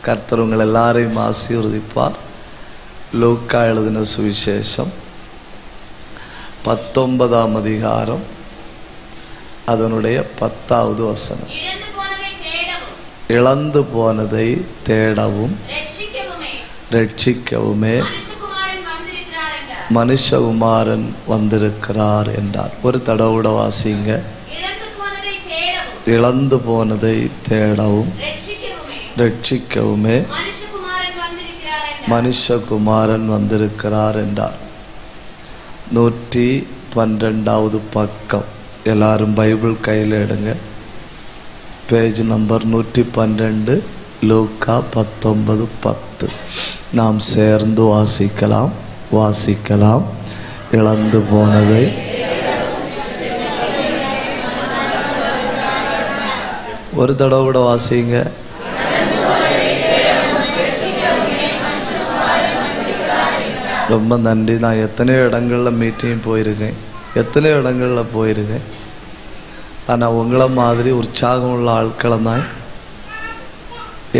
கர்த்தர் உங்கள் எல்லாரையும் ஆசீர்வதிப்பார். லூக்கா எழுதின சுவிசேஷம் 19ஆம் அதிகாரம் அதனுடைய 10வது வசனம். இழந்து போனதை தேடவும் ரட்சிக்கவுமே மனுஷகுமாரன் வந்திருக்கிறார் என்றார். ஒரு தடவோட வாசிங்க. இழந்து போனதை தேடவும் ரட்சிக்கவுமே மனுஷகுமாரன் வந்திருக்கிறார் என்றார். 112வது பக்கம். எல்லாரும் பைபிள் கையில் எடுங்க. பேஜ் நம்பர் 112, லூக்கா 19:10. நாம் சேர்ந்து வாசிக்கலாம். இழந்து போனதை ஒரு தடவை கூட வாசிங்க. ரொம்ப நன்றி. நான் எத்தனையோ இடங்களில் மீட்டிங் போயிருக்கேன், எத்தனையோ இடங்களில் போயிருக்கேன். ஆனால் உங்களை மாதிரி உற்சாகம் உள்ள ஆட்களை தான்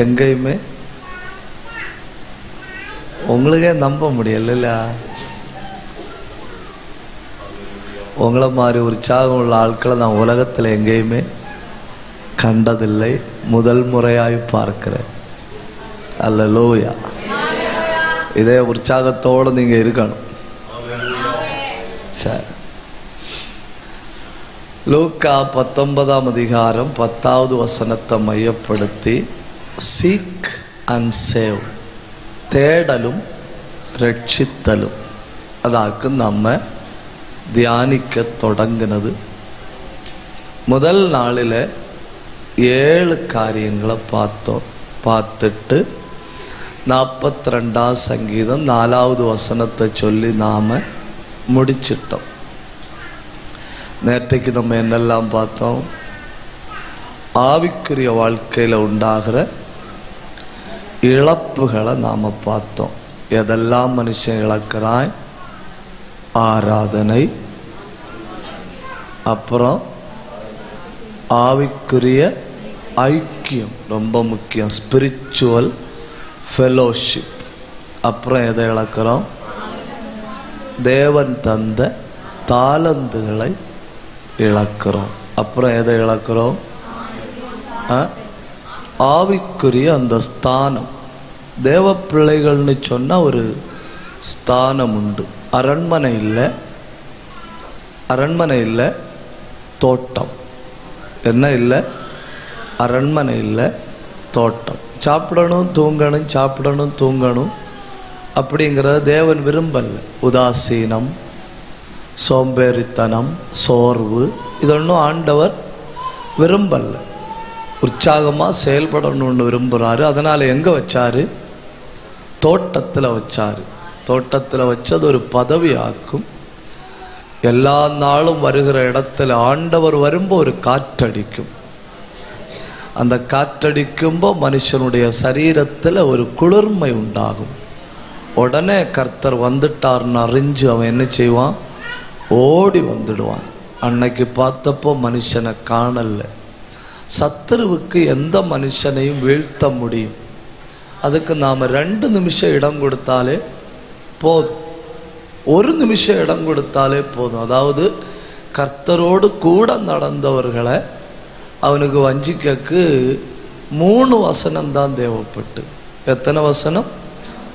எங்கேயுமே உங்களுக்கே நம்ப முடியல. உங்களை மாதிரி உற்சாகம் உள்ள ஆட்களை நான் உலகத்தில் எங்கேயுமே கண்டதில்லை. முதல் முறையாய் பார்க்கிறேன். அல்லேலூயா. இதே உற்சாகத்தோடு நீங்க இருக்கணும். சரி. லூக்கா 19ஆம் அதிகாரம் 10வது வசனத்தை மையப்படுத்தி சீக் அண்ட் சேவ், தேடலும் ரட்சித்தலும், அதாக்கு நம்ம தியானிக்க தொடங்கினது. முதல் நாளில் 7 காரியங்களை பார்த்தோம். பார்த்துட்டு 42ஆம் சங்கீதம் 4வது வசனத்தை சொல்லி நாம முடிச்சிட்டோம். நேற்றைக்கு நம்ம என்னெல்லாம் பார்த்தோம்? ஆவிக்குரிய வாழ்க்கையில் உண்டாகிற இழப்புகளை நாம் பார்த்தோம். எதெல்லாம் மனுஷன் இழக்கிறாய்? ஆராதனை, அப்புறம் ஆவிக்குரிய ஐக்கியம் ரொம்ப முக்கியம், ஸ்பிரிச்சுவல் ஃபெலோஷிப். அப்புறம் எதை இழக்கிறோம்? தேவன் தந்த தாலந்துகளை இழக்கிறோம். அப்புறம் எதை இழக்கிறோம்? ஆவிக்குரிய அந்த ஸ்தானம். தேவ பிள்ளைகள்னு சொன்னா ஒரு ஸ்தானம் உண்டு. அரண்மனை இல்லை, தோட்டம். என்ன இல்லை? அரண்மனை இல்லை, தோட்டம். சாப்பிடணும் தூங்கணும், சாப்பிடணும் தூங்கணும் அப்படிங்கிறத தேவன் விரும்பல. உதாசீனம், சோம்பேறித்தனம், சோர்வு, இதொன்னும் ஆண்டவர் விரும்பல. உற்சாகமாக செயல்படணும்னு விரும்புகிறாரு. அதனால் எங்கே வச்சாரு? தோட்டத்தில் வச்சாரு. தோட்டத்தில் வச்சது ஒரு பதவி ஆக்கும். எல்லா நாளும் வருகிற இடத்துல ஆண்டவர் வரும்போது ஒரு காற்றடிக்கும். அந்த காற்றடிக்கும்போ மனுஷனுடைய சரீரத்தில் ஒரு குளிர்மை உண்டாகும். உடனே கர்த்தர் வந்துட்டார்னு அறிஞ்சு அவன் என்ன செய்வான்? ஓடி வந்துடுவான். அன்னைக்கு பார்த்தப்போ மனுஷனை காணல. சத்துருவுக்கு எந்த மனுஷனையும் வீழ்த்த முடியும். அதுக்கு நாம் 2 நிமிஷம் இடம் கொடுத்தாலே போதும். 1 நிமிஷம் இடம் கொடுத்தாலே போதும். அதாவது கர்த்தரோடு கூட நடந்தவர்களை அவனுக்கு வஞ்சிக்கக்கு 3 வசனம்தான் தேவைப்பட்டு. எத்தனை வசனம்?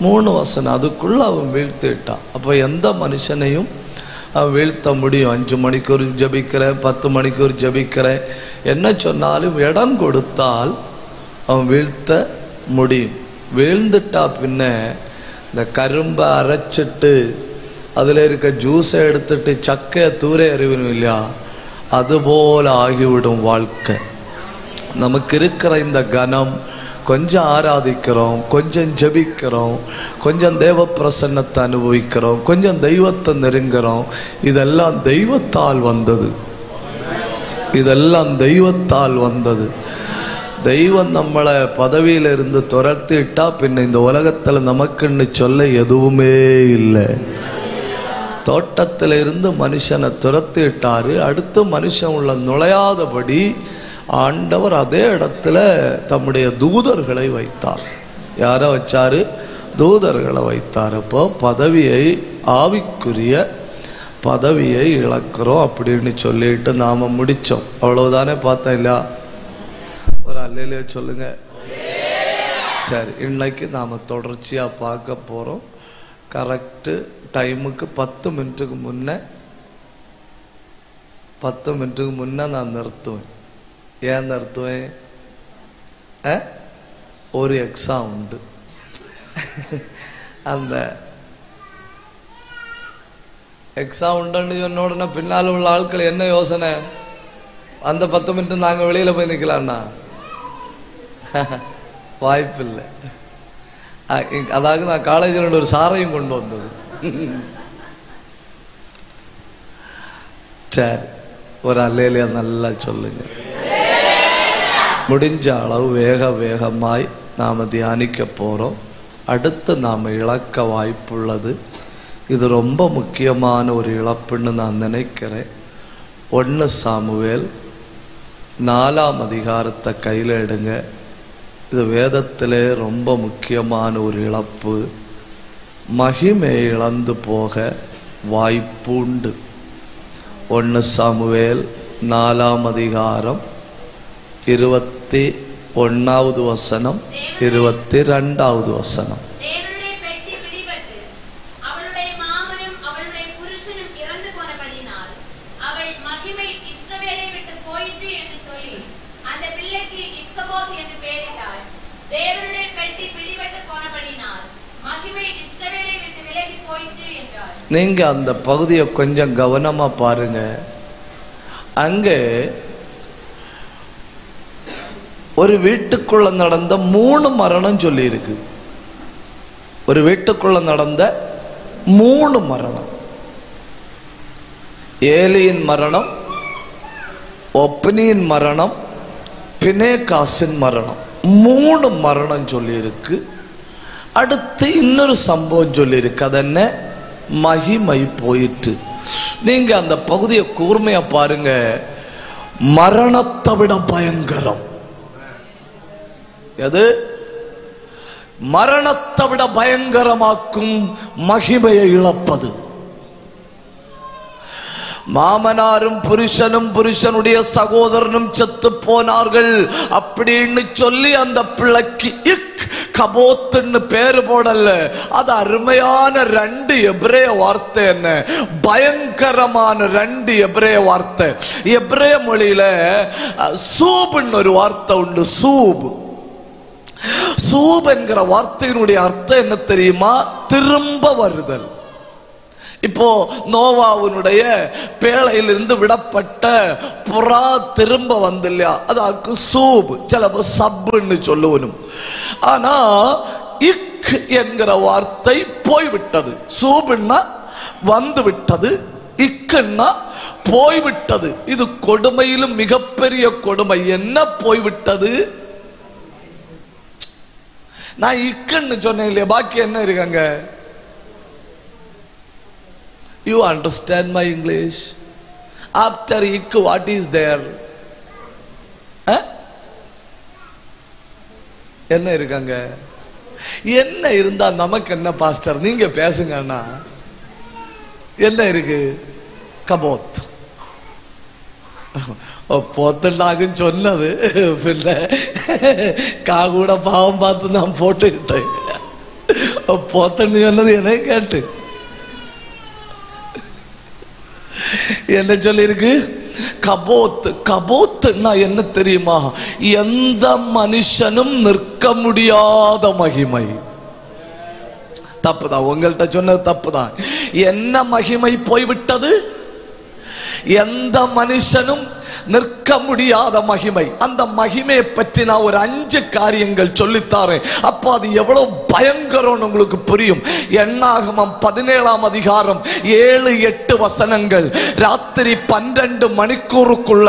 3 வசனம். அதுக்குள்ள அவன் வீழ்த்திட்டான். அப்போ எந்த மனுஷனையும் அவன் வீழ்த்த முடியும். 5 மணிக்கு ஒரு ஜபிக்கிறேன், 10 மணிக்கு ஒரு ஜபிக்கிறேன், என்ன சொன்னாலும் இடம் கொடுத்தால் அவன் வீழ்த்த முடியும். வீழ்ந்துட்டா பின்ன இந்த கரும்பை அரைச்சிட்டு அதில் இருக்க ஜூஸை எடுத்துட்டு சக்கையை தூர எறிவணும் இல்லையா? அதுபோல ஆகிவிடும் வாழ்க்கை. நமக்கு இருக்கிற இந்த கனம், கொஞ்சம் ஆராதிக்கிறோம், கொஞ்சம் ஜபிக்கிறோம், கொஞ்சம் தேவ பிரசன்னத்தை அனுபவிக்கிறோம், கொஞ்சம் தெய்வத்தை நெருங்குறோம். இதெல்லாம் தெய்வத்தால் வந்தது. இதெல்லாம் தெய்வத்தால் வந்தது. தெய்வம் நம்மளை பதவியிலிருந்து துரத்திட்டா பின்ன இந்த உலகத்தில் நமக்குன்னு சொல்ல எதுவுமே இல்லை. தோட்டத்தில் இருந்து மனுஷனை துரத்திட்டாரு. அடுத்து மனுஷன் உள்ள நுழையாதபடி ஆண்டவர் அதே இடத்துல தம்முடைய தூதர்களை வைத்தார். யாரை வச்சாரு? தூதர்களை வைத்தார். அப்போ பதவியை, ஆவிக்குரிய பதவியை இழக்கிறோம் அப்படின்னு சொல்லிட்டு நாம முடிச்சோம். அவ்வளவுதானே? பார்த்தோம் இல்ல? ஒரு அல்லேலூயா சொல்லுங்க. சரி, இன்னைக்கு நாம தொடர்ச்சியா பார்க்க போறோம். கரெக்டு டைமுக்கு 10 மினிட்டுக்கு முன்ன நான் நிறுத்துவேன். ஏன் நிறுத்துவேன்? ஒரு எக்ஸாம் உண்டு. அந்த எக்ஸாம் உண்டுன்னு சொன்ன உடனே பின்னால் உள்ள ஆட்கள் என்ன யோசனை? அந்த 10 மினிட் நாங்க வெளியில போய் நிக்கலாம்னா வாய்ப்பு இல்லை. அதாவது நான் காலேஜில் ஒரு சாரையும் கொண்டு வந்தது. சரி, ஒரு அல்லேலூயா நல்லா சொல்லுங்க. முடிஞ்ச அளவு வேகமாய் நாம தியானிக்க போறோம். அடுத்து நாம இழக்க வாய்ப்புள்ளது. இது ரொம்ப முக்கியமான ஒரு இழப்புன்னு நான் நினைக்கிறேன். 1 சாமுவேல் 4ஆம் அதிகாரத்தை கையில் எடுங்க. இது வேதத்திலே ரொம்ப முக்கியமான ஒரு இழப்பு. மகிமை இழந்து போக வாய்ப்புண்டு. 1 சாமுவேல் 4ஆம் அதிகாரம் 21வது வசனம், 22வது வசனம். நீங்க அந்த பகுதியை கொஞ்சம் கவனமா பாருங்க. அங்கே ஒரு வீட்டுக்குள்ள நடந்த 3 மரணம் சொல்லி இருக்கு. ஒரு வீட்டுக்குள்ள நடந்த 3 மரணம். ஏலியின் மரணம், ஒப்னியின் மரணம், பினேகாசின் மரணம். 3 மரணம் சொல்லி இருக்கு. அடுத்து இன்னொரு சம்பவம் சொல்லி இருக்கு. அது என்ன? மகிமை போயிட்டு. நீங்க அந்த பகுதியை கூர்மையா பாருங்க. மரணத்தை விட பயங்கரம் எது? மரணத்தை விட பயங்கரமாக்கும் மகிமையை இழப்பது. மாமனாரும் புருஷனுடைய சகோதரனும் செத்து போனார்கள் அப்படின்னு சொல்லி அந்த பிள்ளைக்கு கபோத்துன்னு பேரு போடல. அது அருமையான 2 எபிரேய வார்த்தை. என்ன பயங்கரமான 2 எபிரேய வார்த்தை. எபிரேய மொழியில சூப்னு ஒரு வார்த்தை உண்டு. சூப் என்கிற வார்த்தையினுடைய அர்த்தம் என்ன தெரியுமா? திரும்ப வருதல். இப்போ நோவாவுடைய பேழையிலிருந்து விடப்பட்ட புறா திரும்ப வந்து இல்லையா, அதுக்கு சூப், சில சப்புன்னு சொல்லுவனும். ஆனா இக் என்கிற வார்த்தை போய்விட்டது. சூப்னா வந்து விட்டது, இக்குன்னா போய்விட்டது. இது கொடுமையிலும் மிகப்பெரிய கொடுமை. என்ன போய்விட்டது? நான் இக்குன்னு சொன்னேன் இல்லையா, பாக்கி என்ன இருக்காங்க? You understand my English? After ik, what is there? என்ன இருக்காங்க? என்ன இருந்தா நமக்கு என்ன பாஸ்டர்? நீங்க பேசுங்கன்னா என்ன இருக்கு? கபோத். போத்துண்டாகுன்னு சொன்னது பின்ன காகூட பாவம் பார்த்து நான் போட்டுக்கிட்டேன். போத்துன்னு சொன்னது என்ன கேட்டு என்ன சொல்லி இருக்கு? கபோத். கபோத்னா என்ன தெரியுமா? எந்த மனுஷனும் நிற்க முடியாத மகிமை. தப்புதான், உங்கள்கிட்ட சொன்னது தப்புதான். என்ன மகிமை போய்விட்டது? எந்த மனுஷனும் நிற்க முடியாத மகிமை. அந்த மகிமையை பற்றி நான் ஒரு 5 காரியங்கள் சொல்லித்தாரேன். அப்போ அது எவ்வளவு பயங்கரம் உங்களுக்கு புரியும். எண்ணாகமம் 17ஆம் அதிகாரம் 7-8 வசனங்கள். ராத்திரி 12 மணிக்கூருக்குள்ள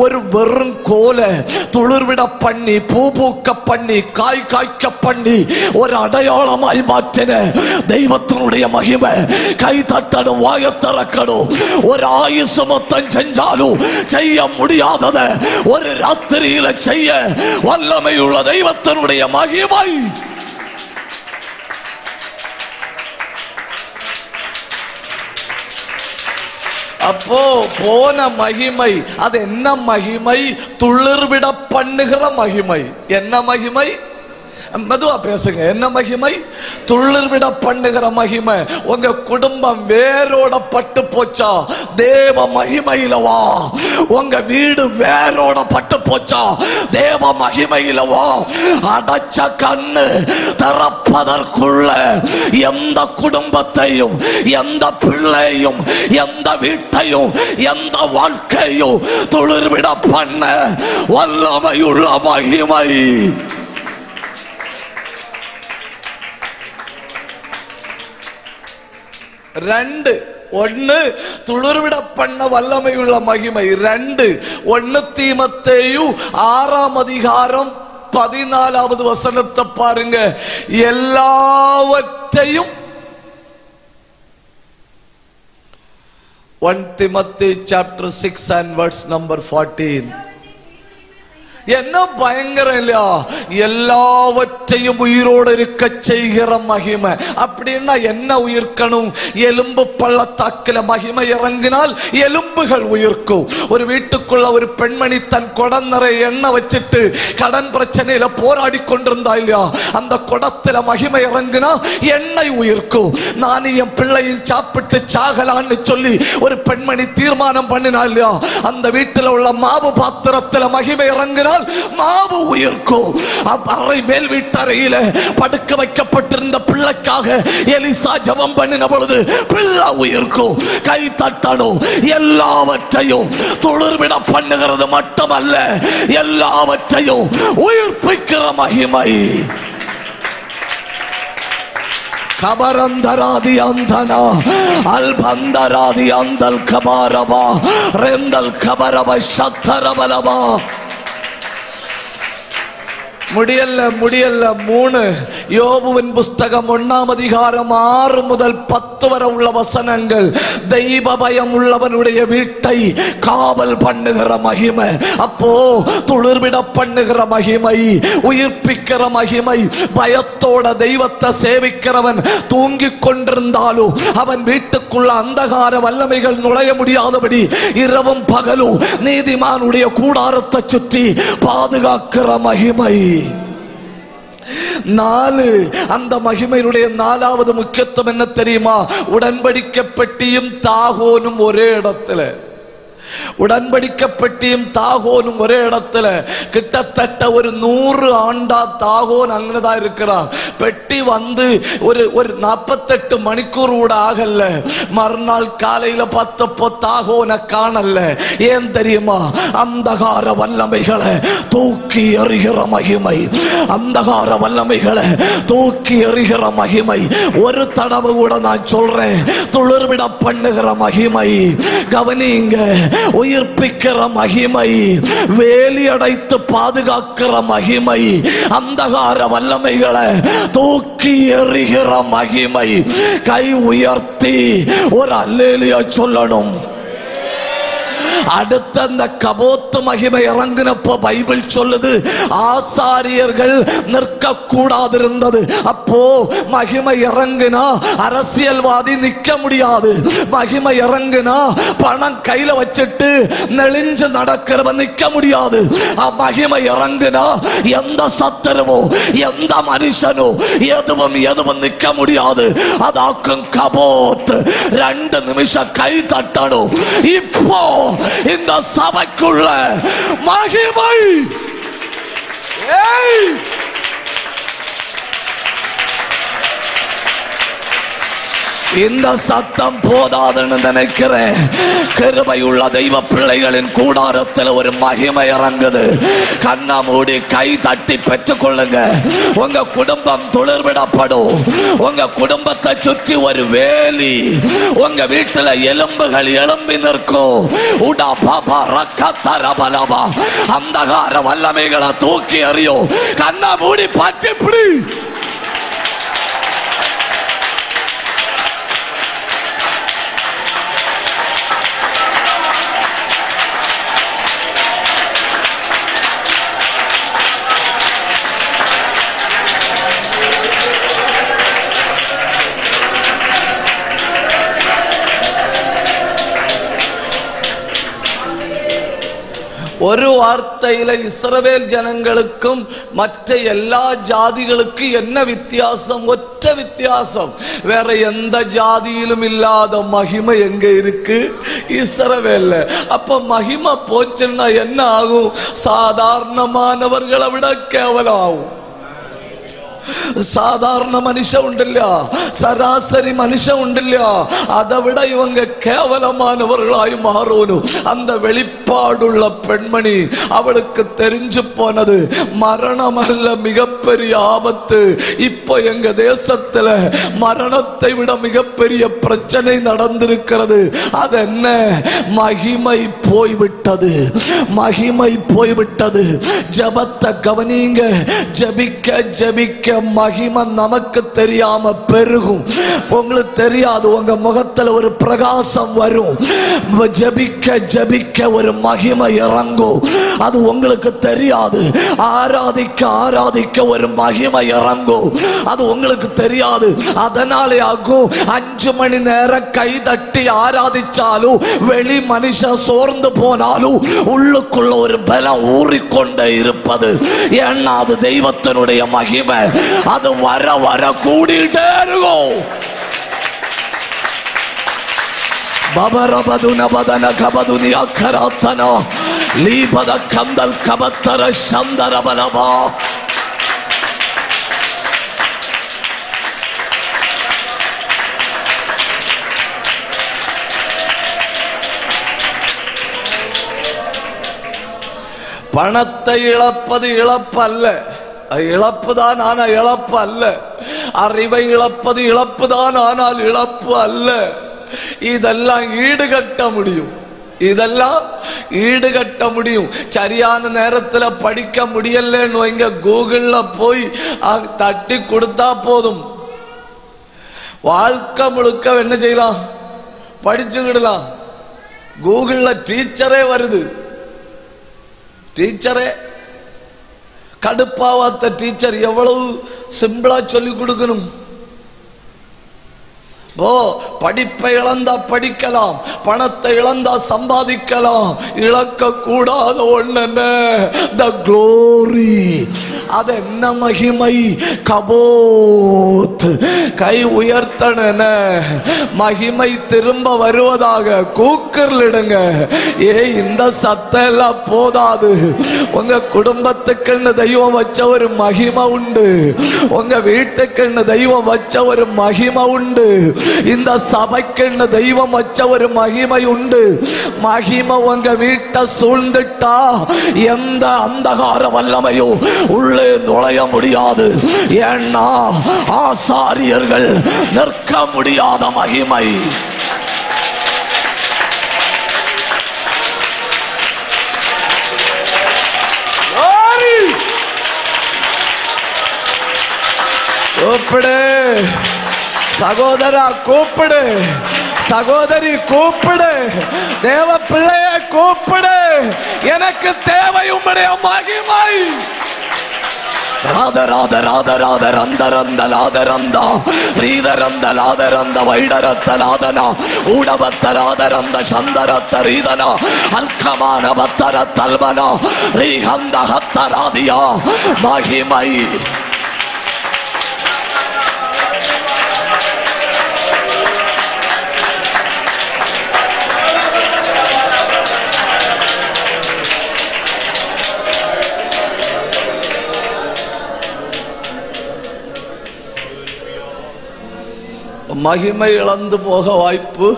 ஒரு வெறும் கோலை துளிர்விட பண்ணி, பூ பூக்க பண்ணி, காய் காய்க்க பண்ணி ஒரு அடையாளமாய் மாற்றின தெய்வத்தினுடைய மகிமை. கை தட்டணும், வாய திறக்கணும். ஒரு ஆயுசு மொத்தம் செஞ்சாலும் செய்ய முடியாதத ஒரு ராத்திரியில செய்ய வல்லமை உள்ள தெய்வத்தினுடைய மகிமை. அப்போ போன மகிமை அது என்ன மகிமை? துளிர்விட பண்ணுகிற மகிமை. என்ன மகிமை? மெதுவா பேசுங்க. என்ன மகிமை? துளிர்விட பண்ணுகிற மகிமை. உங்க குடும்பம் வேரோட பட்டு போச்சா? தேவ மகிமையில வா. உங்க வீடு வேரோட பட்டு போச்சா? தேவ மகிமையில வா. அடைச்ச கண்ணு திறப்பதற்குள்ள எந்த குடும்பத்தையும், எந்த பிள்ளையும், எந்த வீட்டையும், எந்த வாழ்க்கையும் துளிர்விட பண்ண வல்லமையுள்ள மகிமை. ரெண்டு, ஒன்னு துளிர்விட பண்ண வல்லமையுள்ள மகிமை. ரெண்டு, 1 தீமோத்தேயு 6:14 பாருங்க. எல்லாவற்றையும் 1 Timothy chapter 6 and verse number 14. என்ன பயங்கரம் இல்லையா? எல்லாவற்றையும் உயிரோடு இருக்க செய்கிற மகிமை. அப்படின்னா என்ன உயிர்க்கணும்? எலும்பு பள்ளத்தாக்கில மகிமை இறங்கினால் எலும்புகள் உயிர்க்கும். ஒரு வீட்டுக்குள்ள ஒரு பெண்மணி தன் குடம் நிறைய எண்ணெய் வச்சுட்டு கடன் பிரச்சனையில போராடி கொண்டிருந்தா இல்லையா? அந்த குடத்துல மகிமை இறங்கினா எண்ணெய் உயிர்க்கும். நான் என் பிள்ளையும் சாப்பிட்டு சாகலான்னு சொல்லி ஒரு பெண்மணி தீர்மானம் பண்ணினா இல்லையா? அந்த வீட்டில் உள்ள மாவு பாத்திரத்துல மகிமை இறங்கினா மாவு உயிர்க்கும். அறை மேல் வீட்டறையில படுக்க வைக்கப்பட்டிருந்த பிள்ளைக்காக எலிசா ஜெபம் பண்ணின பொழுது பிள்ளை உயிர்க்கும். கை தட்டணும். எல்லாவற்றையும் துளிர்விட பண்ணுகிறது மட்டுமல்ல, எல்லாவற்றையும் உயிர்ப்பிக்கிற மகிமை. கபரந்தராதி அந்தனா அல்பந்தராதி அந்தல் கபாரபா ரெந்தல் கபரப சத்தரபலபா. முடியல்ல 3 யோபுவின் புஸ்தகம் 1 அதிகாரம் 6 முதல் 10 வரை உள்ள வசனங்கள். தெய்வ பயம் உள்ளவனுடைய வீட்டை காவல் பண்ணுகிற மகிமை. அப்போ துளிர்விட பண்ணுகிற மகிமை, உயிர்ப்பிக்கிற மகிமை. பயத்தோட தெய்வத்தை சேவிக்கிறவன் தூங்கிக் கொண்டிருந்தாலும் அவன் வீட்டுக்குள்ள அந்தகார வல்லமைகள் நுழைய முடியாதபடி இரவும் பகலும் நீதிமானுடைய கூடாரத்தை சுற்றி பாதுகாக்கிற மகிமை. 4, அந்த மகிமையுடைய 4வது முக்கியத்துவம் என்ன தெரியுமா? உடன்படிக்கை பெட்டியும் தாகோனும் ஒரே இடத்துல. உடன்படிக்கை பெட்டியும் தாகோனும் ஒரே இடத்துல. கிட்டத்தட்ட ஒரு 100 ஆண்டா தாகோன் அங்கதான் இருக்கிறார். பெட்டி வந்து ஒரு 48 மணிக்கூர் கூட ஆகல. மறுநாள் காலையில பார்த்தப்போ தாகோன காணல. ஏன் தெரியுமா? அந்தகார வல்லமைகளை தூக்கி எறிகிற மகிமை. அந்தகார வல்லமைகளை தூக்கி எறிகிற மகிமை. ஒரு தடவை கூட நான் சொல்றேன், துளிர்விட பண்ணுகிற மகிமை. கவனிங்க. உயிர்ப்பிக்கிற மகிமை, வேலி அடைத்து பாதுகாக்கிற மகிமை, அந்தகார வல்லமைகளை தூக்கி எறிகிற மகிமை. கை உயர்த்தி ஒரு அல்லேலூயா சொல்லணும். அடுத்த அந்த கபோத்து மகிமை இறங்கினப்போ பைபிள் சொல்லுது ஆசாரியர்கள் நிற்க கூடாது இருந்தது. அப்போ மகிமை இறங்கினா அரசியல்வாதி நிக்க முடியாது. மகிமை இறங்கினா பணம் கையில வச்சுட்டு நெளிஞ்சு நடக்கிறவன் நிக்க முடியாது. மகிமை இறங்கினா எந்த சத்துருவோ எந்த மனுஷனோ எதுவும் நிக்க முடியாது. அதாக்கும் கபோத். 2 நிமிஷம் கை தட்டணும். இப்போ இந்த சபைக்குள்ள மகிமை. இந்த சத்தம் போதாதுன்னு நினைக்கிறேன். கிருபையுள்ள தெய்வ பிள்ளைகளின் கூடாரத்தில் ஒரு மகிமை இறங்குது. கண்ணா மூடி கை தட்டி பெற்றுக் கொள்ளுங்க. உங்க குடும்பம் துளிர்விடப்படும். உங்க குடும்பத்தை சுற்றி ஒரு வேலி. உங்க வீட்டுல எலும்புகள் எழும்பி நிற்கும். உடா பாபா ரக்கத்தரபலபா. அந்தகார வல்லமைகளை தூக்கி எறியும். கண்ணா மூடி பற்றி பிடி. ஒரு வார்த்தையில இஸ்ரவேல் ஜனங்களுக்கும் மற்ற எல்லா ஜாதிகளுக்கும் என்ன வித்தியாசம்? ஒற்ற வித்தியாசம். வேற எந்த ஜாதியிலும் இல்லாத மகிமை எங்க இருக்கு? இஸ்ரவேல்ல. அப்ப மகிமை போச்சுன்னா என்ன ஆகும்? சாதாரணமானவர்களை விட கேவலம் ஆகும். சாதாரண மனுஷன் உண்டில்ல, சராசரி மனுஷன் உண்டில்ல, அதை விட இவங்க கேவலமானவர்களாய் மாறணும். அந்த வெளிப்பாடுள்ள பெண்மணி, அவளுக்கு தெரிஞ்சு போனது மரணம் அல்ல மிகப்பெரிய ஆபத்து. இப்போ எங்க தேசத்துல மரணத்தை விட மிகப்பெரிய பிரச்சனை நடந்திருக்கிறது. அது என்ன? மகிமை போய்விட்டது. மகிமை போய்விட்டது. ஜபத்தை கவனிங்க. ஜபிக்க ஜபிக்க மகிமை நமக்கு தெரியாம பெருகும். உங்களுக்கு தெரியாது, உங்க முகத்துல ஒரு பிரகாசம் வரும். ஜபிக்க ஜபிக்க ஒரு மகிமை இறங்கும். அது உங்களுக்கு தெரியாது. ஆராதிக்க ஆராதிக்க ஒரு மகிமை இறங்கும். அது உங்களுக்கு தெரியாது. அதனாலே ஆகும் 5 மணி நேரம் கை தட்டி ஆராதிச்சாலும் வெளி மனுஷன் சோர்ந்து போனாலும் உள்ளுக்குள்ள ஒரு பலம் ஊறிக்கொண்டே இருப்பது. ஏன்னா அது தெய்வத்தினுடைய மகிமை. அது வர வர கூடிட்டே இருக்கும். பபரபதுன பதன கபதுனி அக்கராத்தன லீபத கந்தல் கபத்தர சந்தரபலபா. பணத்தை இழப்பது இழப்பு அல்ல, இழப்பு தான். ஆனா இழப்பு அல்ல. அறிவை இழப்பது இழப்பு தான், ஆனால் இழப்பு அல்ல. இதெல்லாம் ஈடுகட்ட முடியும். இதெல்லாம் ஈடுகட்ட முடியும். சரியான நேரத்தில் படிக்க முடியலன்னு வைங்க, கூகுள்ல போய் தட்டி கொடுத்தா போதும். வாழ்க்கை முழுக்க என்ன செய்யலாம்? படிச்சுக்கிடலாம். கூகுள்ல டீச்சரே வருது. டீச்சரே கடுப்பாவாத்த டீச்சர் எவ்வளவு சிம்பிளா சொல்லி கொடுக்கணும். படிப்பை இழந்தா படிக்கலாம், பணத்தை இழந்தா சம்பாதிக்கலாம். இழக்க கூடாத ஒண்ணு த க்ளோரி. அது என்ன மகிமை? கபோத். கை உயர்த்தன மகிமை திரும்ப வருவதாக கூக்கர்லிடுங்க. இந்த சத்தம் எல்லாம் போதாது. உங்க குடும்பத்துக்குன்னு தெய்வம் வச்ச ஒரு மகிமை உண்டு. உங்க வீட்டுக்குன்னு தெய்வம் வச்ச ஒரு மகிமை உண்டு. இந்த சபைக்குன்னு தெய்வம் வச்ச ஒரு மகிமை உண்டு. மகிமை உங்க வீட்டை சூழ்ந்துட்டா எந்த அந்தகார வல்லமையோ உள்ளே நுழைய முடியாது. ஏன்னா ஆசாரியர்கள் நிற்க முடியாத மகிமை. கூப்பிடு சகோதரா, கூப்பிடு சகோதரி, கூப்பிடு தேவ பிள்ளைய, கூப்பிடு. எனக்கு தேவை உம்முடைய மகிமை. ராத ராத ராத ராத ரந்த ரந்த லாத ரந்தா ரீத ரந்த லாத ரந்த வைடரத்த லாதனா ஊடபத்த ராத ரந்த சந்தரத்த ரீதனா அல்கமான பத்தர தல்வனா ரீஹந்த ஹத்த ராதியா. மகிமை மகிமை இழந்து போக வாய்ப்பு.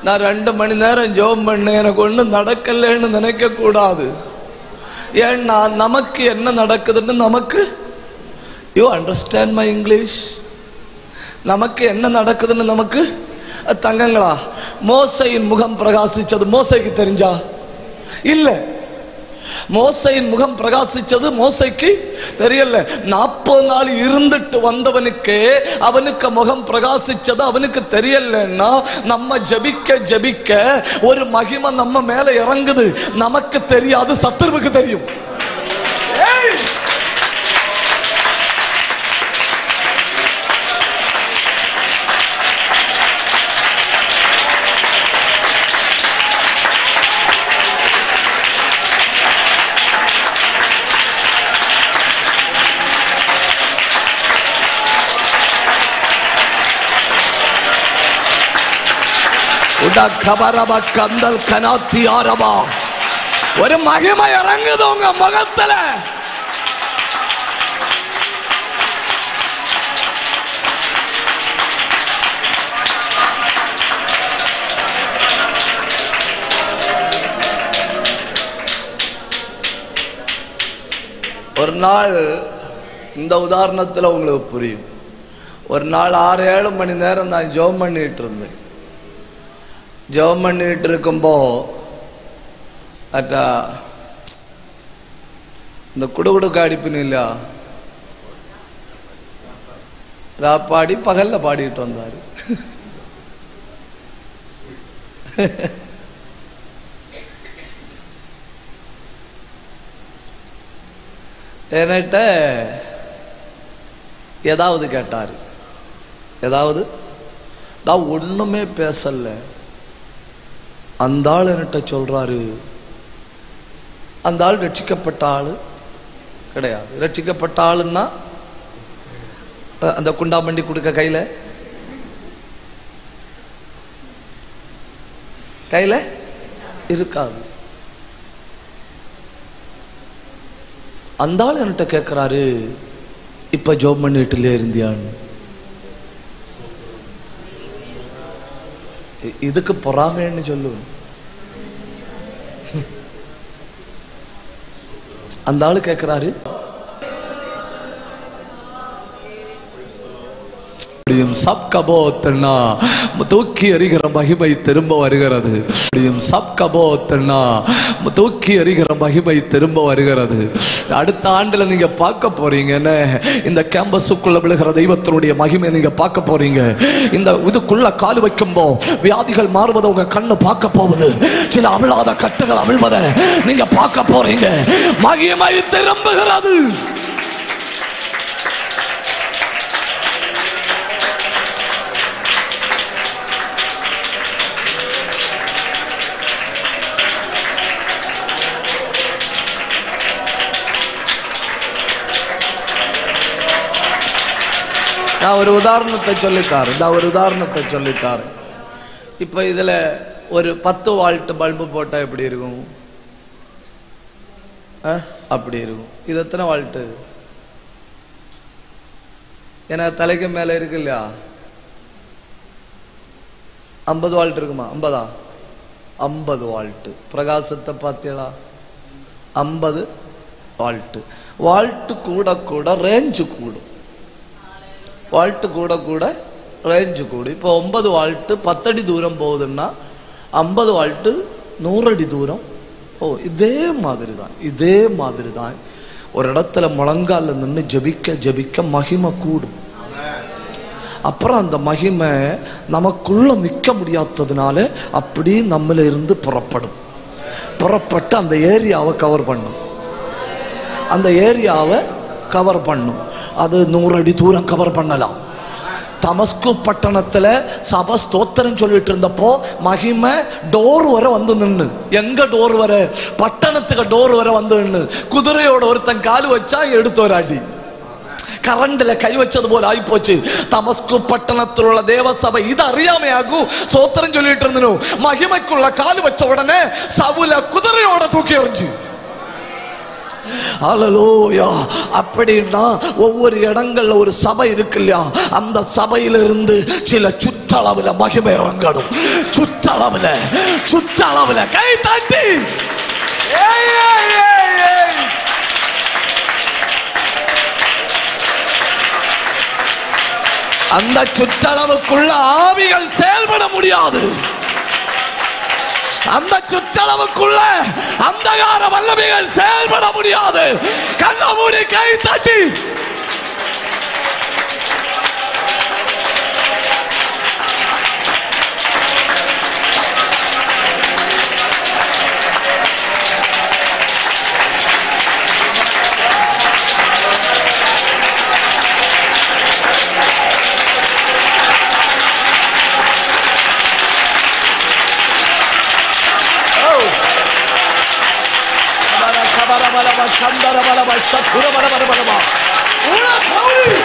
நான் 2 மணி நேரம் ஜெபம் பண்ண எனக்கு ஒன்றும் நடக்கலன்னு நினைக்க கூடாது. ஏன்னா நமக்கு என்ன நடக்குதுன்னு நமக்கு, யூ அண்டர்ஸ்டாண்ட் மை இங்கிலீஷ்? நமக்கு என்ன நடக்குதுன்னு நமக்கு தங்கங்களா. மோசையின் முகம் பிரகாசிச்சது மோசைக்கு தெரிஞ்சா? இல்லை. மோசையின் முகம் பிரகாசிச்சது மோசைக்கு தெரியல. 40 நாள் இருந்துட்டு வந்தவனுக்கு அவனுக்கு முகம் பிரகாசிச்சது அவனுக்கு தெரியலன்னா, நம்ம ஜபிக்க ஜபிக்க ஒரு மகிமை நம்ம மேல இறங்குது. நமக்கு தெரியாது, சத்துருவுக்கு தெரியும். கந்தல் கனாத்தி ஆரபா. ஒரு மகிமை இறங்குது உங்க முகத்துல. ஒரு நாள் இந்த உதாரணத்தில் உங்களுக்கு புரியும். ஒரு நாள் 6-7 மணி நேரம் நான் ஜெபம் பண்ணிட்டு இருந்தேன். ஜெபம் பண்ணிட்டு இருக்கும்போ இந்த குடுகுடு காடிப்புன்னு இல்லையா, ராப்பாடி பகல்ல பாடிட்டு வந்தாரு. என்கிட்ட ஏதாவது கேட்டாரு. ஏதாவது நான் ஒண்ணுமே பேசல. அந்த ஆள் என்கிட்ட சொல்றாரு, அந்த ஆள் ரட்சிக்கப்பட்ட ஆளு கிடையாது. ரட்சிக்கப்பட்ட ஆளுன்னா அந்த குண்டாமண்டி கொடுக்க கையில இருக்காது. அந்த ஆள் என்கிட்ட கேட்கிறாரு, இப்ப ஜோம் பண்ணிட்டுல இருந்தியான்னு. இதுக்கு பொறாமைன்னு சொல்லுவேன். அந்த ஆளு கேட்கிறாரு, தூக்கி எறிகிற மகிமை திரும்ப வருகிறது. தூக்கி எறிகிற மகிமை திரும்ப வருகிறது. அடுத்த ஆண்டுல நீங்க பார்க்க போறீங்க. இந்த கேம்பஸுக்குள்ள விழுகிற தெய்வத்தினுடைய மகிமை நீங்க பார்க்க போறீங்க. இந்த இதுக்குள்ள கால் வைக்கும்போ வியாதிகள் மாறுவதை உங்க கண்ணு பார்க்க போகுது. சில அமிழாத கட்டுகள் அமிழ்வதை நீங்க பார்க்க போறீங்க. மகிமை திரும்புகிறது. நான் ஒரு உதாரணத்தை சொல்லித்தாரு. இப்ப இதுல ஒரு 10 வால்ட் பல்பு போட்டா எப்படி இருக்கும்? அப்படி இருக்கும். இது எத்தனை வால்ட்? ஏன்னா தலைக்கு மேல இருக்கு இல்லையா? 50 வால்ட் இருக்குமா? 50 வால்ட். பிரகாசத்தை பார்த்தீங்களா? 50 வால்ட். வால்ட் கூட கூட ரேஞ்சு கூடும். வால்ட் கூட கூட ரேஞ்சு கூடும். இப்போ 9 வால்ட் 10 அடி தூரம் போகுதுன்னா 50 வால்ட் 100 அடி தூரம். இதே மாதிரி தான் ஒரு இடத்துல முழங்கால நின்று ஜபிக்க மகிமை கூடும். அப்புறம் அந்த மகிமை நமக்குள்ள நிற்க முடியாததுனால அப்படி நம்மள இருந்து புறப்பட்டு அந்த ஏரியாவை கவர் பண்ணும். அது 100 அடி தூரம் கவர் பண்ணலாம். தமஸ்கு பட்டணத்துல சபை ஸ்தோத்திரம் சொல்லிட்டு இருந்தப்போ மகிமை டோர் வரை வந்து நின்று. எங்க டோர் வரை? பட்டணத்துக்கு டோர் வரை வந்து நின்று. குதிரையோட ஒருத்தன் காலு வச்சா எடுத்து ஒரு அடி. கரண்ட்ல கை வச்சது போல ஆகி போச்சு. தமஸ்கு பட்டணத்தில் உள்ள தேவ சபை இது அறியாமையாகும் ஸ்தோத்திரம் சொல்லிட்டு இருந்தனும். மகிமைக்குள்ள காலு வச்ச உடனே சவுல குதிரையோட தூக்கி எறிஞ்சு. ஹல்லேலூயா. அப்படின்னா ஒவ்வொரு இடங்கள்ல ஒரு சபை இருக்கு இல்லையா? அந்த சபையிலிருந்து சில சுற்றளவுல மகிமை இறங்கணும். சுற்றளவுல கை தட்டி அந்த சுற்றளவுக்குள்ள ஆவிகள் செயல்பட முடியாது. அந்த சுற்றளவுக்குள்ள அந்தகார வல்லமைகள் செயல்பட முடியாது. கண்ண மூடி கை தட்டி Kandara bala bala shakura bala bala bala bala. Ula kauri.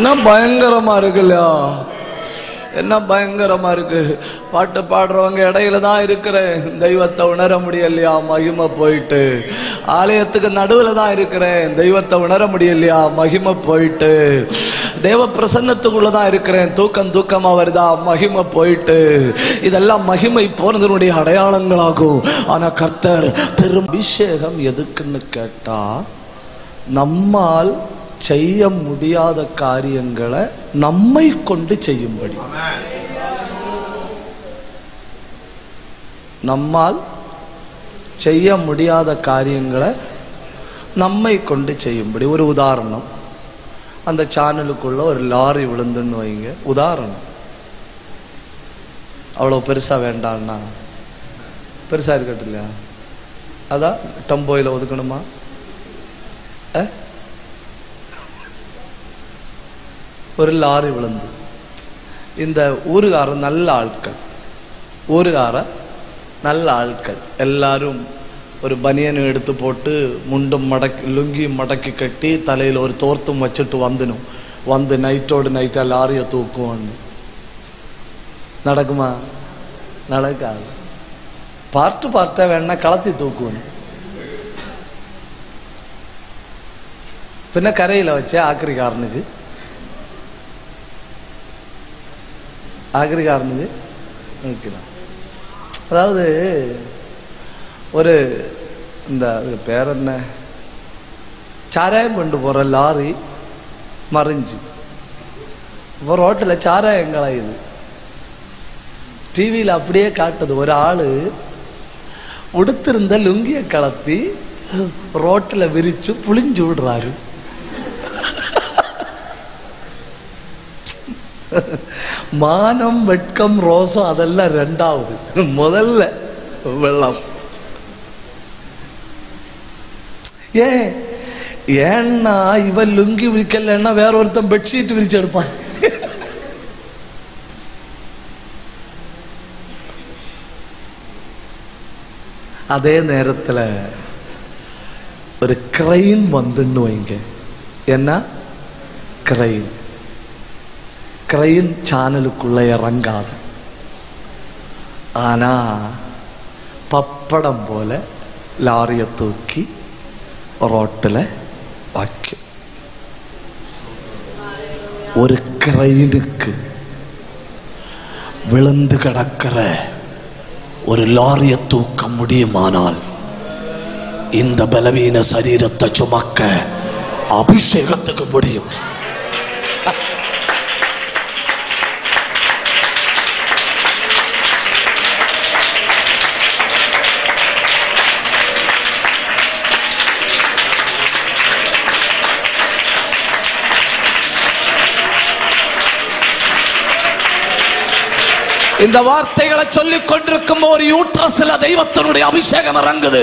என்ன பயங்கரமா இருக்குல்ல, என்ன பயங்கரமா இருக்கு. பாட்டு பாடுறவங்க இடையில தான் இருக்கிறேன், தெய்வத்தை உணர முடியலையா, மகிமை போயிட்டு. ஆலயத்துக்கு நடுவில் தான் இருக்கிறேன், தெய்வத்தை உணர முடியலையா, மகிமை போயிட்டு. தேவ பிரசன்னத்துக்குள்ளதான் இருக்கிறேன், தூக்கமா வருதா, மகிமை போயிட்டு. இதெல்லாம் மகிமை போனதனுடைய அடையாளங்களாகும். ஆனா கர்த்தர் அபிஷேகம் எதுக்குன்னு கேட்டா, நம்மால் செய்ய முடியாத காரியங்களை நம்மை கொண்டு செய்யும்படி. நம்மால் செய்ய முடியாத காரியங்களை நம்மை கொண்டு செய்யும்படி. ஒரு உதாரணம், அந்த சேனலுக்குள்ள ஒரு லாரி விழுந்துன்னு வைங்க, உதாரணம். அவ்வளோ பெருசா வேண்டாம்னா, பெருசா இருக்கட்டும் இல்லையா, அதான் டம்போயில ஒதுக்கணுமா? ஒரு லாரி விழுந்து, இந்த ஊருகார நல்ல ஆட்கள், ஊருகார நல்ல ஆட்கள் எல்லாரும் ஒரு பனியன் எடுத்து போட்டு முண்டும் மடக்கி லுங்கி மடக்கி கட்டி தலையில் ஒரு தோர்த்தும் வச்சுட்டு வந்து நைட்டோடு நைட்டா லாரியை தூக்கும். நடக்குமா? நடக்காது. பார்ட்டா வேணா களத்தி தூக்குவோம். பின்ன கரையில் வச்சு ஆக்கிரிக்காரனுக்கு நிற்கலாம். அதாவது ஒரு இந்த பேர் என்ன, சாராயம் கொண்டு போற லாரி மறைஞ்சு இப்போ ரோட்டில் சாராயம் களையுது. டிவியில் அப்படியே காட்டுது, ஒரு ஆளு உடுத்திருந்த லுங்கிய கலத்தி ரோட்டில் விரிச்சு புளிஞ்சு விடுறாரு. மானம் வெட்கம் ரோசம் அதெல்லாம் ரெண்டாவது, முதல்ல வெள்ளம். ஏன்னா இவன் லுங்கி விரிக்கலன்னா வேற ஒருத்தன் பெட்ஷீட் விரிச்சு எடுப்பான். அதே நேரத்தில் ஒரு கிரைன் வந்துன்னு வைங்க, என்ன கிரைன் சேனலுக்குள்ள இறங்காது. ஆனா பப்படம் போல லாரிய தூக்கி ரோட்டில் வைக்கும். ஒரு கிரைனுக்கு விழுந்து கிடக்கிற ஒரு லாரிய தூக்க முடியுமானால், இந்த பலவீன சரீரத்தை சுமக்க அபிஷேகத்துக்கு முடியும். இந்த வார்த்தைகளை சொல்லிக் கொண்டிருக்கும் ஒரு யூட்ரஸ்ல தெய்வத்தினுடைய அபிஷேகம் இறங்குது.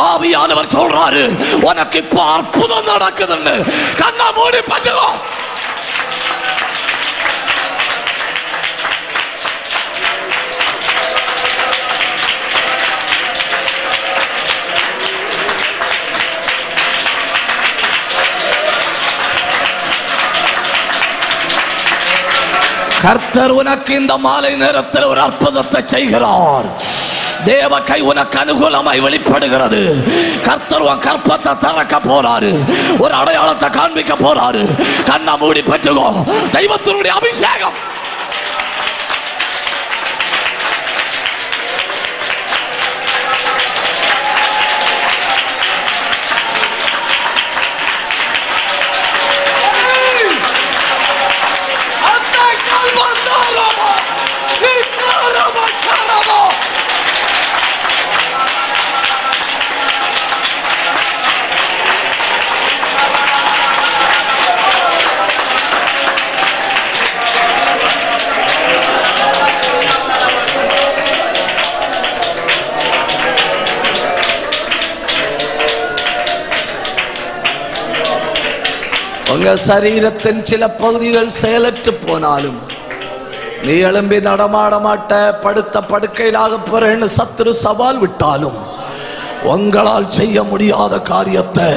ஆவியானவர் சொல்றாரு, உனக்கு இப்ப அற்புதம் நடக்குதுன்னு. கண்ணை மூடி பண்ணுங்க. கர்த்தர் உனக்கு இந்த மாலை நேரத்தில் ஒரு அற்புதத்தை செய்கிறார். தேவ கை உனக்கு அனுகூலமாய் வெளிப்படுகிறது. கர்த்தர் உன் கற்பத்தை திறக்க போறாரு, ஒரு அடையாளத்தை காண்பிக்க போறாரு. கண்ணை மூடி பெற்றுக்கோ. தெய்வத்தினுடைய அபிஷேகம். உங்க சரீரத்தின் சில பகுதிகள் செயலற்று போனாலும், நீ எழும்பி நடமாட மாட்ட, படுத்த படுக்கையிலாக போறேன்னு சத்துரு சவால் விட்டாலும், உங்களால் செய்ய முடியாத காரியத்தை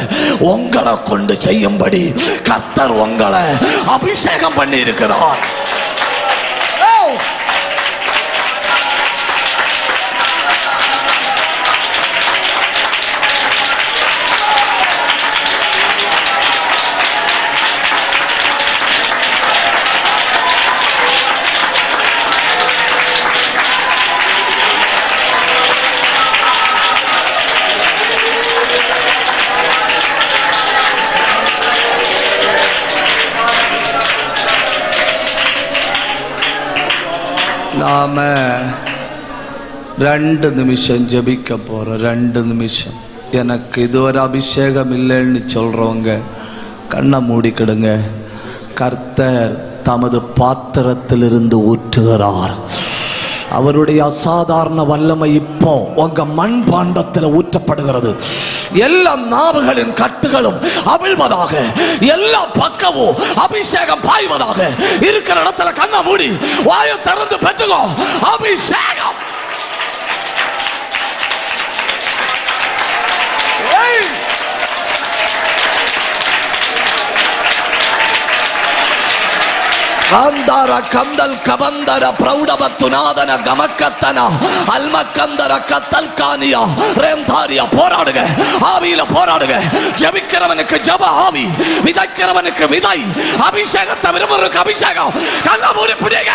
உங்களை கொண்டு செய்யும்படி கர்த்தர் உங்களை அபிஷேகம் பண்ணி இருக்கிறார். நாம 2 நிமிஷம் ஜெபிக்க போறோம். 2 நிமிஷம். எனக்கு இதுவரை அபிஷேகம் இல்லைன்னு சொல்றவங்க கண்ணை மூடிக்கிடுங்க. கர்த்தர் தமது பாத்திரத்திலிருந்து ஊற்றுகிறார். அவருடைய அசாதாரண வல்லமை இப்போ உங்க மண் பாண்டத்தில் ஊற்றப்படுகிறது. எல்லா நாவுகளின் கட்டுகளும் அவிழ்வதாக, எல்லா பக்கமும் அபிஷேகம் பாய்வதாக. இருக்கிற இடத்துல கண்ணை மூடி வாயை திறந்து பெற்றுக்கோ. அபிஷேகம். காந்தார கந்தல் கபந்தர பிரௌடபத்துநாதன கமக்கத்தன அல்மக்கந்தர கத்தல் கானியா ரேந்தாரியா. போராடுங்க, ஆவியில போராடுங்க. ஜெபிக்கிறவனுக்கு ஜெப ஆவி, விதைக்கிறவனுக்கு விதை. அபிஷேகத்தை விரும்புறதுக்கு அபிஷேகம். கண்ணை மூடி பிடிங்க.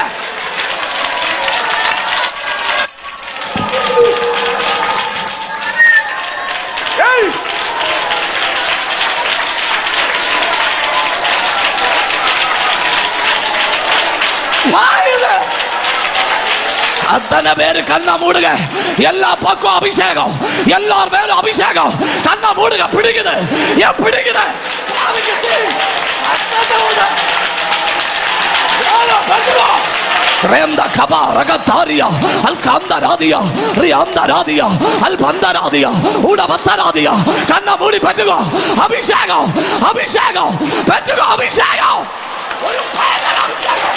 அத்தனை பேரு கண்ணை மூடுங்க. எல்லா பக்கம் அபிஷேகம், எல்லார் மேலும் அபிஷேகம். கண்ணை மூடுங்க. பிடிக்குது, ஏன் பிடிக்குது? ரேந்த கபா ரகதாரியா அல் காந்தராதியா ரியாந்தராதியா அல் பந்தராதியா உடபத்தராதியா. கண்ணை மூடி பெற்றுக்கோ. அபிஷேகம், அபிஷேகம் பெற்றுக்கோ. அபிஷேகம். ஒரு பயங்கர அபிஷேகம்.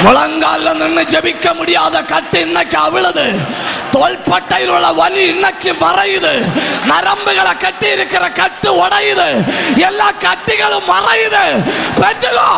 முழங்கால நின்று ஜெபிக்க முடியாத கட்டு இன்னைக்கு அவிழுது. தோள்பட்டையில் உள்ள வலி இன்னைக்கு மறையுது. நரம்புகளை கட்டி இருக்கிற கட்டு உடையுது. எல்லா கட்டிகளும் மறையுது. பெற்றுக்கோ.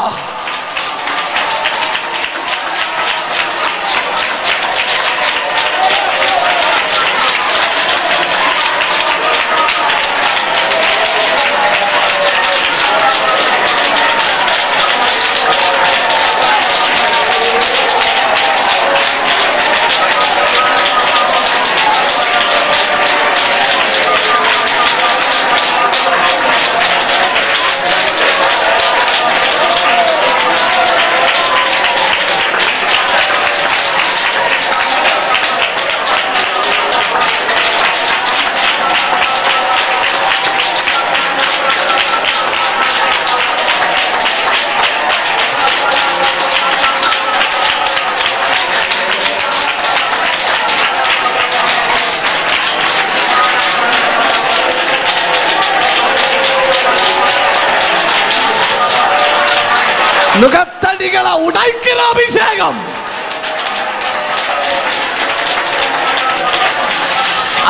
நுகத்தடிகளை உடைக்கிற அபிஷேகம்.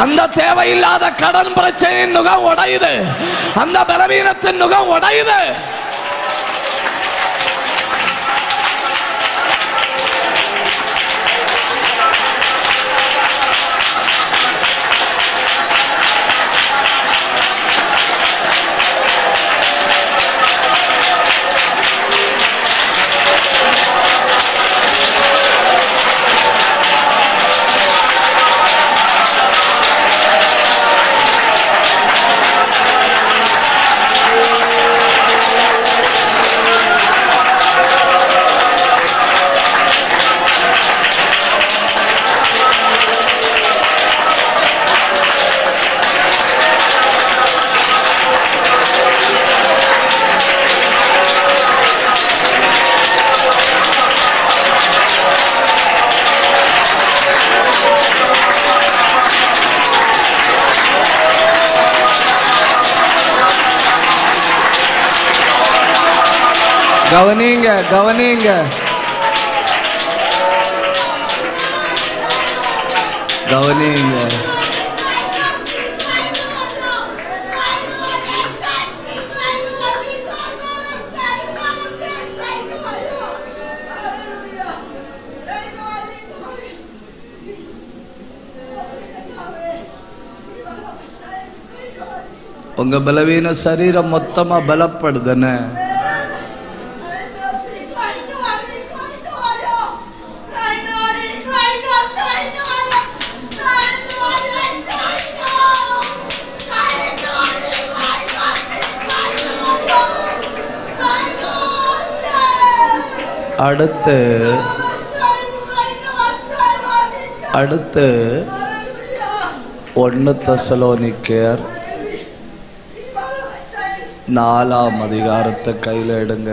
அந்த தேவையில்லாத கடன் பிரச்சனையின் நுகம் உடையுது. அந்த பலவீனத்தின் நுகம் உடையுது. கவனிங்க கவனிங்க கவனிங்க. உங்க பலவீன சரீரம் மொத்தமா பலப்படுதுன்னு அடுத்து 1 தெசலோனிக்கேயர் 4ஆம் அதிகாரத்தை கையில எடுங்க.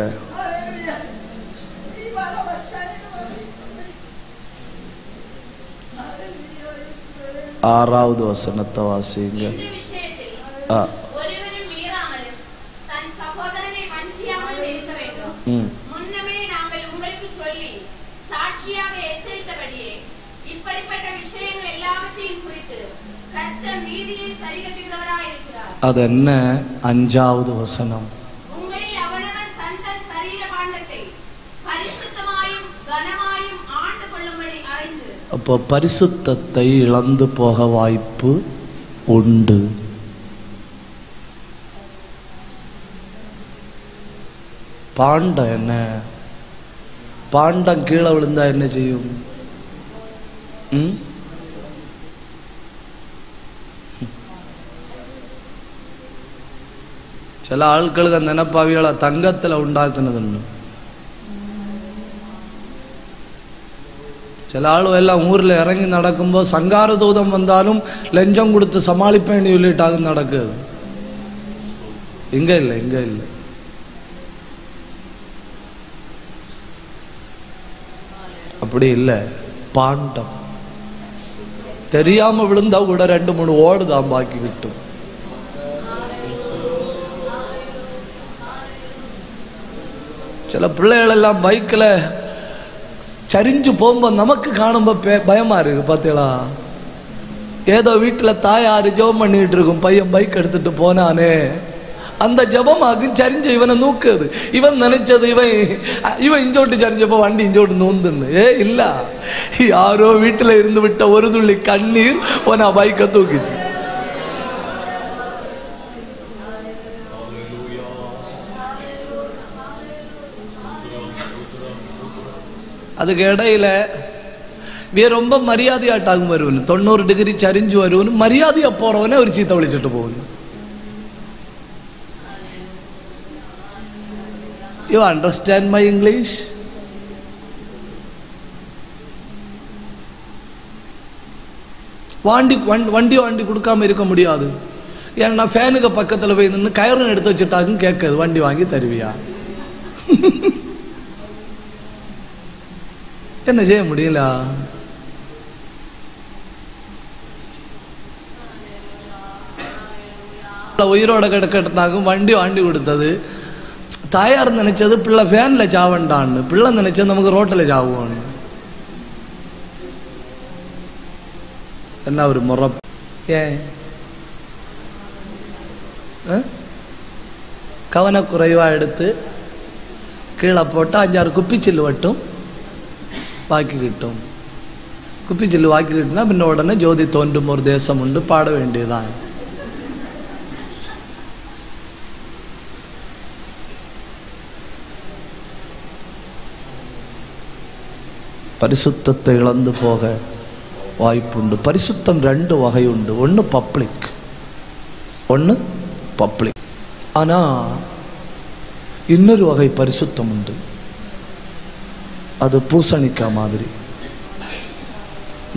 6வது வசனத்தை வாசிங்க. அது என்ன? 5வது வசனம். அப்போ பரிசுத்தத்தை இழந்து போக வாய்ப்பு உண்டு. பாண்டம் என்ன? பாண்டம் கீழே விழுந்தா என்ன செய்யும்? சில ஆட்களுக்கு அந்த நினைப்பாவிகளை தங்கத்துல உண்டாக்குனதுன்னு. சில ஆளு எல்லாம் ஊர்ல இறங்கி நடக்கும்போது சங்கார தூதம் வந்தாலும் லஞ்சம் கொடுத்து சமாளிப்பேன்னு சொல்லிட்டாங்க நடக்குது. இங்க இல்லை, இங்க இல்லை. அப்படி இல்லை. பாண்டம் தெரியாம விழுந்தா கூட 2-3 ஓடுதான் பாக்கி விட்டும். சில பிள்ளைகள் எல்லாம் பைக்ல சரிஞ்சு போகும்போது நமக்கு காணும்போது பயமா இருக்கு. பார்த்தீங்களா? ஏதோ வீட்டில் தாயாரு ஜெபம் பண்ணிட்டு இருக்கும், பையன் பைக் எடுத்துட்டு போனானே, அந்த ஜபமாக்கு சரிஞ்ச இவனை நூக்குது. இவன் நினைச்சது இவன் இஞ்சோட்டு சரிஞ்சப்போ வண்டி இஞ்சோட்டு நூந்துன்னு. இல்ல, யாரோ வீட்டுல இருந்து விட்ட ஒரு துள்ளி கண்ணீர் உன பைக்க தூக்கிச்சு. அதுக்கு இடையில ரொம்ப மரியாதையாட்டாகும் வருவன். 90 டிகிரி சரிஞ்சு வருவன். மரியாதையா போறவனே ஒரு சீத்த விழிச்சிட்டு போவன். You understand my English? வண்டி கொடுக்காம இருக்க முடியாது. ஏன்னா ஃபேனுக்கு பக்கத்துல போய் நின்று கயரும் எடுத்து வச்சுட்டாங்க. கேட்குது, வண்டி வாங்கி தருவியா? என்ன செய்ய முடியல? உயிரோட கிடக்கட்டாகும். வண்டி வாண்டி கொடுத்தது தாயார் நினைச்சது பிள்ளை ஃபேன்ல சாவண்டான்னு. பிள்ளை நினைச்சது நமக்கு ரோட்டில் சாவுவான்னு. என்ன ஒரு முறை? ஏன் கவனக்குறைவா எடுத்து கீழே போட்டு 5-6 குப்பிச்சில்லு வட்டும் வாக்கி கிட்டும். குப்பிச்சில்லு வாக்கி கிட்டுனா பின்ன உடனே ஜோதி தோன்றும் ஒரு தேசம் உண்டு பாட வேண்டியதான். பரிசுத்தத்தை இழந்து போக வாய்ப்புண்டு. பரிசுத்தம் 2 வகை உண்டு. ஒன்று பப்ளிக், ஒன்று பப்ளிக். ஆனா இன்னொரு வகை பரிசுத்தம் உண்டு. அது பூசணிக்காய் மாதிரி.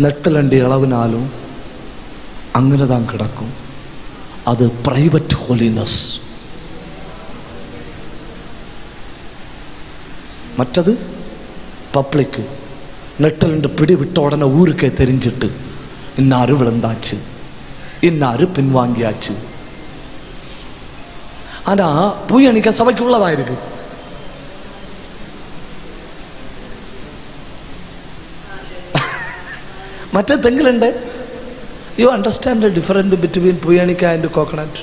நெட்டலண்டி அளவுனாலும் அங்கதான் கிடக்கும். அது பிரைவேட் ஹோலினஸ். மற்றது பப்ளிக். நெட்டலண்டு பிடி விட்ட உடனே ஊருக்கே தெரிஞ்சிட்டு இன்னாரு விழுந்தாச்சு, இன்னாரு பின்வாங்கியாச்சு. ஆனா பூயணிக்க சபைக்கு உள்ளதா இருக்கு. മറ്റേ തെങ്ങിലുണ്ട്. You understand the difference between പുയാനിക്ക ആൻഡ് കോക്കനട്ട്?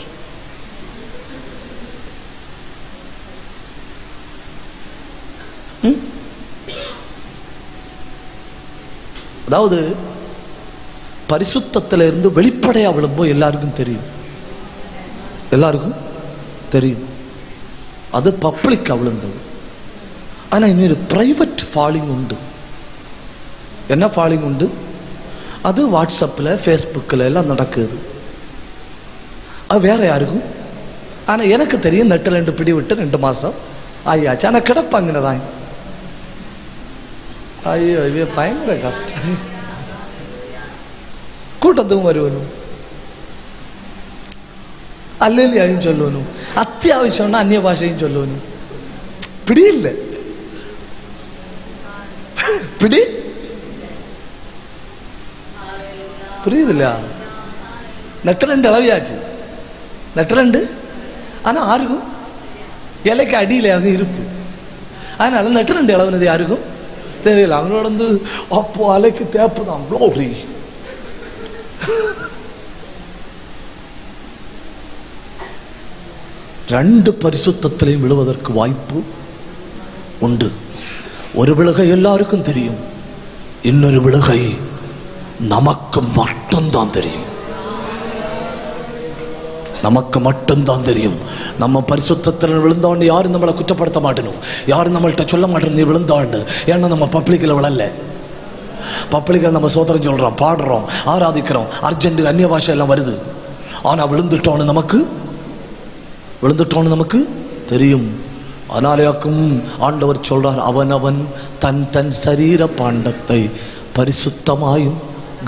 அதாவது பரிசுத்தத்திலிருந்து வெளிப்படையா விழும்போது எல்லாருக்கும் தெரியும், எல்லாருக்கும் தெரியும். அது பப்ளிக்கா விழுந்தது. ஆனா இன்னொரு பிரைவேட் ஃபாலிங் உண்டு. என்ன ஃபாலிங் உண்டு? அது வாட்ஸ்அப்பில் ஃபேஸ்புக்கில் எல்லாம் நடக்குது. அது வேற யாருக்கும். ஆனா எனக்கு தெரியும், நெட்டில் 2 பிடி விட்டு 2 மாசம் ஆயாச்சு. ஆனா கிடப்பாங்கதான். ஐயோ ஐயோ பயங்கர கஷ்டம். கூட்டத்துக்கும் வருவனும் அல்லேலியாவும் சொல்லுவனும், அத்தியாவசியம்னா அந்நிய பாஷையும் சொல்லுவனும். பிடி இல்லை, பிடி புரியுது இல்லையா? நெட்டலண்டு அளவியாச்சு, நெட்டலண்டு. ஆனா யாருக்கும் இலைக்கு அடியில அது இருப்பு. அதனால நெட்டலண்டு அளவுனது யாருக்கும் தெரியல. அவங்களோட வந்து அப்போ அலைக்கு தேப்பு தான். க்ளோரி. ரெண்டு பரிசுத்தத்திலையும் விழுவதற்கு வாய்ப்பு உண்டு. ஒரு விழுகை எல்லாருக்கும் தெரியும், இன்னொரு விழுகை நமக்கு மட்டும்தான் தெரியும். நமக்கு மட்டும்தான் தெரியும். நம்ம பரிசுத்தத்தில் விழுந்தாண்டு யாரும் நம்மளை குற்றப்படுத்த மாட்டணும், யாரும் நம்மள்கிட்ட சொல்ல மாட்டணும் நீ விழுந்தாண்டு. ஏன்னா நம்ம பப்ளிக்கில் விழல. பப்ளிக்கில் நம்ம சோதரம் சொல்றோம், பாடுறோம், ஆராதிக்கிறோம், அர்ஜென்ட் அந்நிய பாஷை எல்லாம் வருது. ஆனா விழுந்துட்டோன்னு நமக்கு தெரியும். அதனாலேயாக்கும் ஆண்டவர் சொல்றார், அவனவன் தன் தன் சரீர பாண்டத்தை பரிசுத்தமாயும்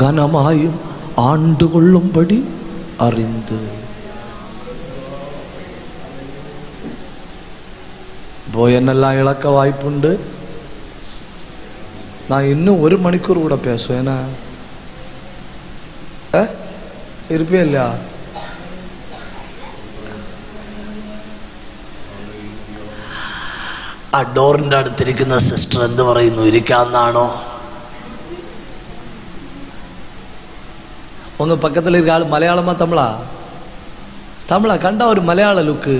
கனமாயும் ஆண்டு கொள்ளும்படி அறிந்து. இப்போ என்னெல்லாம் இழக்க வாய்ப்புண்டு. நான் இன்னும் 1 மணிக்கூர் கூட பேசுவேன். இருப்பே இல்லையா? ആ ഡോറിന്റെ അടുത്തിരിക്കുന്ന സിസ്റ്റർ എന്ത് പറയുന്നു? ഇരിക്കാന്നാണോ? உங்க பக்கத்தில் இருக்க ஆள் மலையாளமா தமிழா? தமிழா கண்டா ஒரு மலையாள லுக்கு.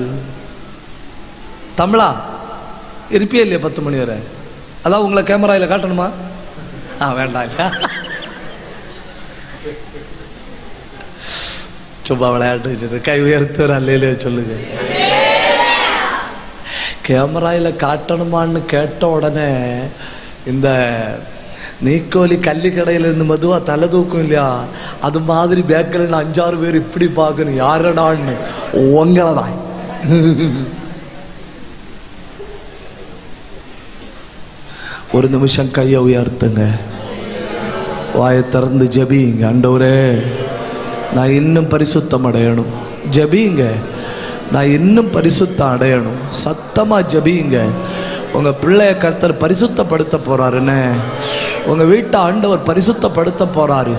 தமிழா இருப்பியே இல்லையா 10 மணி வரை? அதான் உங்களை கேமராவில் காட்டணுமா? வேண்டாம் இல்ல, சும்மா விளையாட்டு வச்சுட்டு கை உயர்த்து ஒரு அல்லையிலே சொல்லுங்க. கேமராவில் காட்டணுமான்னு கேட்ட உடனே இந்த நீக்கோலி கல்லி கடையில இருந்து மெதுவா தலை தூக்கும் இல்லையா, அது மாதிரி பேக்கில் 5-6 பேர் இப்படி பார்க்கணும், யாரடான்னு. உங்களதான். ஒரு நிமிஷம் கையை உயர்த்துங்க, வாயை திறந்து ஜெபிங்க. ஆண்டவரே நான் இன்னும் பரிசுத்தம் அடையணும். ஜெபிங்க, நான் இன்னும் பரிசுத்தம் அடையணும். சத்தமா ஜெபிங்க. உங்க பிள்ளைய கர்த்தர் பரிசுத்தப்படுத்த போறாருன்னு, உங்க வீட்டை ஆண்டவர் பரிசுத்தப்படுத்த போறாரு.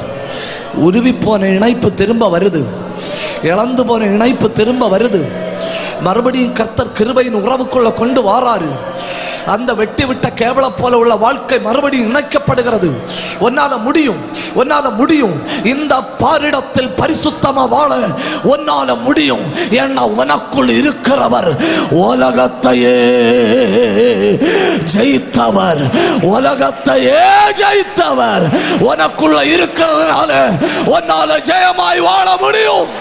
உருவி போன இணைப்பு திரும்ப வருது, இழந்து போன இணைப்பு திரும்ப வருது. மறுபடியும் கர்த்தர் கிருபையின் உறவுக்குள்ள கொண்டு வாராரு. அந்த வெட்டி விட்ட கேவல போல உள்ள வாழ்க்கை மறுபடியும் இணைக்கப்படுகிறது. உன்னால முடியும், உன்னால முடியும். இந்த பாரிடத்தில் பரிசுத்தமா வாழ உன்னால முடியும். ஏன்னா உனக்குள் இருக்கிறவர் உலகத்தையே ஜெயித்தவர், உலகத்தையே ஜெயித்தவர் உனக்குள்ள இருக்கிறதுனால உன்னால ஜெயமாய் வாழ முடியும்.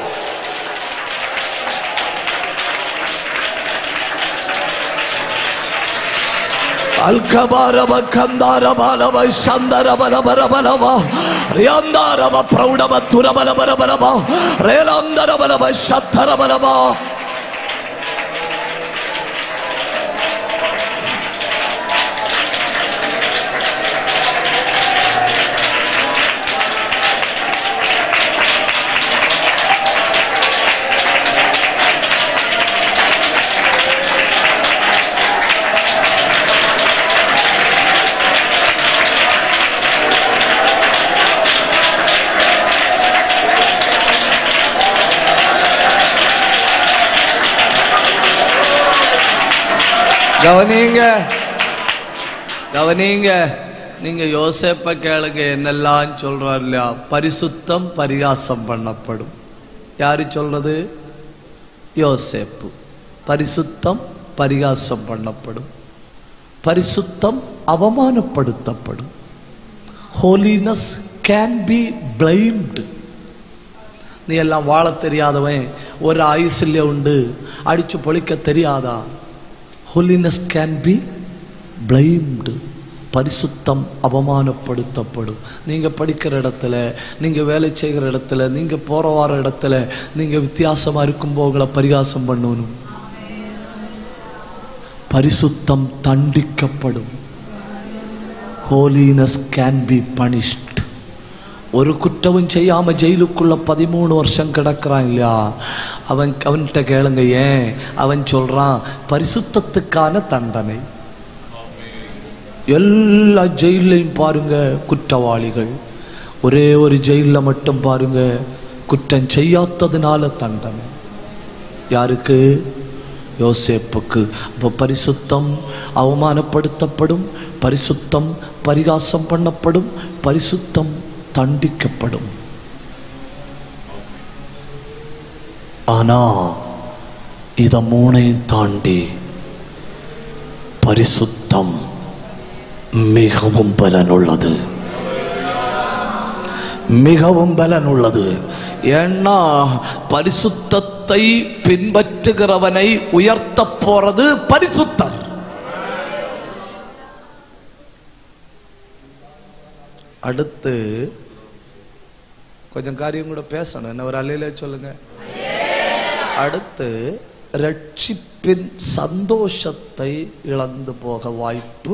அல்கபாரப கந்தாரபாலப சந்தரபலபரபலப ரியாந்தாரப பிரௌடப துரபலபரபலப ரேலாந்தரபலப சத்தரபலப. கவனிங்க, கவனிங்க. நீங்க யோசேப்பை கேளுங்க, என்னெல்லாம் சொல்றாரு இல்லையா? பரிசுத்தம் பரிகாசம் பண்ணப்படும். யாரு சொல்றது? யோசேப்பு. பரிசுத்தம் பரிகாசம் பண்ணப்படும், பரிசுத்தம் அவமானப்படுத்தப்படும். Holiness can be blamed. நீ எல்லாம் வாழ தெரியாதவன், ஒரு ஆயுசில்ல உண்டு, அடிச்சு பொழிக்க தெரியாதா? Holiness can be blamed. பரிசுத்தம் அவமானப்படுத்தப்படும். நீங்க படிக்கிற இடத்துல, நீங்க வேலை செய்கிற இடத்துல, நீங்க போற வார இடத்துல, நீங்க வித்தியாசமா இருக்கும்போது உங்களை பரிகாசம் பண்ணணும். பரிசுத்தம் தண்டிக்கப்படும். Holiness can be punished. ஒரு குற்றமும் செய்யாம ஜெயிலுக்குள்ள 13 வருஷம் கிடக்கிறான் இல்லையா? அவன்கிட்ட கேளுங்க, ஏன்? அவன் சொல்றான் பரிசுத்தத்துக்கான தண்டனை. எல்லா ஜெயிலையும் பாருங்க குற்றவாளிகள், ஒரே ஒரு ஜெயில மட்டும் பாருங்க குற்றம் செய்யாததுனால தண்டனை. யாருக்கு? யோசேப்புக்கு. அப்போ பரிசுத்தம் அவமானப்படுத்தப்படும், பரிசுத்தம் பரிகாசம் பண்ணப்படும், பரிசுத்தம் தண்டிக்கப்படும். ஆனா இத மூணையும் தாண்டி பரிசுத்தம் மிகவும் பலனுள்ளது, மிகவும் பலனுள்ளது. ஏன்னா பரிசுத்தத்தை பின்பற்றுகிறவனை உயர்த்த போறது பரிசுத்தர். அடுத்து கொஞ்சம் காரியம் கூட பேசணும், என்ன ஒரு அல்லையில சொல்லுங்க. அடுத்து ரட்சிப்பின் சந்தோஷத்தை இழந்து போக வாய்ப்பு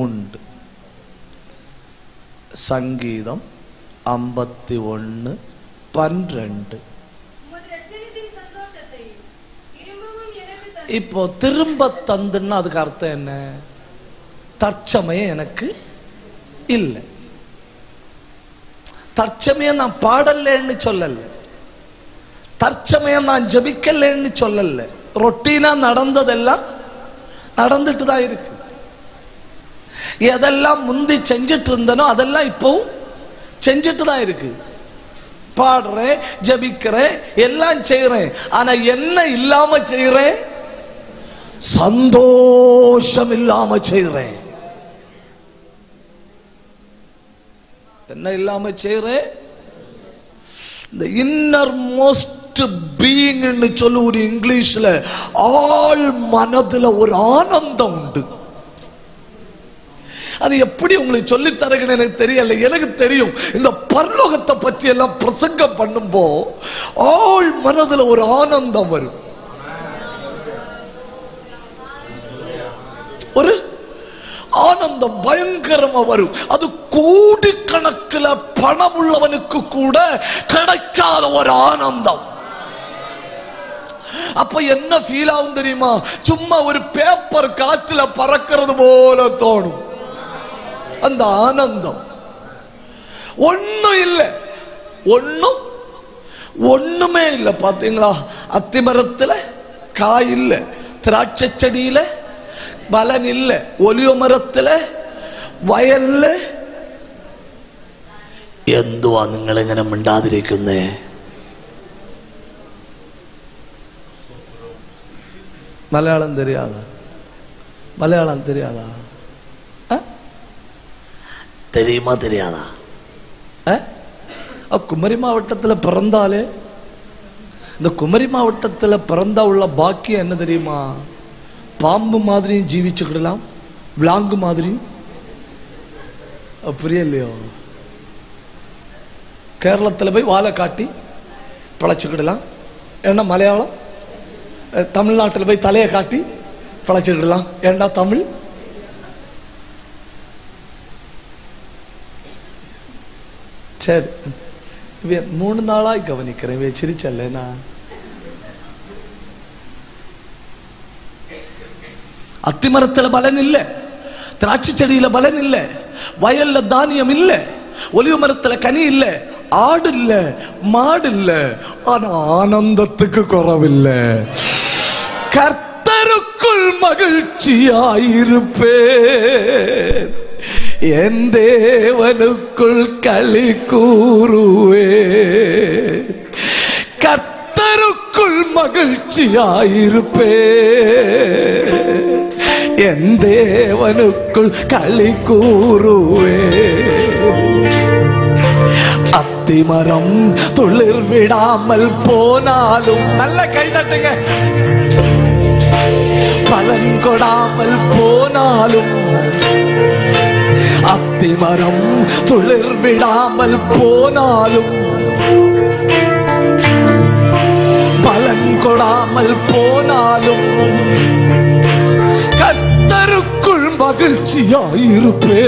உண்டு. சங்கீதம் 51:12. இப்போ திரும்ப தந்துன்னா அதுக்கு அர்த்தம் என்ன? தற்சமயம் எனக்கு இல்லை, தற்சமயம் நான் பாடலன்னு சொல்லல, தற்சமயம் நான் ஜபிக்கலன்னு சொல்லல. ரொட்டீனா நடந்ததெல்லாம் நடந்துட்டு தான் இருக்கு. எதெல்லாம் முந்தி செஞ்சிட்டு இருந்தனோ அதெல்லாம் இப்பவும் செஞ்சிட்டு தான் இருக்கு. பாடுறேன், ஜபிக்கிறேன், எல்லாம் செய்யறேன். ஆனா என்ன இல்லாம செய்யறேன்? சந்தோஷம் இல்லாம செய்யறேன். என்ன இல்லாம செய்யறேன்? இந்த இன்னர் மோஸ்ட் பீயிங் ன்னு சொல்லு ஒரு இங்கிலீஷ்ல, ஆள் மனதுல ஒரு ஆனந்தம் உண்டு. அது எப்படி உங்களுக்கு சொல்லி தரேன்னு எனக்கு தெரியல. எனக்கு தெரியும், இந்த பரலோகத்தை பற்றி எல்லாம் பிரசங்கம் பண்ணும்போ ஆள் மனதுல ஒரு ஆனந்தம் வரும், ஒரு ஆனந்தம் பயங்கரமா வரும். அது கோடிக்கணக்கில் பணம் உள்ளவனுக்கு கூட கிடைக்காத ஒரு ஆனந்தம். அப்ப என்ன ஃபீல் ஆகும் தெரியுமா? சும்மா ஒரு பேப்பர் காற்றுல பறக்கிறது போல தோணும். அந்த ஆனந்தம் ஒண்ணும் இல்லை, ஒண்ணுமே இல்லை. பாத்தீங்களா? அத்திமரத்துல காய் இல்லை, திராட்சை செடியில பலன் இல்லை, ஒலிவ மரத்துல വയലില് എന്തുവാ നിങ്ങൾ ഇങ്ങനെ മിണ്ടാതിരിക്കുന്നേ? மலையாளம் தெரியாதா? மலையாளம் தெரியாதா? தெரியுமா தெரியாதா? குமரி மாவட்டத்தில் பிறந்தாலே, இந்த குமரி மாவட்டத்தில் பிறந்தா உள்ள பாக்கியம் என்ன தெரியுமா? பாம்பு மாதிரியும் ஜீவிச்சுக்கிடலாம், விலாங்கு மாதிரியும். புரியலையோ? கேரளத்தில் போய் வாழை காட்டி பிழைச்சிக்கிடலாம். ஏன்னா மலையாளம். தமிழ்நாட்டில் போய் தலையை காட்டி பிழைச்சிக்கிடலாம். ஏண்டா தமிழ். சரி, 3 நாளாய் கவனிக்கிறேன். சிரிச்சல்லேனா? அத்திமரத்தில் பலன் இல்லை, திராட்சை செடியில பலன் இல்லை, வயல்ல தானியம் இல்லை, ஒலிவ மரத்துல கனி இல்லை, ஆடு இல்லை, மாடு இல்லை, ஆனா ஆனந்தத்துக்கு குறவில்லை. கர்த்தருக்குள் மகிழ்ச்சியாயிருப்பேன். என் தேவனுக்குள் களி கூறுவே, கர்த்தருக்குள் மகிழ்ச்சியாயிருப்பே, என் தேவனுக்குள் களி கூறுவே. அத்திமரம் துளிர் விடாமல் போனாலும், நல்ல கை தட்டுங்க, பலன் கொடாமல் போனாலும், அத்திமரம் துளிர் விடாமல் போனாலும், பலன் கொடாமல் போனாலும், கர்த்தருக்குள் மகிழ்ச்சியாயிருப்பே,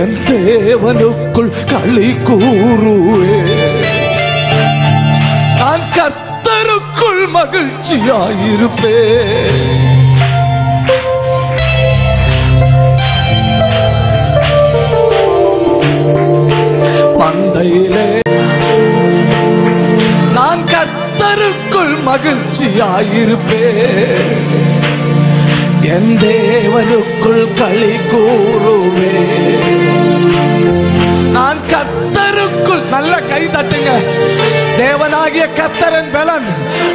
என் தேவனுக்குள் களி கூறுவே. நான் கர்த்தருக்குள் மகிழ்ச்சியாயிருப்பே. மந்தையிலே நான் கர்த்தருக்குள் மகிழ்ச்சியாயிருப்பே, என் தேவனுக்குள் களி கூறுவே. நான் கர்த்தருக்குள், நல்ல கை தட்டுங்க, தேவனாகிய கர்த்தரின் பலன்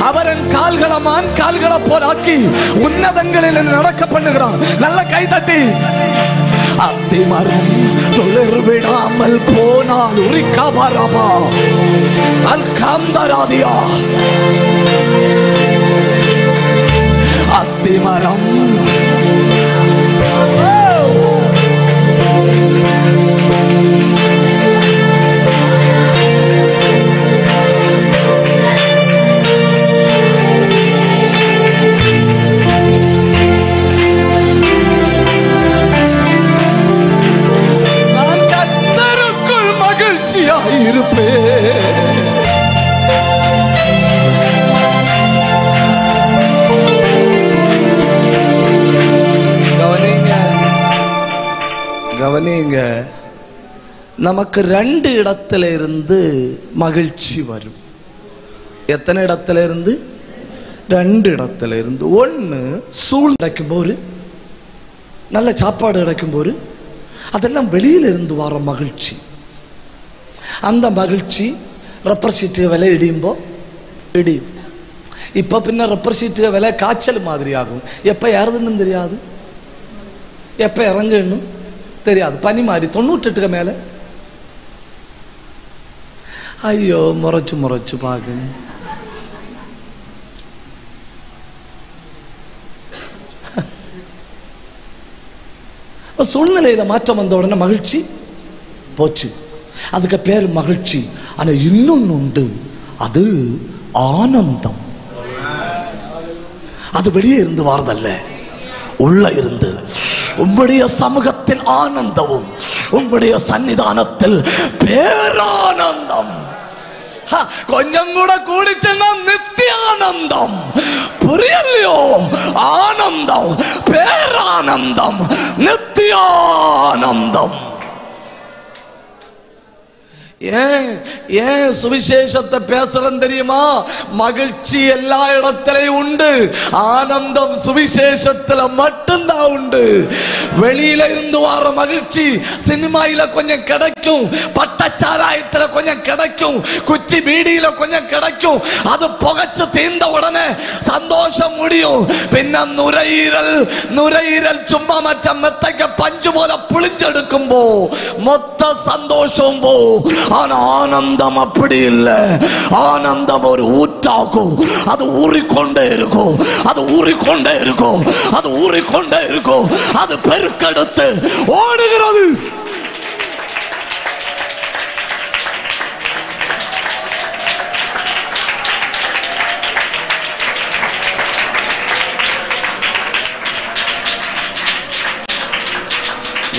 அவரின் கால்களை மான் கால்களை போலாக்கி உன்னதங்களில் நடக்க பண்ணுகிறான். நல்ல கை தட்டி. அத்திமரம் துளிர் விடாமல் போனால் உரிக்கபரபா அல்காந்தராதியா, அத்திமரம் நான் கர்த்தருக்குள் மகிழ்ச்சியாயிருப்பே. கவனிங்க, நமக்கு ரெண்டு இடத்துல இருந்து மகிழ்ச்சி வரும். எத்தனை இடத்துல இருந்து? ரெண்டு இடத்துல இருந்து. ஒன்று சூழ் கிடைக்கும் போது, நல்ல சாப்பாடு கிடைக்கும் போது, அதெல்லாம் வெளியில இருந்து வர மகிழ்ச்சி. அந்த மகிழ்ச்சி ரப்பர் சீட்டு விலை இடியும்போ இடியும். இப்ப பின்ன ரப்பர் சீட்டு விலை காய்ச்சல் மாதிரி ஆகும். எப்ப ஏறதுன்னு தெரியாது, எப்ப இறங்கணும் தெரியாது. பனி மாதிரி 98 மேல. ஐயோ, முறைச்சு முறைச்சு பாக்கு. சூழ்நிலையில மாற்றம் வந்த உடனே மகிழ்ச்சி போச்சு. அதுக்கு பேர் மகிழ்ச்சி. ஆனா இன்னொன்னு உண்டு, அது ஆனந்தம். அது வெளியே இருந்து வாரதல்ல, உள்ள இருந்து. உம்முடைய சமூகத்தில் ஆனந்தமும், உம்முடைய சன்னிதானத்தில் பேரானந்தம். கொஞ்சம் கூட கூடிச்சுன்னா நித்தியானந்தம். புரியலையோ? ஆனந்தம், பேரானந்தம், நித்தியானந்தம். ஏன் சுவிசேஷத்தை பேசுறேன் தெரியுமா? மகிழ்ச்சி எல்லா இடத்திலையும் உண்டு, ஆனந்தம் சுவிசேஷத்துல மட்டும்தான் உண்டு. வெளியில இருந்து வர மகிழ்ச்சி சினிமாயில கொஞ்சம் கிடைக்கும், பட்டச்சாராயத்துல கொஞ்சம் கிடைக்கும், குச்சி பீடியில கொஞ்சம் கிடைக்கும். அது புகைச்சு தீர்ந்த உடனே சந்தோஷம் முடியும். பின்ன நுரையீரல் சும்மா மற்ற மெத்தைக்க பஞ்சு போல புளிஞ்செடுக்கும் போ, மொத்த சந்தோஷம் போ. ஆனா ஆனந்தம் அப்படி இல்லை. ஆனந்தம் ஒரு ஊற்றாகும். அது ஊறிக்கொண்டே இருக்கும், அது ஊறிக்கொண்டே இருக்கும், அது ஊறிக்கொண்டே இருக்கும். அது பெருக்கெடுத்து ஓடுகிறது.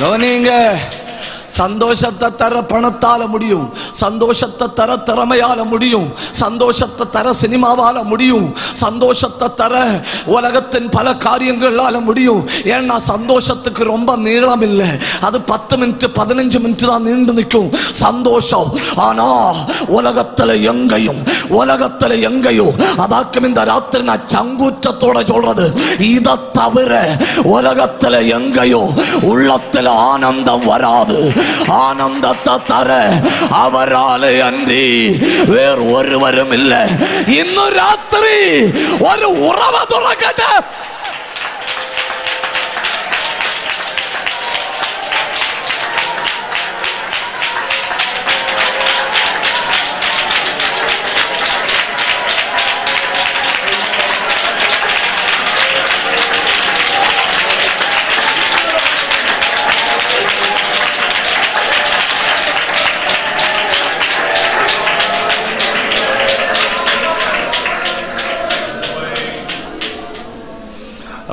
கவனிங்க, சந்தோஷத்தை தர பணத்தால முடியும், சந்தோஷத்தை தர திறமையால முடியும், சந்தோஷத்தை தர சினிமாவால முடியும், சந்தோஷத்தை தர உலகத்தின் பல காரியங்களால முடியும். ஏன்னா சந்தோஷத்துக்கு ரொம்ப நீளம் இல்லை, அது 10 மினிட் 15 மினிட் தான் நீண்டு நிற்கும் சந்தோஷம். ஆனா உலகத்துல எங்கேயும் அதாக்கும் இந்த ராத்திரி நான் சங்கூற்றத்தோட சொல்றது, இதை தவிர உலகத்துல எங்கேயும் உள்ளத்துல ஆனந்தம் வராது. ஆனந்தத்தை தர அவராலே அன்றி வேறு ஒருவரும் இல்லை. இன்னும் ராத்திரி ஒரு உறவை துறக்கட்ட.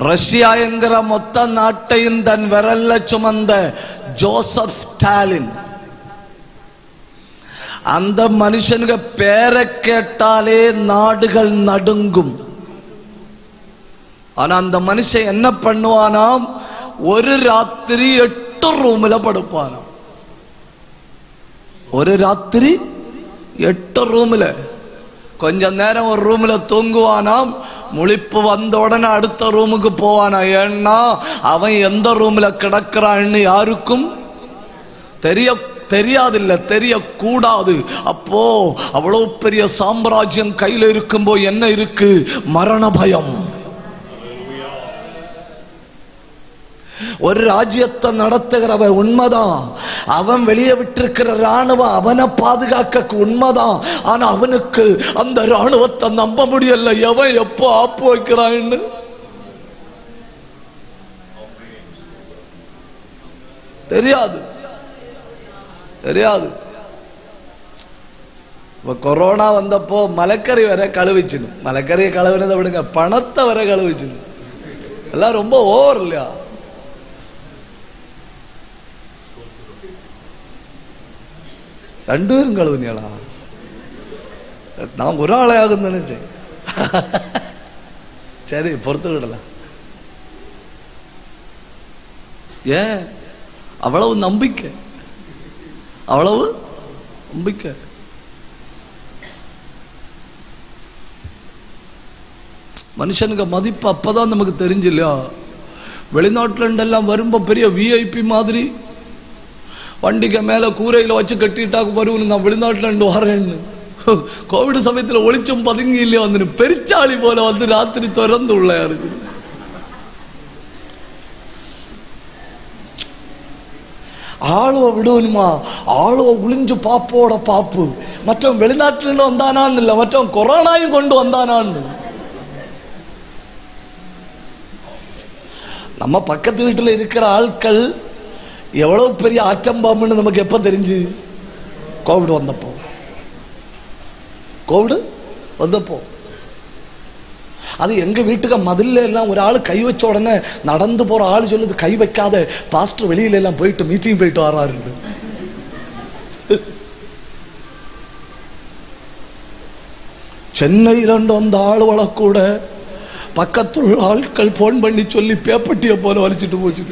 ரஷ்யா என்கிற மொத்த நாட்டையும் தன் விரல்ல சுமந்த ஜோசப் ஸ்டாலின், அந்த மனுஷனுக்கு பேரை கேட்டாலே நாடுகள் நடுங்கும். ஆனா அந்த மனுஷன் என்ன பண்ணுவானாம், ஒரு ராத்திரி 8 ரூம்ல படுப்பானாம். ஒரு ராத்திரி 8 ரூம்ல, கொஞ்ச நேரம் ஒரு ரூம்ல தூங்குவானாம், முழிப்பு வந்த உடனே அடுத்த ரூமுக்கு போவானா. ஏன்னா அவன் எந்த ரூம்ல கிடக்கிறான்னு யாருக்கும் தெரியாதில்ல, தெரியக்கூடாது. அப்போ அவ்வளவு பெரிய சாம்ராஜ்யம் கையில இருக்கும்போ என்ன இருக்கு, மரண பயம். ஒரு ராஜ்யத்தை நடத்துகிறவன் உண்மைதான், அவன் வெளியே விட்டிருக்கிற ராணுவம் அவனை பாதுகாக்க உண்மைதான். ஆனா அவனுக்கு அந்த ராணுவத்தை நம்ப முடியல, எவன் எப்போ ஆப்பு வைக்கிறான்னு. தெரியாது. கொரோனா வந்தப்போ மலைக்கறி வரை கழுவிச்சுன்னு, மலைக்கறியை கழுவினதை விடுங்க, பணத்தை வரை கழுவிச்சுன்னு. எல்லாம் ரொம்ப ஓவர் இல்லையா? ரெண்டு பேரும் கழுவுனியாளா? நான் ஒரு ஆளே ஆகுன்னு நினைச்சேன். சரி, பொறுத்து விடலாம். ஏன் அவ்வளவு நம்பிக்கை? மனுஷனுக்கு மதிப்பு அப்பதான் நமக்கு தெரிஞ்சு இல்லையா? வெளிநாட்டுல இருந்தெல்லாம் வரும்போ பெரிய விஐபி மாதிரி வண்டிக்கு மேல கூரையில வச்சு கட்டிட்டாக்கு வருவனுங்க, நான் வெளிநாட்டுல இருந்து வரேன்னு. கோவிட் சமயத்துல ஒளிச்சும் பதுங்கி இல்லையா வந்து பெருச்சாளி போல வந்து ராத்திரி திறந்து உள்ள யாருக்கு ஆளுவ விடுவனுமா? ஆளுவ ஒளிஞ்சு பாப்போட பாப்பு. மற்றவன் வெளிநாட்டுல இருந்து வந்தானான்னு இல்லை, மற்றவன் கொரோனாயும் கொண்டு வந்தானான்னு. நம்ம பக்கத்து வீட்டுல இருக்கிற ஆட்கள் எவ்வளவு பெரிய ஆச்சம்பாம்புன்னு நமக்கு எப்ப தெரிஞ்சு? கோவிட் வந்தப்போ. அது எங்க வீட்டுக்கு மதில்ல எல்லாம் ஒரு ஆள் கை வச்ச உடனே நடந்து போற ஆள் சொல்லுது, கை வைக்காத, பாஸ்டர் வெளியில எல்லாம் போயிட்டு மீட்டிங் போயிட்டு வராரு. சென்னையில வந்த ஆளுவளை கூட பக்கத்துள்ள ஆட்கள் போன் பண்ணி சொல்லி பேப்பட்டிய போல வலிச்சுட்டு போச்சு.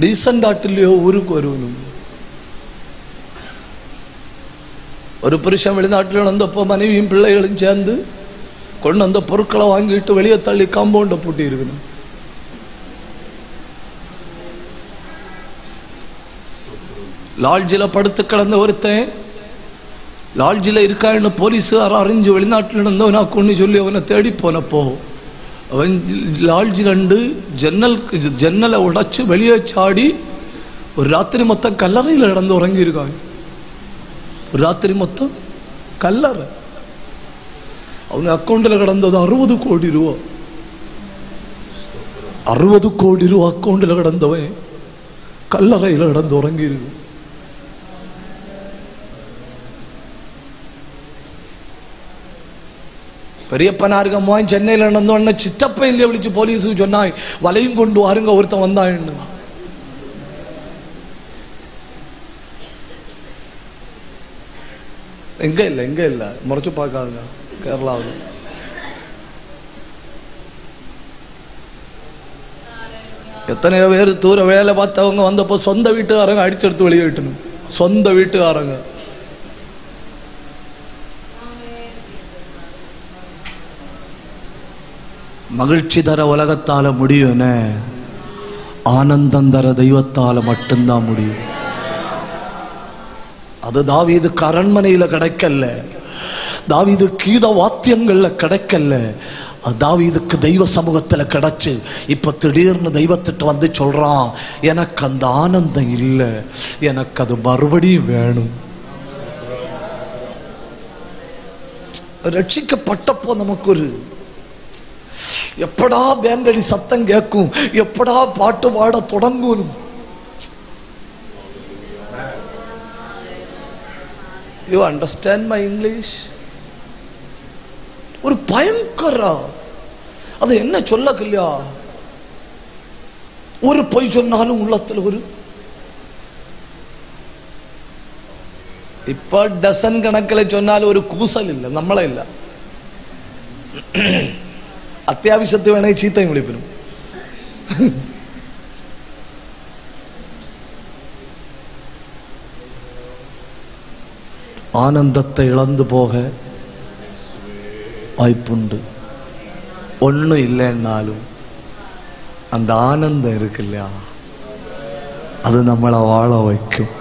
டீசன்ட் ஆட்டிலையோ ஊருக்கு வருவனும். ஒரு புருஷன் வெளிநாட்டில் வந்தப்போ மனைவியும் பிள்ளைகளும் சேர்ந்து கொண்டு வந்த பொருட்களை வாங்கிட்டு வெளியே தள்ளி காம்பவுண்ட பூட்டி இருக்கணும். லாட்ஜில் படுத்து கிடந்த ஒருத்தன் லாட்ஜில் இருக்கான்னு போலீஸ் அறிஞ்சு வெளிநாட்டில் இருந்தவனா கொண்டு சொல்லி அவனை தேடி போனப்போ அவன் லாட்ஜ் 2 ஜன்னலை உடைச்சு வெளியே சாடி ஒரு ராத்திரி மொத்தம் கல்லறையில் நடந்து உறங்கியிருக்காங்க. ஒரு ராத்திரி மொத்தம் கல்லறை. அவங்க அக்கௌண்ட்டில் கிடந்தது 60 கோடி ரூபா. 60 கோடி ரூபா அக்கௌண்ட்டில் கிடந்தவன் கல்லறையில் நடந்து உறங்கியிருக்கு. பெரியப்பனாருங்க சென்னையில் நடந்தோடனே சித்தப்பையில விழிச்சு போலீஸுக்கு சொன்னாய், வலையும் கொண்டு வாருங்க ஒருத்தன் வந்தான்னு. எங்கே இல்லை முறைச்சு பார்க்காதுங்க. கேரளாவில் எத்தனையோ பேர் தூர வேலை பார்த்தவங்க வந்தப்போ சொந்த வீட்டுக்காரங்க அடிச்செடுத்து வெளியே விட்டணும். சொந்த வீட்டுக்காரங்க. மகிழ்ச்சி தர உலகத்தால முடியும், ஆனந்தம் தர தெய்வத்தால மட்டும்தான் முடியும். அது தாவீதுக்கு அரண்மனையில கிடைக்கல, தாவீது கீத வாத்தியங்கள்ல கிடைக்கல, தாவீதுக்கு தெய்வ சமூகத்துல கிடைச்சு இப்ப திடீர்னு தெய்வத்திட்ட வந்து சொல்றான், எனக்கு அந்த ஆனந்தம் இல்லை, எனக்கு அது மறுபடியும் வேணும். ரட்சிக்கப்பட்டப்போ நமக்கு ஒரு எப்படா பேண்டடி சத்தம் கேட்கும், எப்படா பாட்டு பாட தொடங்கும். You understand my English? ஒரு பயங்கர அது என்ன சொல்லலையா, ஒரு பொய் சொன்னாலும் உள்ளத்துல ஒரு இப்ப டசன் கணக்கில் சொன்னாலும் ஒரு கூசல் இல்லை, നമ്മളെ ഇല്ല. അത്യാവശ്യത്തിന് വേണേ ചീത്തയും വിളിപ്പിനും. ஆனந்தத்தை இழந்து போக வாய்ப்புண்டு. ஒன்றும் இல்லைன்னாலும் அந்த ஆனந்தம் இருக்கு இல்லையா, அது நம்மளை வாழ வைக்கும்.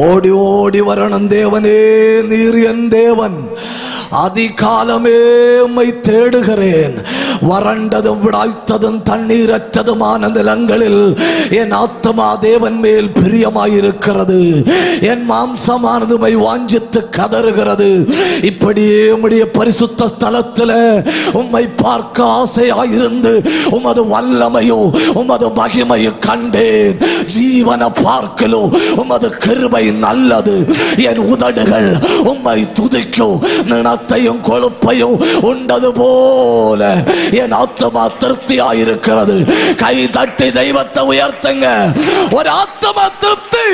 ஓடி ஓடி வரணும் தேவனே, நீர் என் தேவன், அதிகாலமே உம்மை தேடுகிறேன். வறண்டதும் விடாய்த்ததும் தண்ணீரற்றதுமான நிலங்களில் என் ஆத்மா தேவன் மேல் பிரியமாயிருக்கிறது, என் மாம்சமானது உம்மை வாஞ்சித்து கதறுகிறது. இப்படியே உம்முடைய பரிசுத்த ஸ்தலத்தில் உம்மை பார்க்க ஆசையாயிருந்து உமது வல்லமையோ உமது மகிமையோ கண்டேன். ஜீவனை பார்க்கலோ உமது கிருபை நல்லது. என் உதடுகள் உம்மை துதிக்கும். நினத்தையும் கொழுப்பையும் உண்டது போல என் ஆத்மா திருப்தியாயிருக்கிறது. கை தட்டி தெய்வத்தை உயர்த்துங்க. ஒரு ஆத்மா திருப்தி.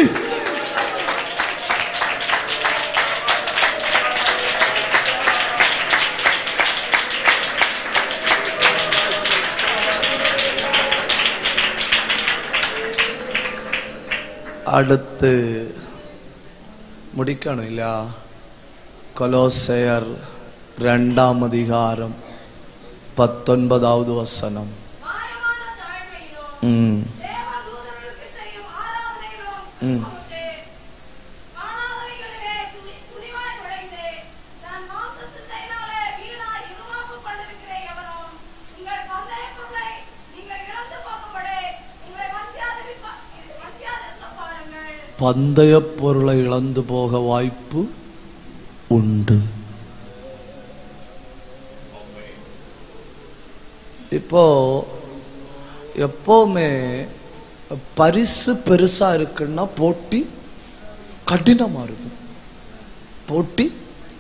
அடுத்து முடிக்கணும் இல்லையா? கொலோசையர் 2ஆம் அதிகாரம் 19வது வசனம். பந்தய பொருளை இழந்து போக வாய்ப்பு உண்டு. இப்போ எப்பவுமே பரிசு பெருசா இருக்குன்னா போட்டி கடினமா இருக்கும். போட்டி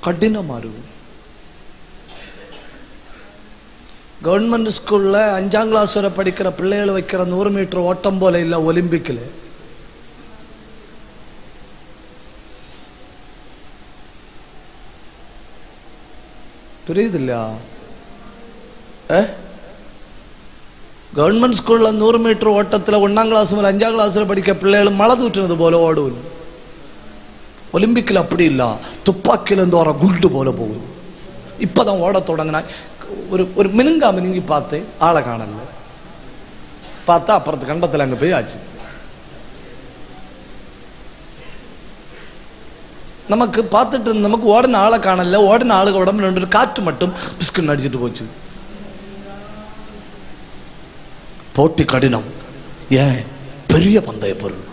கடினமா இருக்கும். கவர்மெண்ட் ஸ்கூல்ல 5ஆம் கிளாஸ் வரை படிக்கிற பிள்ளைகள் வைக்கிற 100 மீட்டர் ஓட்டம் போல இல்ல ஒலிம்பிக்ல. புரியுது இல்லையா? கவர்மெண்ட் ஸ்கூல்ல 100 மீட்டர் ஓட்டத்தில் 1ஆம் கிளாஸ் முதல் 5ஆம் கிளாஸ்ல படிக்க பிள்ளைகள் மழை தூற்றுனது போல ஓடுவது. ஒலிம்பிக்கில் அப்படி இல்ல, துப்பாக்கியிலிருந்து வர குண்டு போல போகுது. இப்பதான் ஓட தொடங்கினா. ஒரு மினுங்கி பார்த்து ஆளை காணல, பார்த்தா அப்புறத்து கண்டத்தில் அங்க போய் ஆச்சு. நமக்கு பார்த்துட்டு நமக்கு ஓடின ஆளை காணல, ஓடின ஆளுக உடம்பு 2 காற்று மட்டும் பிஸ்கட் அடிச்சுட்டு போச்சு. போட்டி கடினம். ஏன்? பெரிய பந்தய பொருள்.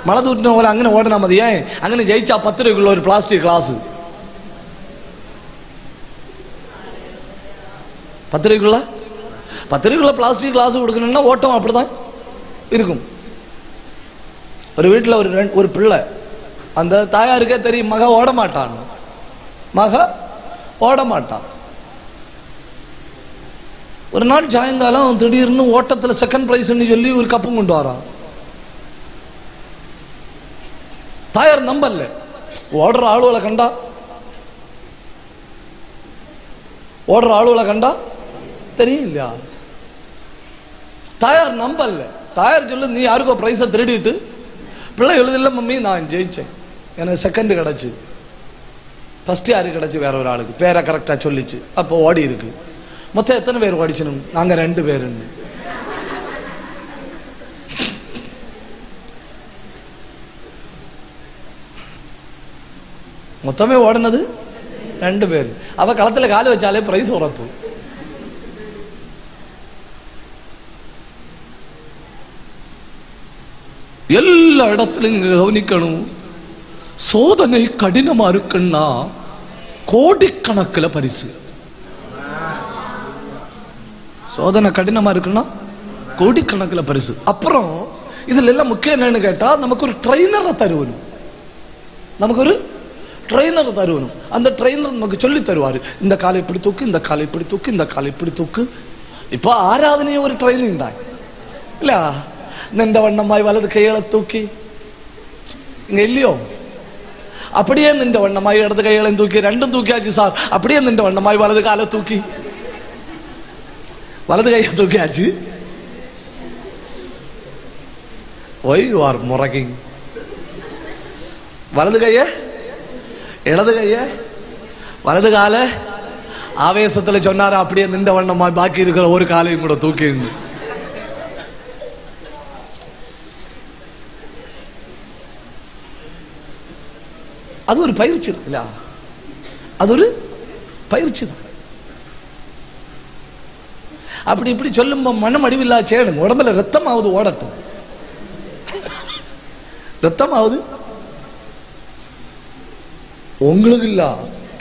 மழை தூட்டின போல அங்கே ஓடினா மதி. ஏன்? அங்கே ஜெயிச்சா 10 ரூபாய்க்குள்ள ஒரு பிளாஸ்டிக் கிளாஸ். 10 ரூபாய்க்குள்ள பிளாஸ்டிக் கிளாஸ் கொடுக்கணும்னா ஓட்டம் அப்படிதான் இருக்கும். ஒரு வீட்டில் ஒரு பிள்ளை, அந்த தாயாருக்கே தெரியும் மக ஓட மாட்டான், மக ஓட மாட்டான். ஒரு நாள் சாயங்காலம் திடீர்னு ஓட்டத்தில் செகண்ட் பிரைஸ் சொல்லி ஒரு கப்பும் கொண்டு வரான். നമ്പല്ലേ ഓർഡർ ആളുകളെ കണ്ട തെരിയില്ല. தாயார் நம்பல்ல. தாயார் சொல்லு நீ யாருக்கோ பிரைஸை திருடிட்டு பிள்ளை எழுதில்ல மம்மி நான் ஜெயிச்சேன், எனக்கு செகண்ட் கிடச்சி, ஃபர்ஸ்ட் யாருக்கு கிடச்சி வேற ஒரு ஆளுக்கு பேரை கரெக்டாக சொல்லிச்சு. அப்போ ஓடி இருக்கு. மொத்தம் எத்தனை பேர் ஓடிச்சணும்? நாங்கள் 2 பேருன்னு. மொத்தமே ஓடினது 2 பேர். அவ களத்தில் கால் வச்சாலே பிரைஸ் உறப்பு. எல்லா இடத்துலையும் நீங்க கவனிக்கணும், சோதனை கடினமா இருக்குன்னா கோடிக்கணக்கில் பரிசு. சோதனை கடினமா இருக்குன்னா கோடிக்கணக்கில் பரிசு. அப்புறம் இதுல எல்லாம் முக்கியம் என்னன்னு கேட்டா, நமக்கு ஒரு ட்ரெயினரை தருவணும். அந்த ட்ரெயினர் நமக்கு சொல்லி தருவாரு, இந்த காலை இப்படி தூக்கு, இந்த காலை இப்படி தூக்கு, இந்த காலை இப்படி தூக்கு. இப்போ ஆராதனையும் ஒரு ட்ரைனிங் தான் இல்ல? நின்ற வண்ணமாய் வலது கைகளை தூக்கி, இங்க இல்லையோ? அப்படியே நின்ற வண்ணமாய் இடது கைகளையும் தூக்கி, 2ம் தூக்கியாச்சு சார். அப்படியே நின்ற வண்ணமாய் வலது காலை தூக்கி, வலது கையை தூக்கியாச்சு. Why you are mugging? வலது கைய இடது கைய வலது கால ஆவேசத்துல சொன்னாரு, அப்படியே நின்ற வண்ணமா பாக்கி இருக்கிற ஒரு காலையும் கூட தூக்கி. அது ஒரு பயிற்சி இல்ல? அது ஒரு பயிற்சி தான். அப்படி இப்படி சொல்லும் மனம் அடிவில்லா சேடுங்க. உடம்புல ரத்தம் ஆகுது, ஓடட்டும். ரத்தம் ஆகுது உங்களுக்கு இல்ல,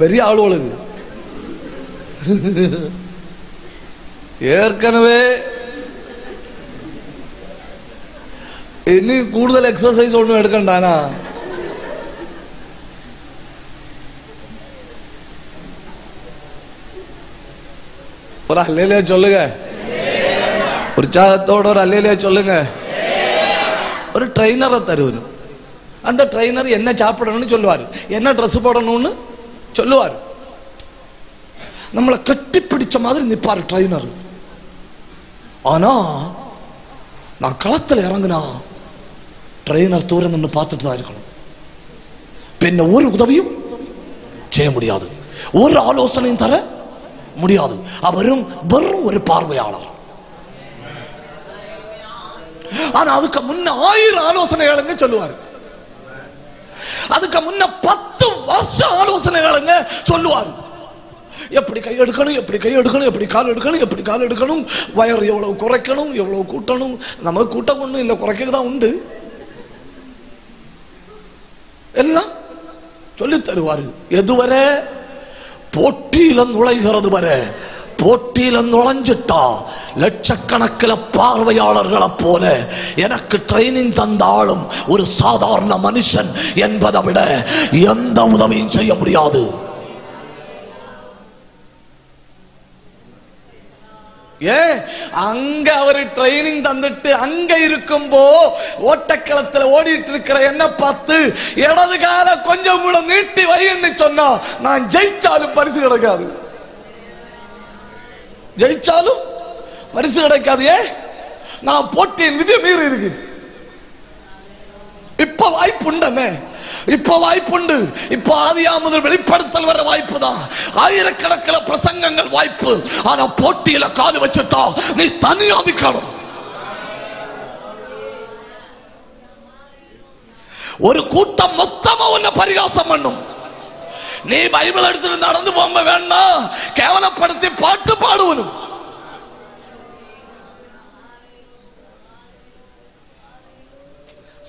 பெரிய ஆளுகளுக்கு. ஏற்கனவே இனி கூடுதல் எக்ஸசைஸ் ஒன்றும் எடுக்கண்டானா? ஒரு அல்லேலூயா சொல்லுங்க, உற்சாகத்தோட ஒரு அல்லேலூயா சொல்லுங்க. ஒரு ட்ரெயினரை தருவணும். அந்த ட்ரெயினர் என்ன சாப்பிடணும்னு சொல்லுவார், என்ன ட்ரெஸ் போடணும்னு சொல்லுவார். நம்மளை கட்டி பிடிச்ச மாதிரி நிற்பார் ட்ரெயினர். ஆனா நான் களத்தில் இறங்குனா ட்ரெயினர் தூரம் நின்று பார்த்துட்டு தான் இருக்கணும். பின்ன ஒரு உதவியும் செய்ய முடியாது, ஒரு ஆலோசனையும் தர முடியாது. அவரும் வெறும் ஒரு பார்வையாளர். ஆனா அதுக்கு முன்ன 1000 ஆலோசனைகளுங்க சொல்லுவார். அதுக்கு முன்ன 10 வருஷம் ஆலோசனைகளுங்க சொல்லுவார். எப்படி கை எடுக்கணும், எப்படி கை எடுக்கணும், எப்படி கால் எடுக்கணும், எப்படி கால் எடுக்கணும், வயர் எவ்வளவு குறைக்கணும், எவ்வளவு கூட்டணும். நமக்கு கூட்டம் ஒண்ணும் இல்லை, குறைக்க தான் உண்டு. எல்லாம் சொல்லி தருவாரு. எதுவரை? போட்டியில நுழைகிறது வரை. போட்டியில நுழைஞ்சிட்டா லட்சக்கணக்கில் பார்வையாளர்களை போல எனக்கு ட்ரைனிங் தந்தாலும் ஒரு சாதாரண மனுஷன் என்பதை விட எந்த உதவியும் செய்ய முடியாது. அங்க அவரு ட்ரைனிங் தந்துட்டு அங்க இருக்கும்போ ஓட்டக்களத்தில் ஓடிட்டு இருக்கிற என்ன பார்த்து இடது கால கொஞ்சம் கூட நீட்டி வைன்னு சொன்னா நான் ஜெயிச்சாலும் பரிசு கிடைக்காது. ஜெயிச்சாலும் பரிசு கிடைக்காது. நான் போட்டியின் விதி மீறி இருக்கு. இப்ப வாய்ப்புண்டே, இப்ப வாய்ப்புண்டு. இப்ப ஆதியாகமம் முதல் வெளிப்படுத்தல் வர வாய்ப்பு தான். ஆயிரக்கணக்கில் பிரசங்கங்கள் வாய்ப்பு. ஆனா போட்டியில கால் வச்சுட்டா நீ தனியா நிக்கணும். ஒரு கூட்டம் மொத்தமா உன்னை பரிகாசம் பண்ணும். நீ பைபிள் எடுத்துட்டு நடந்து போக வேண்டாம், கேவலப்படுத்தி பாட்டு பாடுவனும்.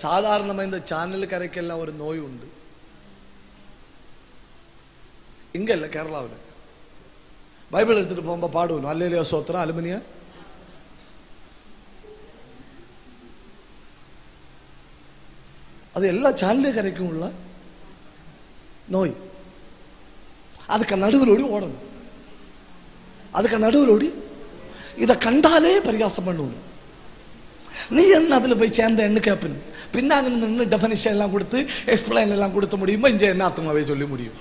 சாதாரணமா இந்த சேனல் கரைக்கெல்லாம் ஒரு நோய் உண்டு. இங்க இல்ல, கேரளாவில் பைபிள் எடுத்துட்டு போகும்போது பாடுவணும் அல்லேலூயா ஸ்தோத்திரம் அலுமினியா. அது எல்லா சேனலே கரைக்கும் உள்ள நோய். அதுக்கு நடுவில் ஓடி ஓடணும். அதுக்கு நடுவில் ஓடி இதை கண்டாலே பரிகாசம் பண்ணுவோம். நீ என்ன அதில் போய் சேர்ந்த என்ன கேட்பேன். பின்னாங்க நின்று டெஃபனிஷன் எல்லாம் கொடுத்து எக்ஸ்பிளைன் எல்லாம் கொடுத்த முடியுமா? இங்கே என்ன ஆத்மாவே சொல்லி முடியும்.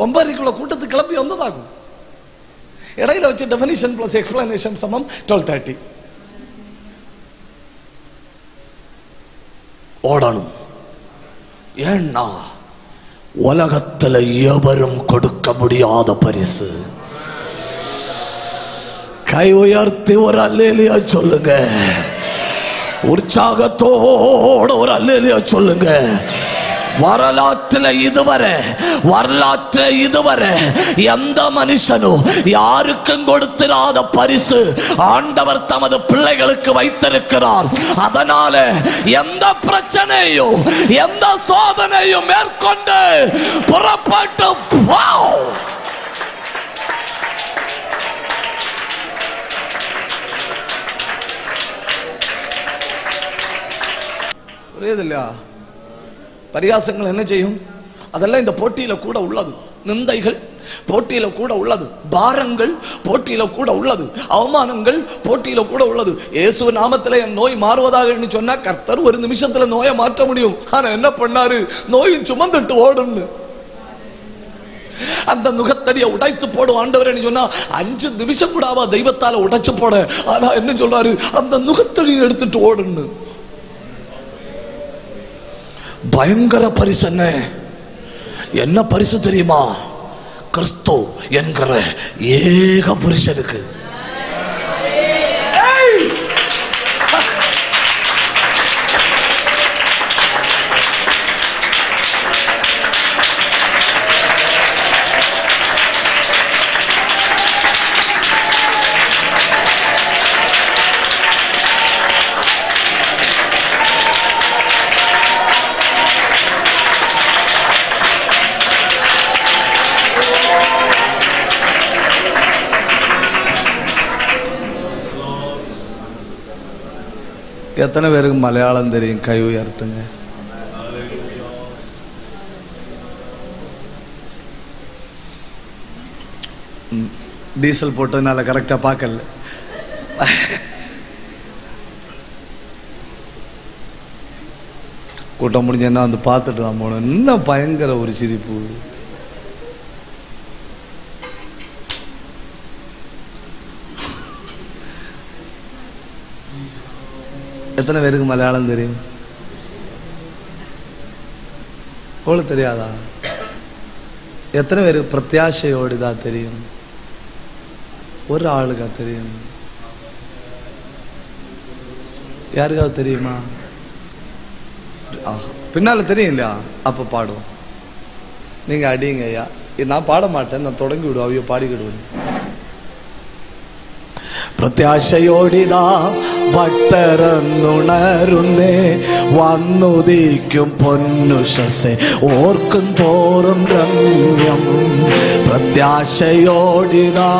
9:30 கூட்டத்துக்கு கிளம்பி வந்ததாகும். இடையில வச்சு டெஃபனிஷன் பிளஸ் எக்ஸ்பிளனேஷன் சமம் 12:30. ஓடணும். ஏன்னா உலகத்தில் எவரும் கொடுக்க முடியாத பரிசு. கை உயர்த்தி ஒரு அல்லேலூயா சொல்லுங்க. உற்சாகத்தோட ஒரு அல்லேலூயா சொல்லுங்க. வரலாற்றில் இதுவரை எந்த மனுஷனும் யாருக்கும் கொடுத்திராத பரிசு ஆண்டவர் தமது பிள்ளைகளுக்கு வைத்திருக்கிறார். அதனால எந்த பிரச்சனையும் எந்த சோதனையும் மேற்கொண்டு புறப்பட்டு புரியுது இல்லையா? பரியாசங்கள் என்ன செய்யும்? அதெல்லாம் இந்த போட்டியில கூட உள்ளது. நிந்தைகள் போட்டியில கூட உள்ளது. பாரங்கள் போட்டியில கூட உள்ளது. அவமானங்கள் போட்டியில கூட உள்ளது. இயேசு நாமத்தில் என் நோய் மாறுவதாக சொன்னா கர்த்தர் ஒரு நிமிஷத்துல நோயை மாற்ற முடியும். ஆனா என்ன பண்ணாரு? நோயின் சுமந்துட்டு ஓடுன்னு அந்த நுகத்தடியை உடைத்து போடும் ஆண்டவர் சொன்னா 5 நிமிஷம் கூட தெய்வத்தால உடைச்சு போட. ஆனா என்ன சொல்றாரு? அந்த நுகத்தடியை எடுத்துட்டு ஓடுன்னு. பயங்கர பரிசு. என்ன பரிசு தெரியுமா? கிறிஸ்து என்கிற ஏக புருஷனுக்கு. எத்தனை பேருக்கு மலையாளம் தெரியும்? கை உயர்த்துங்க. டீசல் போட்டதுனால கரெக்டா பார்க்கல. கூட்டம் முடிஞ்சேன்னா வந்து பார்த்துட்டு தான் போனோம். இன்னும் பயங்கர ஒரு சிரிப்பு. எத்தனை பேருக்கு மலையாளம் தெரியும்? உங்களுக்கு தெரியாதா? எத்தனை பேருக்கு பிரத்யாசையோடு தான் தெரியும்? ஒரு ஆளுக்கா தெரியும்? யாருக்காவது தெரியுமா? பின்னால தெரியும் இல்லையா? அப்ப பாடுவோம். நீங்க அடிங்க ஐயா. நான் பாட மாட்டேன், நான் தொடங்கி விடுவோம். அவையோ பாடிக்கிடுவேன். പ്രത്യാശയോടിതാ ഭക്തരെന്നുണരുന്നേ വന്നുദിക്കും പൊന്നുഷസെ ഓർക്കും തോറും രമ്യം പ്രത്യാശയോടിതാ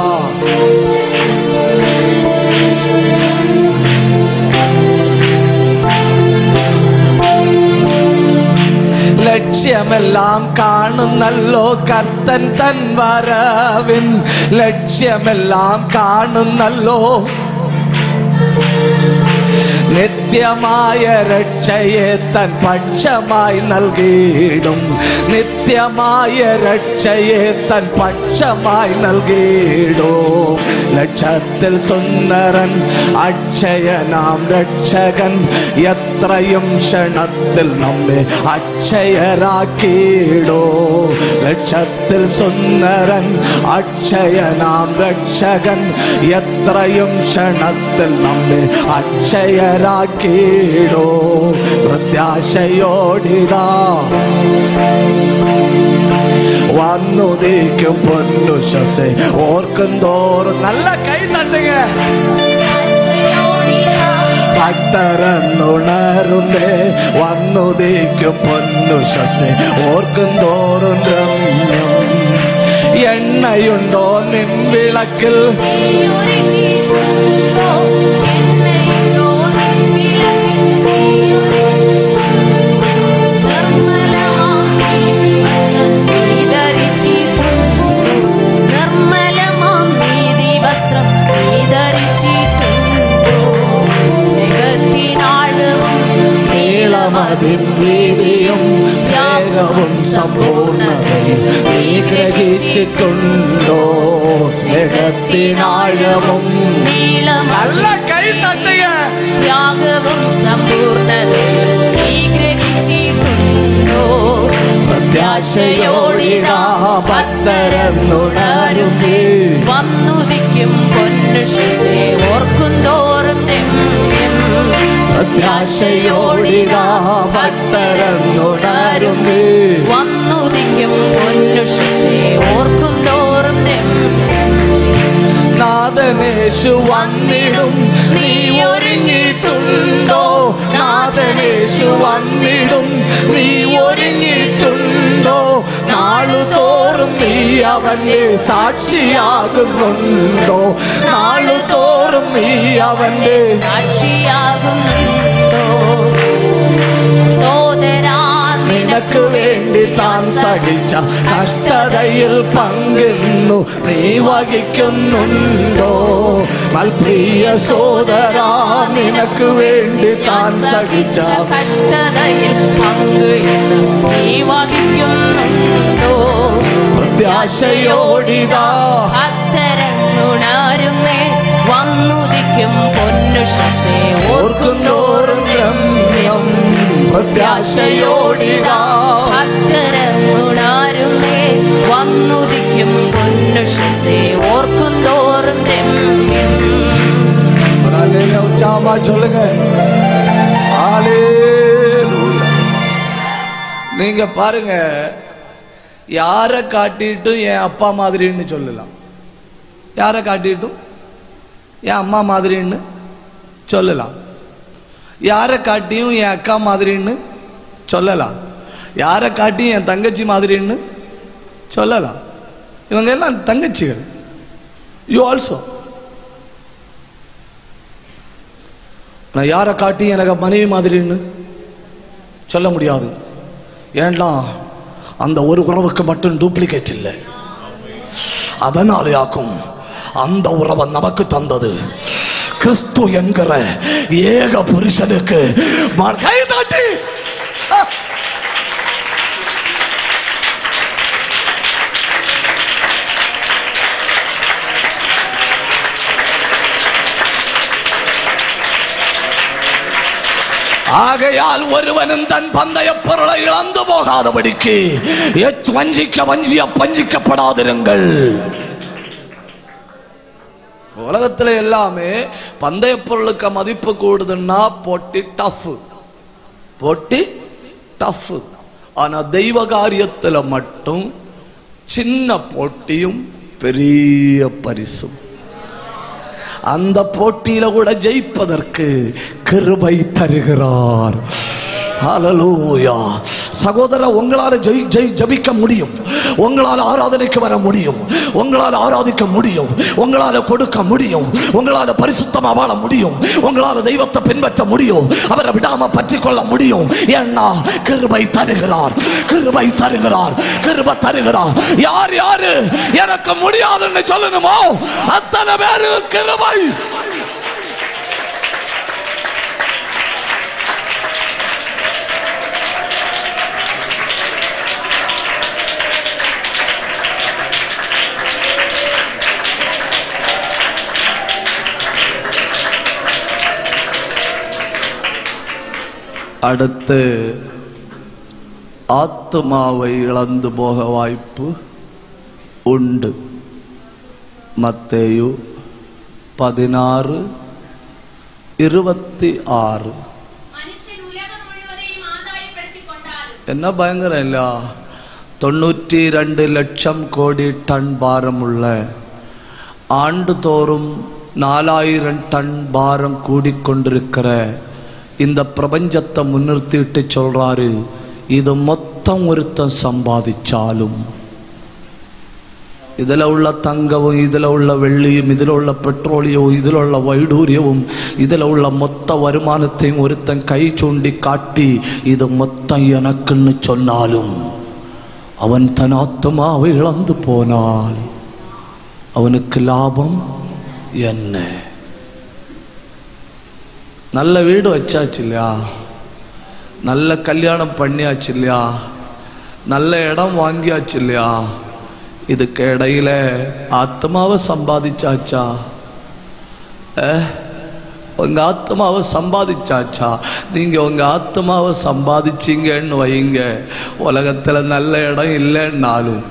ലക്ഷ്യമെല്ലാം കാണുന്നല്ലോ കർത്തൻ തൻ വരവിൻ ലക്ഷ്യമെല്ലാം കാണുന്നല്ലോ നിത്യമായ രക്ഷയെ തൻ പക്ഷമായി നൽകിയിടും നിത്യമായ രക്ഷയെ തൻ പക്ഷമായി നൽകിയിടും ലക്ഷത്തിൽ സുന്ദരൻ അക്ഷയനാം രക്ഷകൻ എത്രയും ക്ഷണത്തിൽ നമ്മെ അക്ഷയരാക്കിയിടോ ലക്ഷത്തിൽ സുന്ദരൻ അക്ഷയനാം രക്ഷകൻ എത്രയും ക്ഷണത്തിൽ നമ്മെ അക്ഷയരാക്കിയിടോ പ്രത്യാശയോടിതാ വന്നുദിക്കും പൊന്നുഷസെ ഓർക്കും തോറും നല്ല കൈ തട്ടുക ഭക്തരെന്നുണരുന്നേ വന്നുദിക്കും പൊന്നുഷസെ ഓർക്കും തോറും രമ്യം എണ്ണയുണ്ടോ നിൻ വിളക്കിൽ നീളമതിൻ വീതിയും സ്നേഹവും സമ്പൂർണ്ണതയും നീ ഗ്രഹിച്ചിട്ടുണ്ടോ? സ്നേഹത്തിനാഴവും നല്ല കൈ തട്ടുക. ത്യാഗവും സമ്പൂർണ്ണതയും നീ ഗ്രഹിച്ചിട്ടുണ്ടോ? പ്രത്യാശയോടിതാ ഭക്തരെന്നുണരുന്നേ, വന്നുദിക്കും പൊന്നുഷസേ ഓർക്കുന്തോറും രമ്യം. പ്രത്യാശയോടിതാ ഭക്തരെന്നുണരുന്നേ, വന്നുദിക്കും പൊന്നുഷസേ ഓർക്കുന്തോറും രമ്യം. നാഥനേശു വന്നിടും നീ ഒരുങ്ങിയിട്ടുണ്ടോ? നാഥനേശു വന്നിടും നീ ഒരുങ്ങിയിട്ടുണ്ടോ? നാളുതോറും നീ അവന്റെ സാക്ഷിയാകുന്നുണ്ടോ? നാളുതോറും നീ അവന്റെ സാക്ഷിയാകുന്നുണ്ടോ? സോദരാ നിനക്ക് വേണ്ടി താൻ സഹിച്ച കഷ്ടതയിൽ പങ്കിന്നു നീ വഹിക്കുന്നുണ്ടോ? മൽപ്രിയ സോദരാ നിനക്ക് വേണ്ടി താൻ സഹിച്ച കഷ്ടതയിൽ പങ്കിന്നു നീ വഹിക്കുന്നുണ്ടോ? പ്രത്യാശയോടിതാ ഭക്തരെന്നുണരുന്നേ, വന്നുദിക്കും പൊന്നുഷസേ ഓർക്കുന്തോറും രമ്യം. പ്രത്യാശയോടിതാ ഭക്തരെന്നുണരുന്നേ, വന്നുദിക്കും പൊന്നുഷസേ ഓർക്കുന്തോറും രമ്യം. உச்சாமா சொல்லுங்க. நீங்க பாருங்க, யாரை காட்டிட்டும் என் அப்பா மாதிரின்னு சொல்லலாம், யாரை காட்டிட்டும் என் அம்மா மாதிரின்னு சொல்லலாம், யாரை காட்டியும் என் அக்கா மாதிரின்னு சொல்லலாம், யாரை காட்டியும் என் தங்கச்சி மாதிரின்னு சொல்லலாம். இவங்க எல்லாம் தங்கச்சிகள். You also. நான் யாரை காட்டி எனக்கு மனைவி மாதிரின்னு சொல்ல முடியாது. ஏன்னா அந்த ஒரு உறவுக்கு மட்டும் டூப்ளிகேட் இல்லை. அதனாலேயாக்கும் அந்த உறவை நமக்கு தந்தது கிறிஸ்து என்கிற ஏக புருஷனுக்கு கை தட்டி. ஆகையால் ஒருவனும் தன் பந்தய பொருளை இழந்து போகாதபடிக்கு வஞ்சிக்கப்படாதிருங்கள். உலகத்துல எல்லாமே பந்தய பொருளுக்கு மதிப்பு கூடுதுன்னா போட்டி டஃப். ஆனா தெய்வ காரியத்துல மட்டும் சின்ன போட்டியும் பெரிய பரிசும். அந்த போட்டியில கூட ஜெயிப்பதற்கு கிருபை தருகிறார். ஹல்லேலூயா. சகோதர, உங்களால் ஜெபிக்க முடியும், உங்களால் ஆராதனைக்கு வர முடியும், உங்களால் ஆராதிக்க முடியும், உங்களால் கொடுக்க முடியும், உங்களால் பரிசுத்தமா வாழ முடியும், உங்களால் தெய்வத்தை பின்பற்ற முடியும், அவரை விடாம பற்றி கொள்ள முடியும். ஏன்னா கிருபை தருகிறார், கிருபை தருகிறார், கிருபை தருகிறார். யார் யாரு எனக்கு முடியாதுன்னு சொல்லணுமோ அத்தனை பேரு கிருபை. அடுத்து ஆத்துமாவை இழந்து போக வாய்ப்பு உண்டு. மத்தேயு 16:26. என்ன பயங்கரம் இல்ல? 92 லட்சம் கோடி டன் பாரமுள்ள, ஆண்டுதோறும் 4000 டன் பாரம் கூடிக்கொண்டிருக்கிற இந்த பிரபஞ்சத்தை முன்னிறுத்திட்டு சொல்றாரு, இது மொத்தம் ஒருத்தன் சம்பாதிச்சாலும், இதில் உள்ள தங்கமும், இதில் உள்ள வெள்ளியும், இதில் உள்ள பெட்ரோலியமும், இதில் உள்ள வைடூரியமும், இதில் உள்ள மொத்த வருமானத்தையும் ஒருத்தன் கை சூண்டி காட்டி இது மொத்தம் எனக்குன்னு சொன்னாலும், அவன் தன் ஆத்துமாவை இழந்து போனால் அவனுக்கு லாபம் என்ன? நல்ல வீடு வச்சாச்சு இல்லையா? நல்ல கல்யாணம் பண்ணியாச்சு இல்லையா, நல்ல இடம் வாங்கியாச்சு இல்லையா, இதுக்கு இடையில ஆத்மாவை சம்பாதிச்சாச்சா? உங்க ஆத்மாவை சம்பாதிச்சாச்சா? நீங்க உங்க ஆத்மாவை சம்பாதிச்சீங்கன்னு வைங்க, உலகத்துல நல்ல இடம் இல்லைன்னாலும்,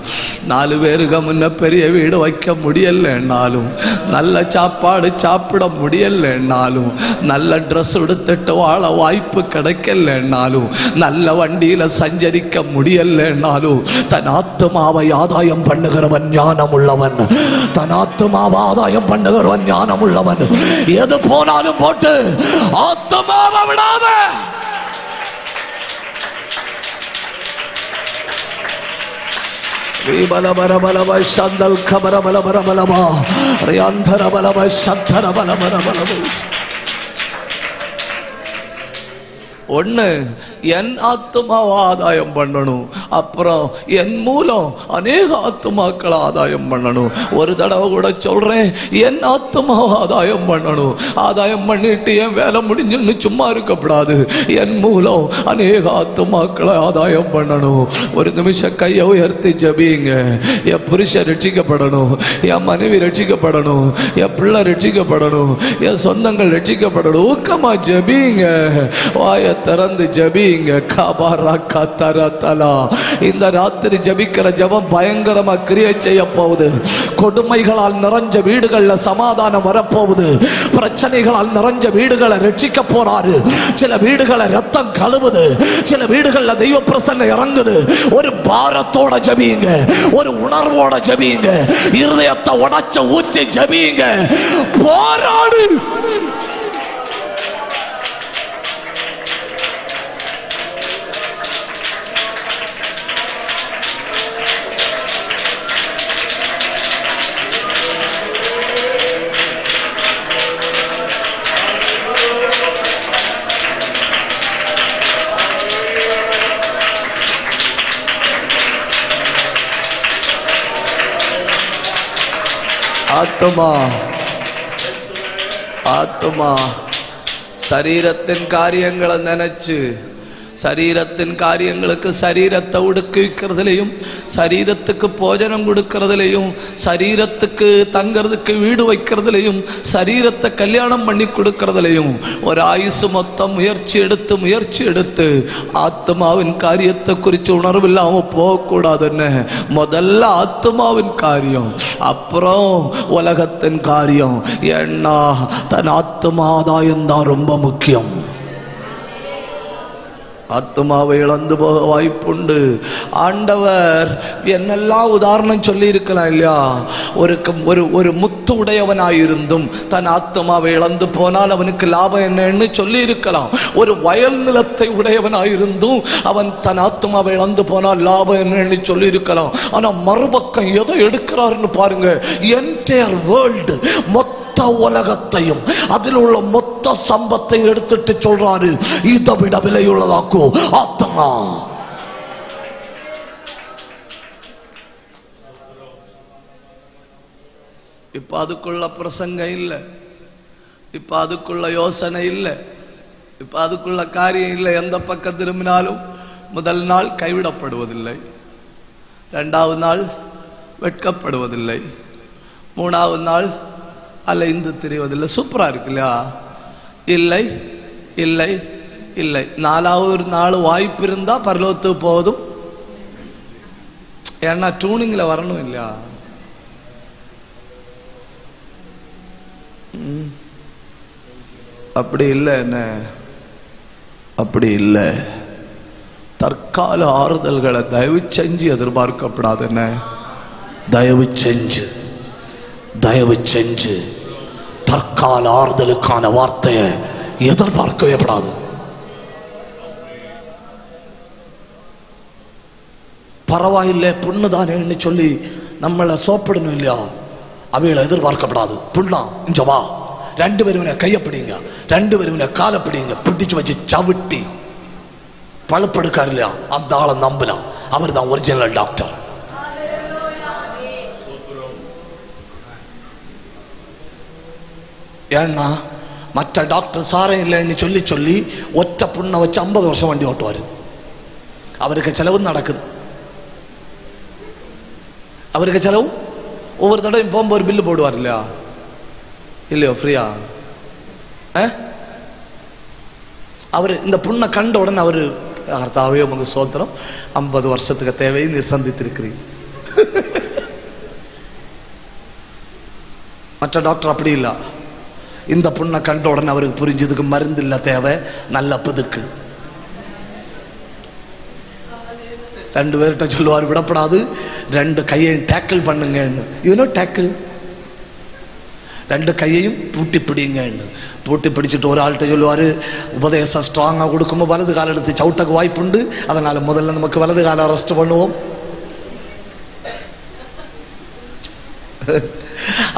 4 பேருக்கு முன்ன பெரிய வீடு வைக்க முடியலைன்னாலும், நல்ல சாப்பாடு சாப்பிட முடியலைன்னாலும், நல்ல ட்ரெஸ் எடுத்துட்டு வாழ வாய்ப்பு கிடைக்கலைன்னாலும், நல்ல வண்டியில சஞ்சரிக்க முடியலைன்னாலும், தன் ஆத்மாவை ஆதாயம் பண்ணுகிறவன் ஞானம் உள்ளவன். தன் ஆத்மாவை ஆதாயம் பண்ணுகிறவன் ஞானம் உள்ளவன். எது போனாலும் போட்டு ஆத்மாவை விடாத. பல பல பலவ சந்தல் கபர பல பல பலவா ரியாந்தர பலவ சந்தர பல பல பலவ. ஒன்று, என் ஆத்மாவை ஆதாயம் பண்ணணும். அப்புறம் என் மூலம் அநேக ஆத்மாக்களை ஆதாயம் பண்ணணும். ஒரு தடவை கூட சொல்றேன், என் ஆத்மாவை ஆதாயம் பண்ணணும். ஆதாயம் பண்ணிட்டு என் வேலை முடிஞ்சுன்னு சும்மா இருக்கக்கூடாது. என் மூலம் அநேக ஆத்மாக்களை ஆதாயம் பண்ணணும். ஒரு நிமிஷம் கையை உயர்த்தி ஜபிங்க. என் புருஷன் ரட்சிக்கப்படணும், என் மனைவி ரட்சிக்கப்படணும், என் பிள்ளை ரட்சிக்கப்படணும், என் சொந்தங்கள் ரட்சிக்கப்படணும். ஊக்கமா ஜபிங்க, வாய திறந்து ஜபிங்க. இந்த ராத்திரி ஜபிக்கிற ஜபம் பயங்கரமா கிரியை செய்ய போகுது. கொடுமைகளால் நிறைஞ்ச வீடுகள்ல சமாதானம் வரப்போகுது. பிரச்சனைகளால் நிறைஞ்ச வீடுகளை ரட்சிக்க போறாரு. சில வீடுகளை ரத்தம் கழுவுது, சில வீடுகள்ல தெய்வ பிரசன்னம் இறங்குது. ஒரு பாரத்தோட ஜபிங்க, ஒரு உணர்வோட ஜபிங்க, இருதயத்தை உடைச்ச ஊற்றி ஜபிங்க. போராடு. ஆத்மா ஆத்மா சரீரத்தின் காரியங்களை நினைச்சு, சரீரத்தின் காரியங்களுக்கு சரீரத்தை ஒடுக்குவிக்கிறதுலையும், சரீரத்துக்கு போஜனம் கொடுக்கறதுலையும், சரீரத்துக்கு தங்கிறதுக்கு வீடு வைக்கிறதுலையும், சரீரத்தை கல்யாணம் பண்ணி கொடுக்கறதுலையும் ஒரு ஆயுசு மொத்தம் முயற்சி எடுத்து ஆத்மாவின் காரியத்தை குறித்து உணர்வு இல்லாமல் போகக்கூடாதுன்னு முதல்ல ஆத்மாவின் காரியம், அப்புறம் உலகத்தின் காரியம். ஏன்னா தன் ஆத்மா ஆதாயம் தான் ரொம்ப முக்கியம். ஆத்மாவை இழந்து போக வாய்ப்புண்டு. ஆண்டவர் என்னெல்லாம் உதாரணம் சொல்லி இருக்கலாம் இல்லையா? ஒரு முத்து உடையவனாயிருந்தும் தன் ஆத்மாவை இழந்து போனால் அவனுக்கு லாபம் என்னன்னு சொல்லி இருக்கலாம். ஒரு வயல் நிலத்தை உடையவனாயிருந்தும் அவன் தன் ஆத்மாவை இழந்து போனால் லாபம் என்னன்னு சொல்லி இருக்கலாம். ஆனா மறுபக்கம் எதை எடுக்கிறாருன்னு பாருங்க. என்டையர் வேர்ல்டு, மொத்த உலகத்தையும் அதில் உள்ள மொத்த சம்பத்தை எடுத்துட்டு சொல்றாரு, இதை விட விலையுள்ளதாக்கும் ஆத்மா. இப்ப அதுக்குள்ள பிரசங்கம் இல்லை, இப்ப அதுக்குள்ள யோசனை இல்லை, இப்ப அதுக்குள்ள காரியம் இல்லை. எந்த பக்கம் திரும்பினாலும் முதல் நாள் கைவிடப்படுவதில்லை, 2வது நாள் வெட்கப்படுவதில்லை, 3வது நாள் அலைந்து திரிவதில்லை. சூப்பரா இருக்கு இல்லையா? இல்லை இல்லை இல்லை. 4வது நாள் வாய்ப்பு இருந்தா பரலோகத்துக்கு போதும். ஏன்னா டூனிங்ல வரணும் இல்லையா? அப்படி இல்லை என்ன? அப்படி இல்லை. தற்கால ஆறுதல்களை தயவு செஞ்சு எதிர்பார்க்கப்படாது. என்ன தயவு செஞ்சு தற்கால ஆறுதலுக்கான வார்த்தையை எதிர்பார்க்கவே படாது. பரவாயில்லை புண்ணுதானேன்னு சொல்லி நம்மளை சோப்பிடணும் இல்லையா? அவைகளை எதிர்பார்க்கப்படாது. புண்ணா இங்க வா, 2 பேரும் கையப்பிடிங்க, 2 பேரும் காலப்பிடிங்க, பிடிச்சு வச்சு சவிட்டி பழுப்படுக்காரு இல்லையா? அந்த ஆளை நம்பலாம். அவர் தான் ஒரிஜினல் டாக்டர். ஏன்னா மற்ற டாக்டர் சாரே இல்லைன்னு சொல்லி சொல்லி ஒற்ற புண்ணை வச்சு 50 வருஷம் வண்டி ஓட்டுவார். அவருக்கு செலவு நடக்குது. அவருக்கு செலவு ஒவ்வொரு தடவை போகும்போது ஒரு பில்லு போடுவார் இல்லையா? இல்லையோ ஃப்ரீயா? அவர் இந்த புண்ணை கண்ட உடனே அவர் கர்த்தாவே உங்க சோத்திரம், 50 வருஷத்துக்கு தேவையை நீர் சந்தித்திருக்கிறீங்க. மற்ற டாக்டர் அப்படி இல்லை. இந்த புண்ணை கண்ட உடனே அவருக்கு புரிஞ்சதுக்கு மருந்து இல்லை தேவை, நல்ல புதுக்கு. 2 பேர்கிட்ட சொல்லுவார், விடப்படாது, 2 கையையும் டேக்கிள் பண்ணுங்கன்னு. யூனோ டேக்கிள், 2 கையையும் பூட்டி பிடிங்கன்னு. பூட்டி பிடிச்சிட்டு ஒரு ஆள்கிட்ட சொல்லுவார், உபதேசம் ஸ்ட்ராங்காக கொடுக்கும்போது வலது கால் எடுத்து சவுட்டக்கு வாய்ப்புண்டு, அதனால முதல்ல நமக்கு வலது காலை அரெஸ்ட் பண்ணுவோம்.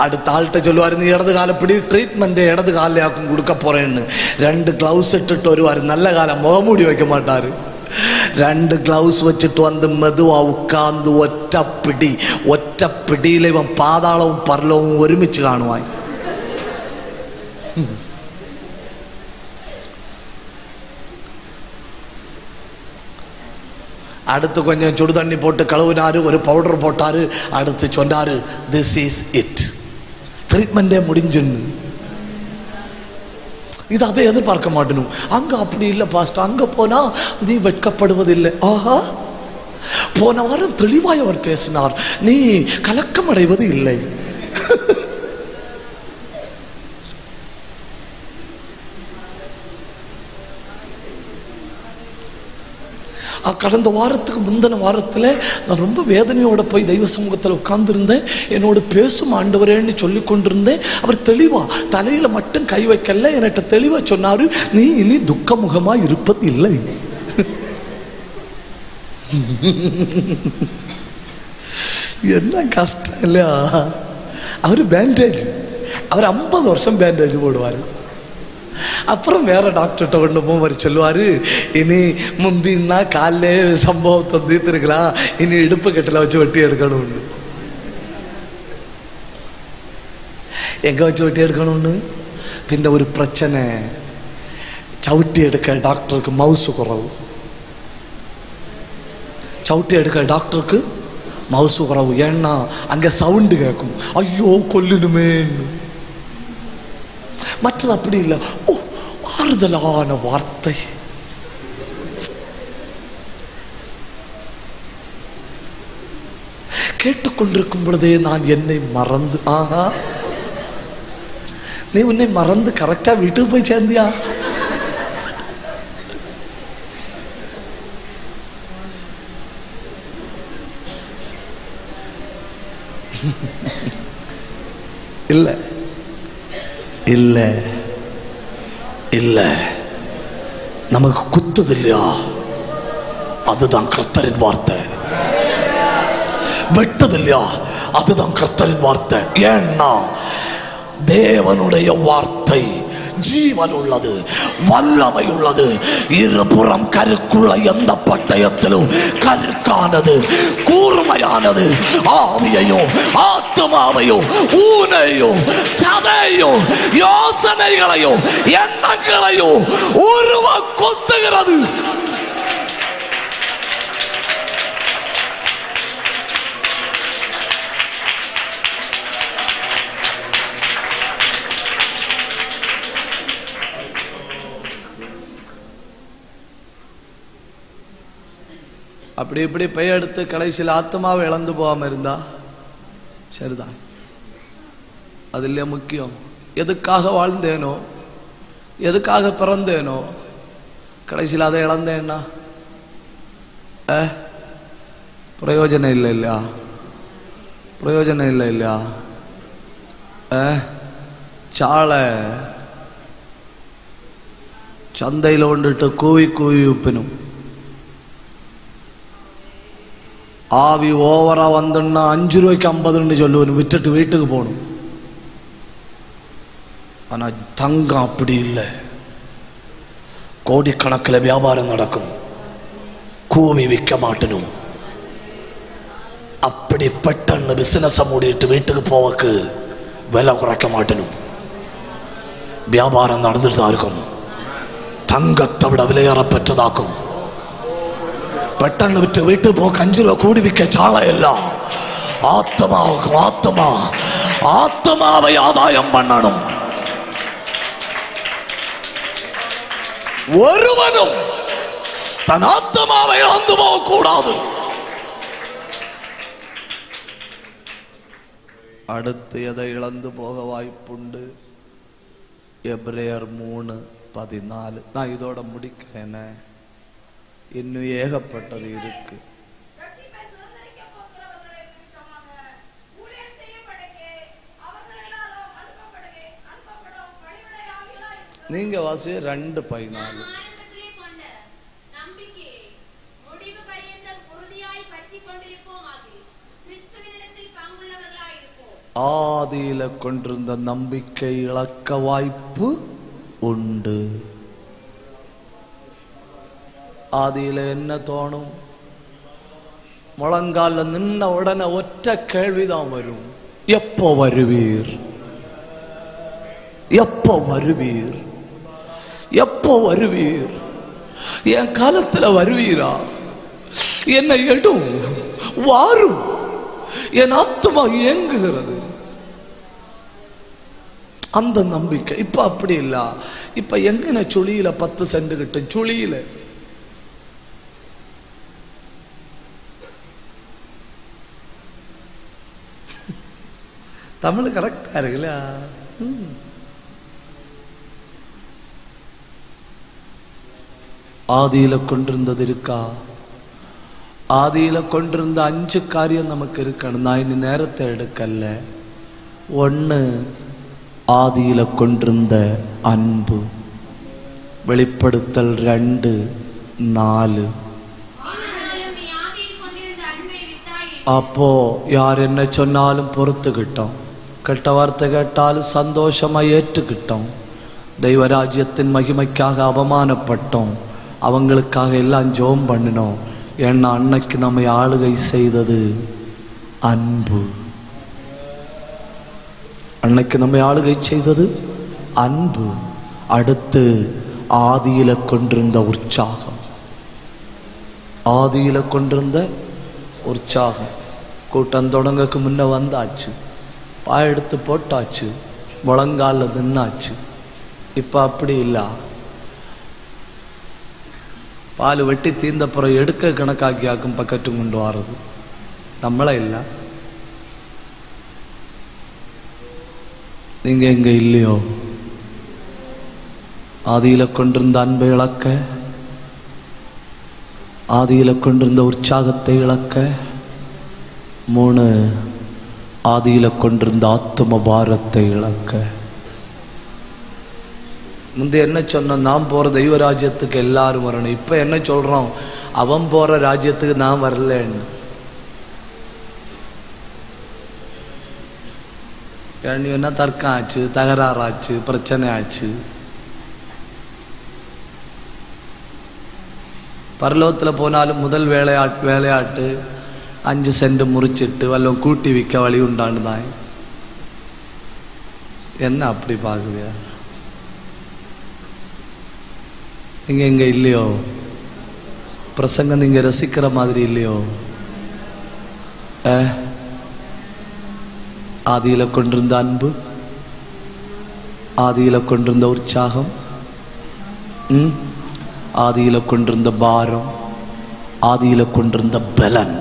அடுத்த ஆள்கிட்ட சொல்லுவார், நீ இடது காலை பிடி, ட்ரீட்மெண்ட் இடது காலையாக்கும் கொடுக்க போறேன்னு. 2 கிளவுஸ் இட்டுட்டு வருவார், நல்ல காலை முகமூடி வைக்க மாட்டார். 2 கிளவுஸ் வச்சுட்டு வந்து மெதுவா உட்கார்ந்து ஒற்ற பிடியில இவன் பாதாளவும் பரலவும் ஒருமிச்சு காணுவான். அடுத்து கொஞ்சம் சுடு தண்ணி போட்டு கழுவினாரு, ஒரு பவுடர் போட்டாரு, அடுத்து சொன்னாரு, திஸ் இஸ் இட், ட்ரீட்மெண்டே முடிஞ்சுன்னு. இது அதை எதிர்பார்க்க மாட்டணும். அங்க அப்படி இல்லை பாஸ்டர், அங்க போனா நீ வெட்கப்படுவதில்லை. ஆஹா, போன வாரம் தெளிவாய் அவர் பேசினார், நீ கலக்கம் அடைவது இல்லை. கடந்த வாரத்துக்கு முந்தின வாரத்தில் நான் ரொம்ப வேதனையோட போய் தெய்வ சமூகத்தில் உட்கார்ந்துருந்தேன். என்னோட பேசும் ஆண்டவரேன்னு சொல்லி கொண்டிருந்தேன். அவர் தெளிவா தலையில மட்டும் கை வைக்கல, என்கிட்ட தெளிவா சொன்னாரு, நீ இனி துக்கமுகமா இருப்பது இல்லை. என்ன கஷ்டம் இல்லையா? அவரு பேண்டேஜ், அவர் 50 வருஷம் பேண்டேஜ் போடுவார். அப்புறம் வேற டாக்டர்கிட்ட கொண்டு போவார், சொல்லுவாரு, இனி முந்தின்னா காலைலே சம்பவத்தை தீர்த்துருக்கலாம், இனி இடுப்பு கட்டில வச்சு வெட்டி எடுக்கணும்னு. எங்க வச்சு வெட்டி எடுக்கணும்னு? பின்ன ஒரு பிரச்சனை, சவுட்டி எடுக்க டாக்டருக்கு மவுசு குறவு. சவுட்டி எடுக்க டாக்டருக்கு மவுசு குறவு. ஏன்னா அங்க சவுண்டு கேட்கும், ஐயோ கொல்லணுமே. மற்றது அப்படி இல்லை, ஓ ஆறுதலான வார்த்தை. கேட்டுக்கொண்டிருக்கும் பொழுதே நான் என்னை மறந்து, ஆஹா, நீ உன்னை மறந்து கரெக்டா வீட்டுக்கு போய் சேர்ந்தியா? இல்லை இல்ல இல்ல, நமக்கு குத்துது இல்லையா, அதுதான் கர்த்தரின் வார்த்தை. வெட்டது இல்லையா, அதுதான் கர்த்தரின் வார்த்தை. ஏன்னா தேவனுடைய வார்த்தை ஜீவன் உள்ளது, வல்லமை உள்ளது, இருபுறம் கருக்குள்ள எந்த பட்டயத்திலும் கருக்கானது, கூர்மையானது, ஆவியையோ ஆத்மாவையோ ஊனையோ சதையோ யோசனைகளையோ எண்ணங்களையோ உருவ கொத்துகிறது. அப்படி இப்படி பெயெடுத்து கடைசியில் ஆத்மாவை இழந்து போகாம இருந்தா சரிதான். அது இல்லையா முக்கியம்? எதுக்காக வாழ்ந்தேனோ, எதுக்காக பிறந்தேனோ, கடைசியில் அதை இழந்தேன்னா பிரயோஜனம் இல்லை இல்லையா? பிரயோஜனம் இல்லை இல்லையா? சாலை சந்தையில் கொண்டுட்டு கூவி கூவி உப்பினும் ஆவி ஓவரா வந்துன்னா 5 ரூபாய்க்கு 50 சொல்லுவேன், விட்டுட்டு வீட்டுக்கு போகணும். ஆனா தங்கம் அப்படி இல்லை, கோடிக்கணக்கில் வியாபாரம் நடக்கும், கூவி விற்க மாட்டணும். அப்படி பெட்டன்னு பிசினஸ் மூடிட்டு வீட்டுக்கு போவக்கு விலை குறைக்க மாட்டணும். வியாபாரம் நடந்துட்டு தான் இருக்கும். தங்கத்தை விட விலையேறப்பெற்றதாக்கும். പെട്ടെന്ന് വിറ്റ് വീട്ടിൽ പോക്ക് 5 രൂപ കൂടി വിൽക്ക ചാളയല്ല, ആത്മാവുക്കും. ആത്മാവെ ആദായം പണ്ണണം. ഒരുവനും തൻ ആത്മാവെ ഇളന്നു പോകൂടാതെ. അടുത്ത് എதை ഇളന്നു പോക വായ്പുണ്ട്. എബ്രയർ 3:14. நான் இதோட முடிக்கிறேனே, இன்னும் ஏகப்பட்டது இருக்கு. நீங்க வாசி 2:14. ஆதியில கொண்டிருந்த நம்பிக்கை இழக்க வாய்ப்பு உண்டு. ஆதியில என்ன தோணும்? முழங்கால நின்ன உடனே ஒற்ற கேள்விதான் வரும், எப்போ வருவீர், எப்போ வருவீர், எப்போ வருவீர், என் காலத்துல வருவீரா, என்னை எடும் வாரும், என் ஆத்மா இயங்குகிறது. அந்த நம்பிக்கை. இப்ப அப்படி இல்ல. இப்ப எங்கன சுழியில 10 சென்ட் கிட்டும், சுழியில தமிழ் கரெக்டா இருக்குல்ல. ஆதியில கொண்டிருந்தது இருக்கா? ஆதியில கொண்டிருந்த 5 காரியம் நமக்கு இருக்கணும். நான் இனி நேரத்தை எடுக்கல. 1, ஆதியில கொண்டிருந்த அன்பு. வெளிப்படுத்தல் 2:4. அப்போ யார் என்ன சொன்னாலும் பொறுத்துக்கிட்டோம், கெட்ட வார்த்தை கேட்டாலும் சந்தோஷமா ஏற்றுக்கிட்டோம். தெய்வராஜ்யத்தின் மகிமைக்காக அவமானப்பட்டோம், அவங்களுக்காக எல்லாம் ஜெபம் பண்ணினோம். ஏன்னா அன்னைக்கு நம்மை ஆளுகை செய்தது அன்பு. அன்னைக்கு நம்மை ஆளுகை செய்தது அன்பு. அடுத்து ஆதியில கொண்டிருந்த உற்சாகம். ஆதியில கொண்டிருந்த உற்சாகம். கூட்டம் தொடங்கக்கு முன்ன வந்தாச்சு, பாயெடுத்து போட்டாச்சு, முழங்கால நின்னாச்சு. இப்ப அப்படி இல்ல. பால் வெட்டி தீர்ந்த பிறகு எடுக்க கணக்காக்கியாக்கும் பக்கட்டும் கொண்டு வாரது நம்மள இல்ல. நீங்க எங்க இல்லையோ? ஆதியில கொண்டிருந்த அன்பை இழக்க, ஆதியில கொண்டிருந்த உற்சாகத்தை இழக்க. 3, ஆதியில கொண்டிருந்த ஆத்ம பாரத்தை இழக்க. முந்தைய என்ன சொன்ன? நான் போற தெய்வ ராஜ்யத்துக்கு எல்லாரும் வரணும். இப்ப என்ன சொல்றோம்? அவன் போற ராஜ்யத்துக்கு நான் வரலன்னு. என்ன தர்க்கம் ஆச்சு, தகராறாச்சு, பிரச்சனை ஆச்சு. பரலோகத்தில் போனாலும் முதல் வேலையாட்டு 5 சென்ட் முறிச்சிட்டு வல்லம் கூட்டி விற்க வழி உண்டாண்டுதான். என்ன அப்படி பாக்குறியா? நீங்க எங்க இல்லையோ? பிரசங்கம் நீங்க ரசிக்கிற மாதிரி இல்லையோ? ஆதியில கொண்டிருந்த அன்பு, ஆதியில கொண்டிருந்த உற்சாகம், ஆதியில கொண்டிருந்த பாரம், ஆதியில கொண்டிருந்த பலன்.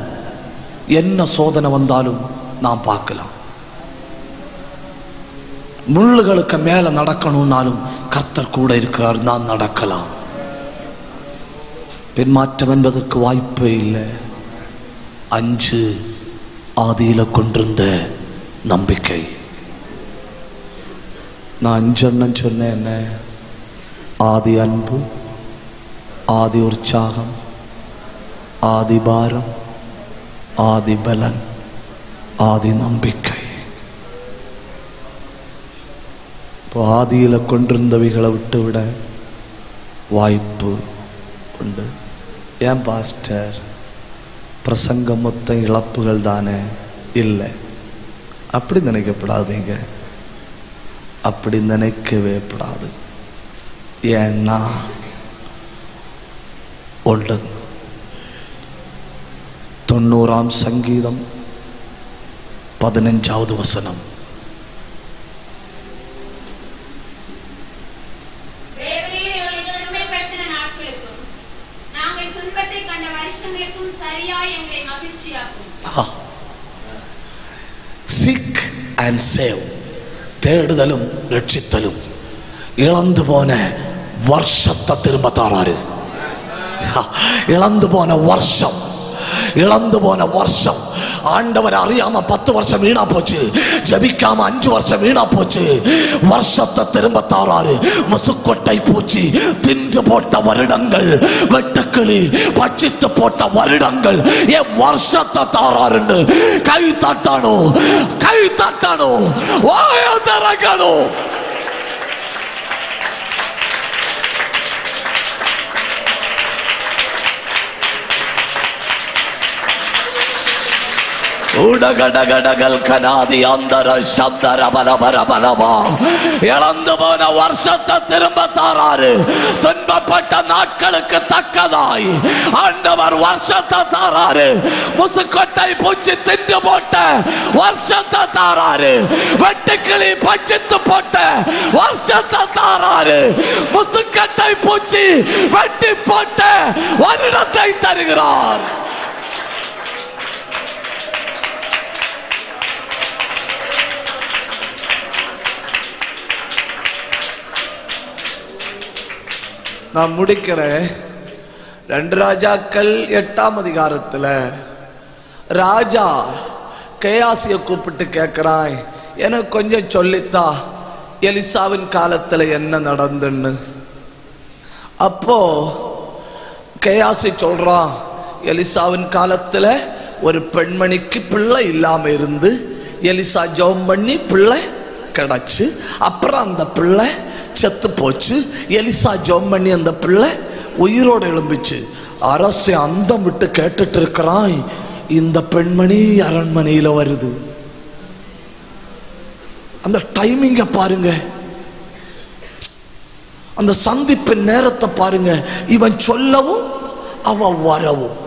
என்ன சோதனை வந்தாலும் நாம் பார்க்கலாம். முள்ளுகளுக்கு மேல நடக்கணும்னாலும் கர்த்தர் கூட இருக்கிறார், நான் நடக்கலாம். பின்மாற்றம் என்பதற்கு வாய்ப்பே இல்லை. 5, ஆதியில கொண்டிருந்த நம்பிக்கை. நான் 5 சொன்னேன். என்ன? ஆதி அன்பு, ஆதி உற்சாகம், ஆதி பாரம், ஆதி பலன், ஆதி நம்பிக்கை. இப்போ ஆதியில கொண்டிருந்தவைகளை விட்டு விட வாய்ப்பு உண்டு. ஏன் பாஸ்டர், பிரசங்கம் மொத்தம் இழப்புகள் தானே? இல்லை, அப்படி நினைக்கப்படாதீங்க. அப்படி நினைக்கவே கூடாது. ஏன்னா ஒன்று 90ஆம் சங்கீதம் 15வது வசனம். Seek and save. தேடுதலும் ரட்சித்தலும். இழந்து போன வருஷத்தை திரும்ப தாராரு. இழந்து போன வருஷம், இழந்து போன வருஷம். ஆண்டவர் அறியாம 10 வருஷம் வீணா போச்சு, ஜபிக்காம 5 வருஷம் வீணா போச்சு. வருஷத்தை திரும்ப தாராரு. முசுக்கொட்டை பூச்சி தின்று போட்ட வருடங்கள், வெட்டுக்கிளி பட்சித்து போட்ட வருடங்கள், என் வருஷத்தை தாராருன்னு கை தட்டணும், கை தட்டணும், வாய திறக்கணும். உடகடகடகல் கனாதி அந்தர சந்தர பலபரபலவா. இழந்து போன வருஷத்தை திரும்ப தாராரு. துன்பப்பட்ட நாட்களுக்கு தக்கதாய் ஆண்டவர் வருஷத்தை தாராரு. முசுக்கொட்டை பூச்சி தின்று போட்ட வருஷத்தை தாராரு. வெட்டுக்கிளி பட்சித்து போட்ட வருஷத்தை தாராரு. முசுக்கொட்டை பூச்சி வெட்டி போட்ட வருடத்தை தருகிறார். நான் முடிக்கிறேன். 2 ராஜாக்கள் 8ஆம் அதிகாரத்தில் ராஜா கேயாசியை கூப்பிட்டு கேட்கிறான், எனக்கு கொஞ்சம் சொல்லித்தா எலிசாவின் காலத்தில் என்ன நடந்துன்னு. அப்போ கேயாசி சொல்றான், எலிசாவின் காலத்தில் ஒரு பெண்மணிக்கு பிள்ளை இல்லாம இருந்து எலிசா ஜெபம் பண்ணி பிள்ளை கிடைச்சு, அப்புறம் அந்த பிள்ளை செத்து போச்சு. எலிசா ஜெபம் பண்ணி அந்த பிள்ளை உயிரோடு எழும்பிச்சு. அரசு அந்தம் விட்டு கேட்டுட்டு இருக்கிறான், இந்த பெண்மணி அரண்மனையில வருது. அந்த டைமிங்க பாருங்க, அந்த சந்திப்பின் நேரத்தை பாருங்க. இவன் சொல்லவும் அவ வரவும்,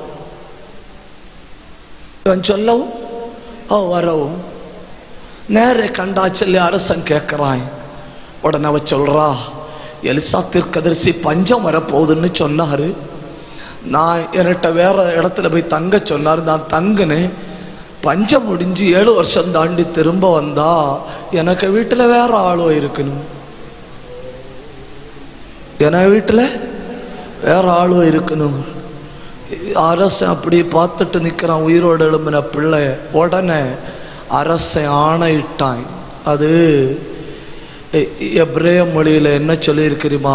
இவன் சொல்லவும் அவ வரவும். நேரே கண்டாச்சல்லி அரசன் கேட்கிறான். உடனே அவ சொல்றா, எலிசா தீர்க்கதரிசி பஞ்சம் வரப்போகுதுன்னு சொன்னாரு. நான் என்கிட்ட வேற இடத்துல போய் தங்க சொன்னார். நான் தங்குனேன். பஞ்சம் முடிஞ்சு 7 வருஷம் தாண்டி திரும்ப வந்தா எனக்கு வீட்டில் வேற ஆளோ இருக்கணும், என வீட்டில் வேற ஆளோ இருக்கணும். அரசன் அப்படி பார்த்துட்டு நிற்கிறான் உயிரோடு எழும்பின பிள்ளை. உடனே அரசன் ஆணையிட்டான். அது எப்ரேய மொழியில் என்ன சொல்லியிருக்கிறீமா,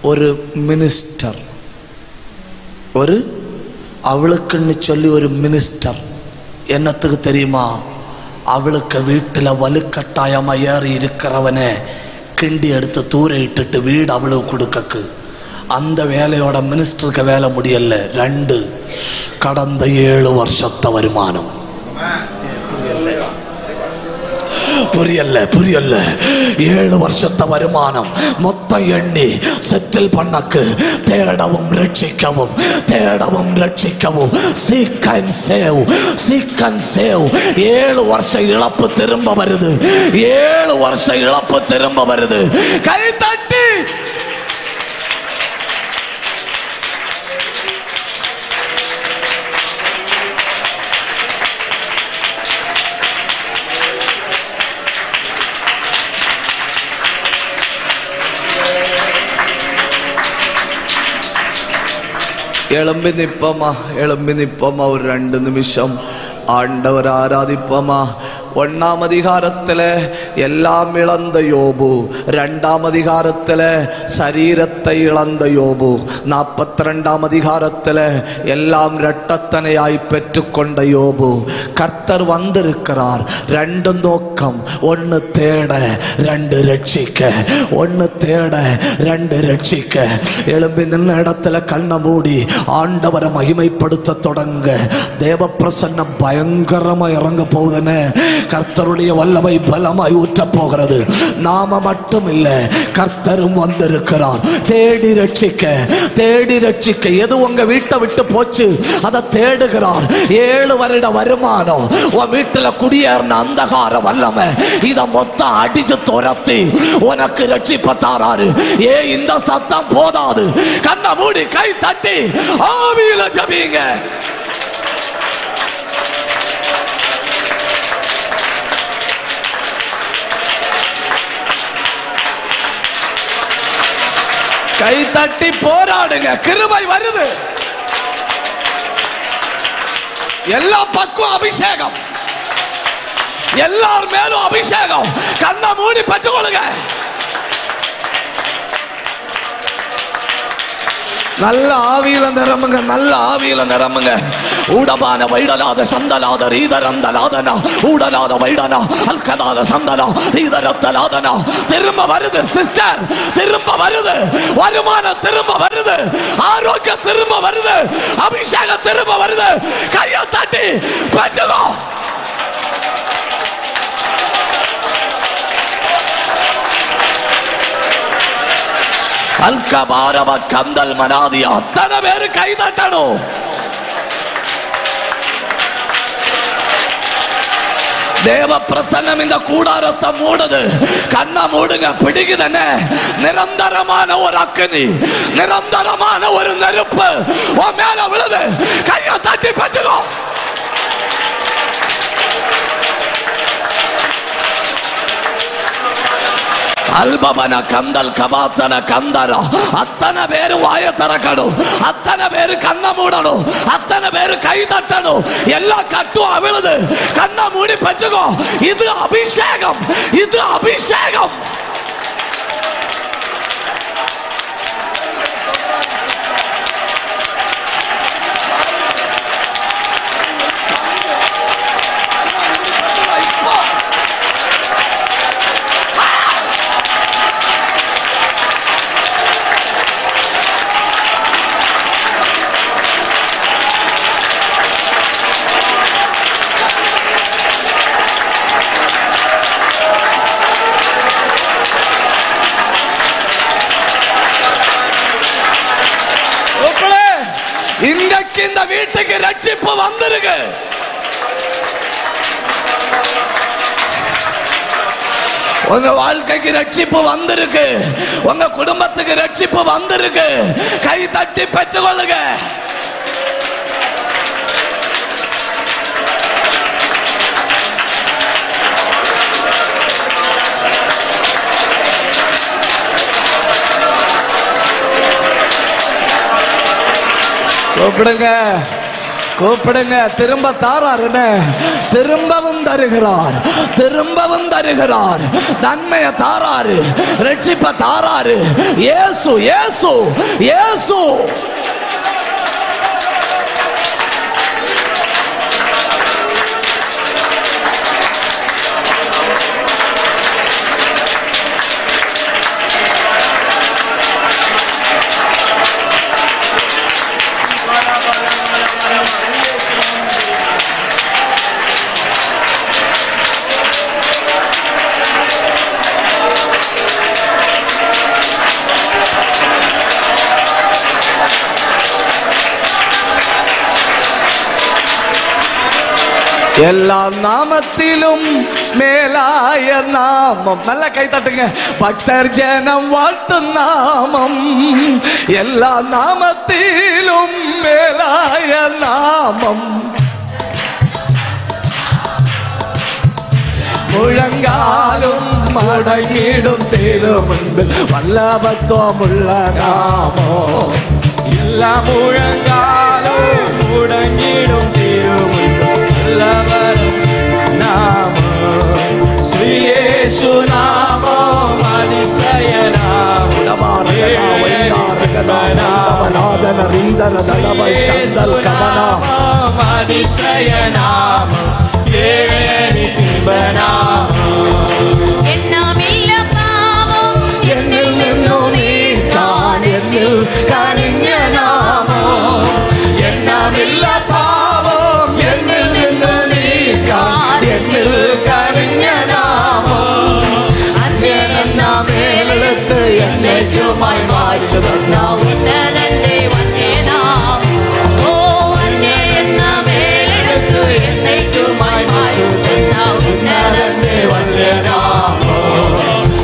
ஒரு மினிஸ்டர், ஒரு அவளுக்குன்னு சொல்லி ஒரு மினிஸ்டர். என்னத்துக்கு தெரியுமா, அவளுக்கு வீட்டில் வலுக்கட்டாயமா ஏறி இருக்கிறவனை கிண்டி எடுத்து தூர இட்டுட்டு வீடு அவளுக்கு கொடுக்கக்கு. அந்த வேலையோட மினிஸ்டருக்கு வேலை முடியல. 2 கடந்த 7 வருஷத்த வருமானம். புரியல புரியல 7 வருஷத்த வருமானம் மொத்தம் எண்ணி செட்டில் பண்ணக்கு தேடவும் ரட்சிக்கவும், தேடவும் ரட்சிக்கவும். Seek and save, seek and save. 7 வருஷம் இழப்பு திரும்ப வருது, 7 வருஷம் இழப்பு திரும்ப வருது. கை தட்டி எழும்பி நிற்போமா, எழும்பி நிற்போமா. ஒரு 2 நிமிஷம் ஆண்டவர் ஆராதிப்போமா. 1ஆம் அதிகாரத்தில் எல்லாம் இழந்த யோபு, 2ஆம் அதிகாரத்தில் சரீரத்தை இழந்த யோபு, 42ஆம் அதிகாரத்தில் எல்லாம் இரட்டத்தனையாய் பெற்றுக்கொண்ட யோபு. கர்த்தர் வந்திருக்கிறார். 2 நோக்கம், 1 தேட, 2 ரட்சிக்க. 1 தேட, 2 ரட்சிக்க. எழும்பி நின்ன இடத்துல கண்ணை மூடி ஆண்டவரை மகிமைப்படுத்த தொடங்க. தேவ பிரசன்னம் பயங்கரமா இறங்க போகுதுன்னு கர்த்தருடைய வல்லமை பலமாய் ஊற்ற போகிறது. நாம மட்டும் இல்ல, கர்த்தரும் வந்திருக்கிறார். தேடி ரட்சிக்க எது உங்க வீட்டை விட்டு போச்சு அதை தேடுகிறார். 7 வருட வருமானம், உன் வீட்டுல குடியேறின அந்தகார வல்லமை இத மொத்தம் அடிச்சு துரத்தி உனக்கு ரட்சிப்ப தாராரு. இந்த சத்தம் போதாது, கண்ண மூடி கை தட்டி ஆவியில ஜெபிங்க. கை தட்டி போராடுங்க. கிருபை வருது. எல்லா பக்கம் அபிஷேகம், எல்லார் மேலும் அபிஷேகம். கண்ணை மூடி பெற்றுக்கொள்ளுங்க. நல்ல ஆவியில நிரம்புங்க, நல்ல ஆவியில நிரம்புங்க. ஊடபான வைடலாத சந்தலாத ரீதரந்தலாதனா ஊடலாத வைடனா அல்கதாத சந்தனா ரீதரத்தலாதனா. திரும்ப வருது சிஸ்டர், திரும்ப வருது. வருமானம் திரும்ப வருது, ஆரோக்கியம் திரும்ப வருது, அபிஷேகம் திரும்ப வருது. கையை தட்டி பெற்றுக்கோ. அல்கபாரவ கந்தல் மனாதியா. அத்தனை பேரு கை தட்டணும். தேவ பிரசன்னம் இந்த கூடாரத்தை மூடுது. கண்ணை மூடுங்க. பிடிக்குதுன்னு நிரந்தரமான ஒரு அக்கினி, நிரந்தரமான ஒரு நெருப்பு உன் மேல விழுது. கையை தட்டி பெற்றுக்கோ. அல்பபன கந்தல் கபாத்தன கந்தரா. அத்தனை பேரு வாய திறக்கணும், அத்தனை பேரு கண்ணை மூடணும், அத்தனை பேரு கை தட்டணும். எல்லா கட்டும் அவிழுது. கண்ணை மூடி பெற்றுக்கோ. இது அபிஷேகம், இது அபிஷேகம். இன்றைக்கு இந்த வீட்டுக்கு ரட்சிப்பு வந்திருக்கு. உங்க வாழ்க்கைக்கு ரட்சிப்பு வந்திருக்கு, உங்க குடும்பத்துக்கு ரட்சிப்பு வந்திருக்கு. கை தட்டி பெற்றுக்கொள்ளுங்க. கூப்பிடுங்க, கூப்பிடுங்க. திரும்ப தாராருன்னு திரும்பவும் தருகிறார், திரும்பவும் தருகிறார். நன்மையை தாராரு, ரட்சிப்பை தாராரு. இயேசு இயேசு இயேசு. எல்லா நாமத்திலும் மேலாய நாமம். நல்ல கை தட்டுங்க. பக்தர் ஜனம் வாழ்த்தும் நாமம். எல்லா நாமத்திலும் மேலாய நாமம். முழங்காலும் மடங்கிடும் திருமுன்பில் வல்லபத்துவமுள்ள நாமம். எல்லா முழங்காலும் முடங்கிடும் திருமுன்பில் வல்லவரும் நாமம். ஸ்ரீ இயேசு நாமம் அதிசய நாமம். அதிசய நாமம். ஏழனி துன்ப நாமம். என்னமில்ல பாவம் என்னில் நின்னு நீத்தான் என்னில் கனிஞ்ச நாமம். என்னமில்ல பாவம் என்னில் நின்னு நீத்தான் என்னில் ശേഷമായി മാറ്റുന്ന ഉന്നതന്റെ വല്യനാമോ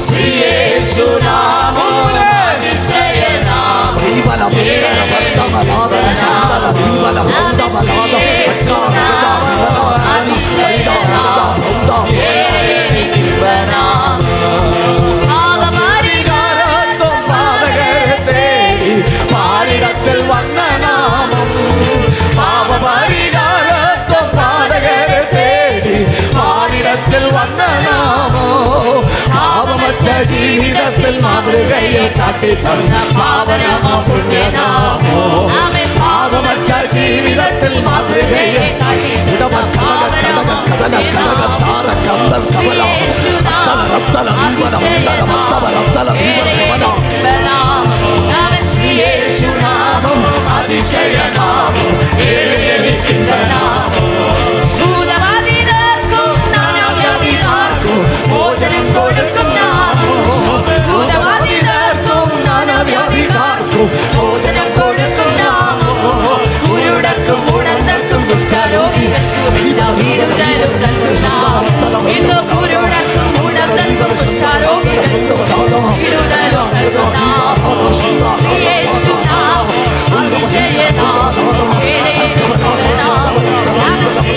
ശ്രീയേശുനാമോ അതിശയനാമോ പാരിടത്തിൽ വന്ന നാമം പാപപരിഹാരത്വം പാതകരെ തേടി പാരിടത്തിൽ വന്ന നാമോ പാപമറ്റ ജീവിതത്തിൽ മാതൃകയെ കാട്ടിത്തന്ന പാവനമ പുണ്യനാമോ പാപമറ്റ ജീവിതത്തിൽ മാതൃകയെ യേശുനാമം അതിശയനാമം ഏഴെനിക്കുന്ന നാമം ഭൂതബാധിതർക്കും നാനാവ്യാധിക്കാർക്കും മോചനം കൊടുക്കും നാമം ഭൂതബാധിതർക്കും നാനാവ്യാധിക്കാർക്കും മോചനം കൊടുക്കും നാമം ഉരുടർക്കും ഉടന്തർക്കും കുഷ്ഠരോഗികൾക്കും എല്ലാം വിടുതലും നൽകും നാമം ഇന്നും ഉരുടർക്കും ഉടന്തർക്കും കുഷ്ഠരോഗികൾക്കും വിടുതലും നൽകും നാമം യേശുനാമം അതിശയനാമം ഏഴെനിക്കുന്ന നാമം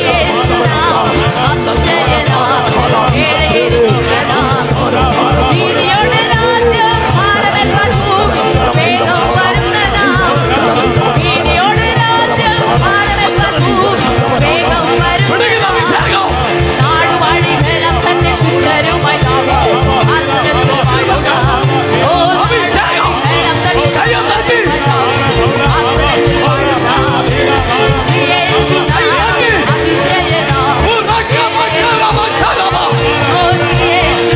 യേശുനാമം അതിശയനാമം ഏഴെനിക്കുന്ന നാമം നീതിയുടെ രാജ്യം ഭാരതൻ വന്നു വേഗം വരുന്ന നാമം നീതിയുടെ രാജ്യം ഭാരതൻ വന്നു വേഗം വരുന്ന നാമം നാടുവാഴി വെള്ളം തന്നെ ശുദ്ധരുമായി ആസനത്തിൽ വാഴുക ഓ വെള്ളം തന്നെ ആസനത്തിൽ വാഴുക യേശുനാമം അതിശയനാമം ഓ യേശുനാമം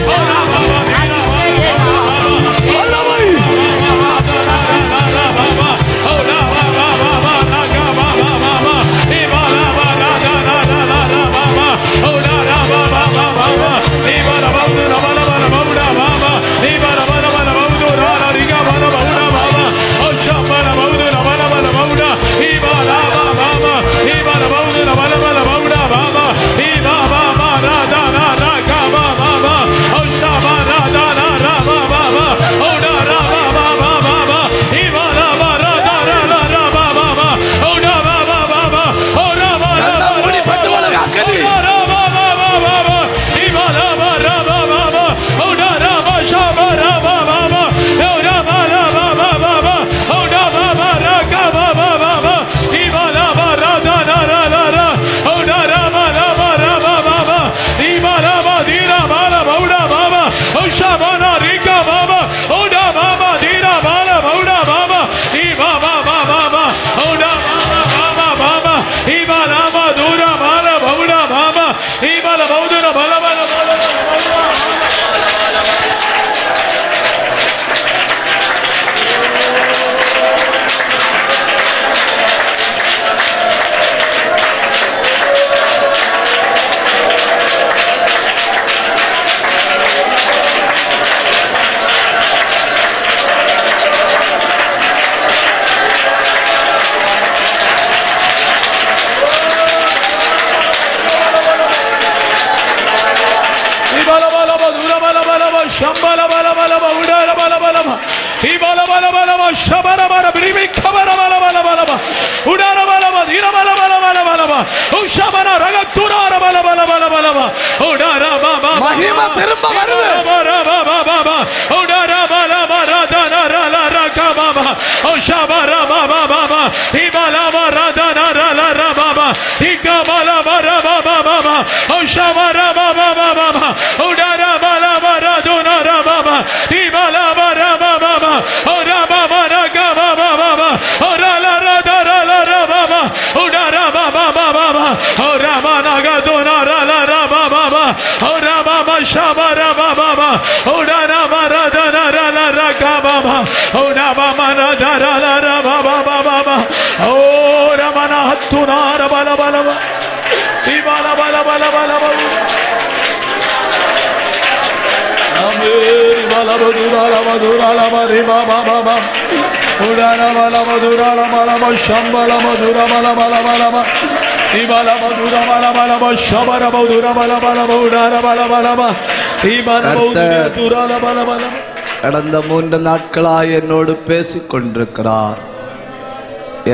கடந்த 3 நாட்களாய் என்னோடு பேசிக் கொண்டிருக்கிறார்.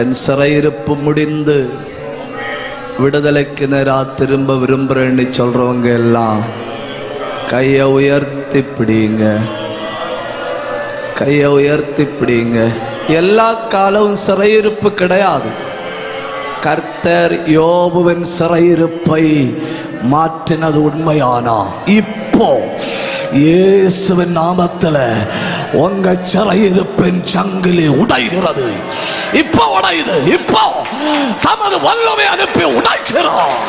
என் சிறையிருப்பு முடிந்து விடுதலைக்கு நேரா திரும்ப விரும்புறேன்னு சொல்றவங்க எல்லாம் கையை உயர்த்தி பிடிங்க, கையை உயர்த்தி பிடிங்க. எல்லா காலமும் சிறையிருப்பு கிடையாது. கர்த்தர் யோபுவின் சிறையிருப்பை மாற்றினது உண்மையானா இப்போ இயேசுவின் நாமத்துல உங்க சிறையிருப்பின் சங்கிலி உடைகிறது. இப்போ உடையுது. இப்போ தமது வல்லமை அனுப்பி உடைக்கிறோம்.